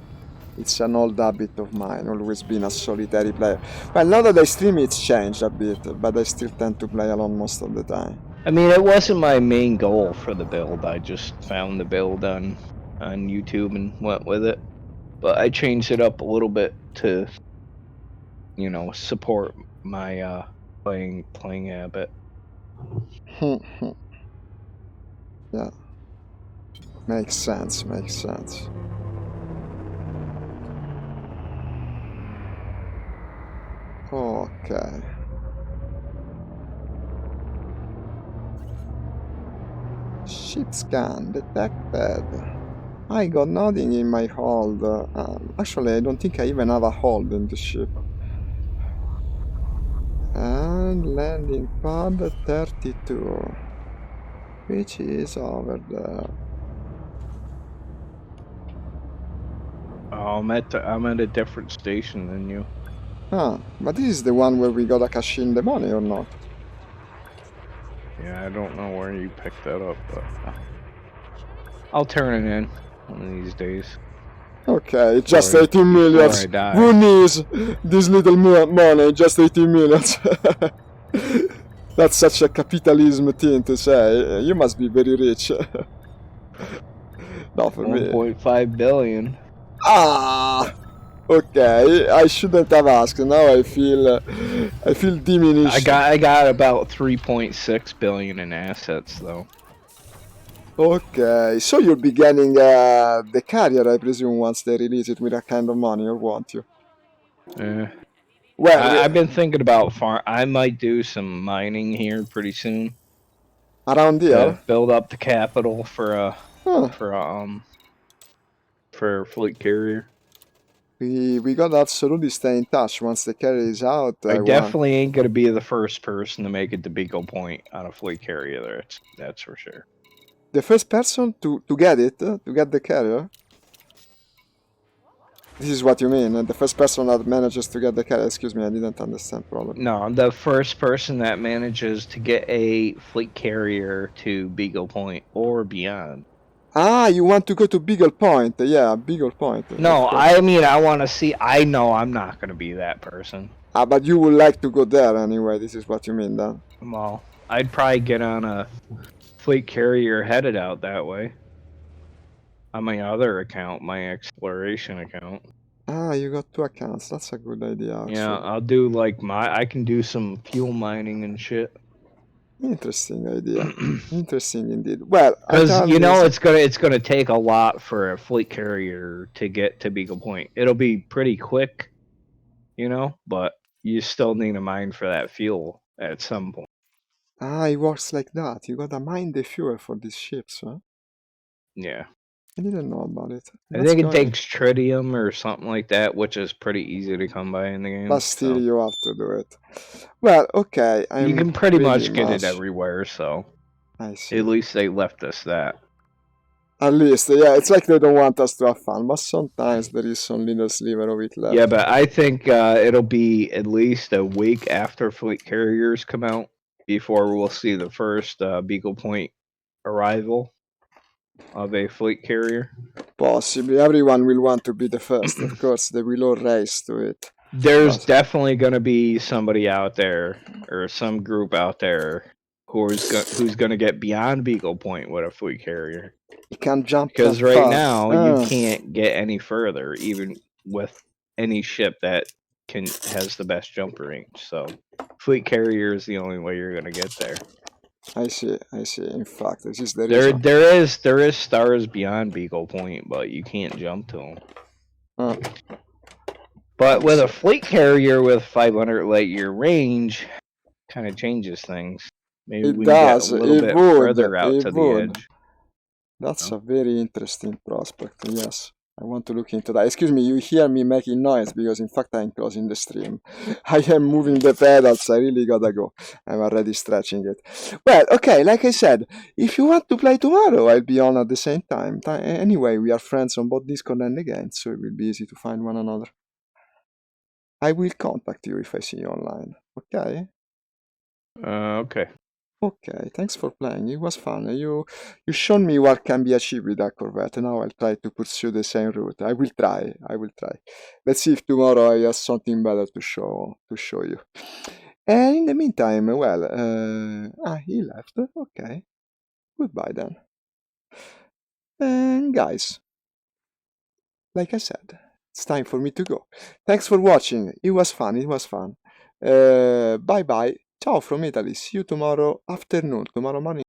It's an old habit of mine, always been a solitary player. Well, now that I stream, it's changed a bit, but I still tend to play alone most of the time. I mean, it wasn't my main goal for the build. I just found the build on YouTube and went with it. But I changed it up a little bit to, you know, support my playing habit. Yeah, makes sense, makes sense. Okay. Ship scan detected. I got nothing in my hold. Actually, I don't think I even have a hold in the ship. And landing pad 32, which is over there. Oh, I'm at a different station than you. Ah, but this is the one where we gotta cash in the money or not? Yeah, I don't know where you picked that up, but I'll turn it in one of these days Okay, just 18 before I millions. Who die. needs this little money? Just 18 millions. That's such a capitalism thing to say. You must be very rich. Not for me. 1.5 billion. Ah, okay. I shouldn't have asked. Now I feel diminished. I got about 3.6 billion in assets though. Okay, so you'll be getting the carrier, I presume, once they release it with that kind of money, or won't you? Eh. Well, I've been thinking about farm. I might do some mining here pretty soon around to here. build up the capital Huh. for for a fleet carrier. We gotta absolutely stay in touch. Once the carrier is out, I I want. definitely ain't gonna be the first person to make it to Beagle Point on a fleet carrier. That's for sure. The first person to get it, to get the carrier? This is what you mean. The first person that manages to get the carrier. Excuse me, I didn't understand probably. No, the first person that manages to get a fleet carrier to Beagle Point or beyond. Ah, you want to go to Beagle Point? Yeah, Beagle Point, of No, course. I mean I want to see. I know I'm not going to be that person. Ah, but you would like to go there anyway. This is what you mean then. Well, I'd probably get on a fleet carrier headed out that way. On my other account, my exploration account. Ah, you got two accounts. That's a good idea, Yeah, actually. I'll do like I can do some fuel mining and shit. Interesting idea. Interesting indeed. Well, I Because tell you you, know it's gonna take a lot for a fleet carrier to get to Beagle Point. It'll be pretty quick, but you still need a mine for that fuel at some point. ah, it works like that. You gotta mine the fuel for these ships, huh? Yeah, I didn't know about it. I That's think it going. takes tritium or something like that, which is pretty easy to come by in the But game. still, So you have to do it. Well, okay, you I'm can pretty pretty much get it much. everywhere. So I at see. least they left us that. At least, yeah, it's like they don't want us to have fun, but sometimes there is some little sliver of it Yeah, left. but I think it'll be at least a week after fleet carriers come out before we'll see the first Beagle Point arrival of a fleet carrier. Possibly, everyone will want to be the first. Of course, they will all race to it. There's But definitely going to be somebody out there or some group out there who's going to get beyond Beagle Point with a fleet carrier. you can't jump that Because right fast. now you can't get any further, even with any ship that can has the best jump range. So fleet carrier is the only way you're going to get there. I see, I see. In fact, this is the There, reason. there is stars beyond Beagle Point, but you can't jump to them. Uh, But I with see. a fleet carrier with 500 light year range, kind of changes things. Maybe It we can get a does. little It bit would. further out It to the would. edge. That's You a very interesting prospect. Yes. I want to look into that. Excuse me, you hear me making noise because in fact I'm closing the stream. I am moving the pedals. I really gotta go. I'm already stretching it. Well, okay, like I said, if you want to play tomorrow, I'll be on at the same time. Anyway, we are friends on both Discord and the game, so it will be easy to find one another. I will contact you if I see you online. Okay? Okay. Okay, thanks for playing. It was fun. You shown me what can be achieved with that Corvette. Now I'll try to pursue the same route. I will try. I will try. Let's see if tomorrow I have something better to show you. And in the meantime, well, he left. Okay, goodbye then. And guys, like I said, it's time for me to go. Thanks for watching. It was fun. It was fun. Bye bye. Ciao from Italy. See you tomorrow afternoon. Tomorrow morning.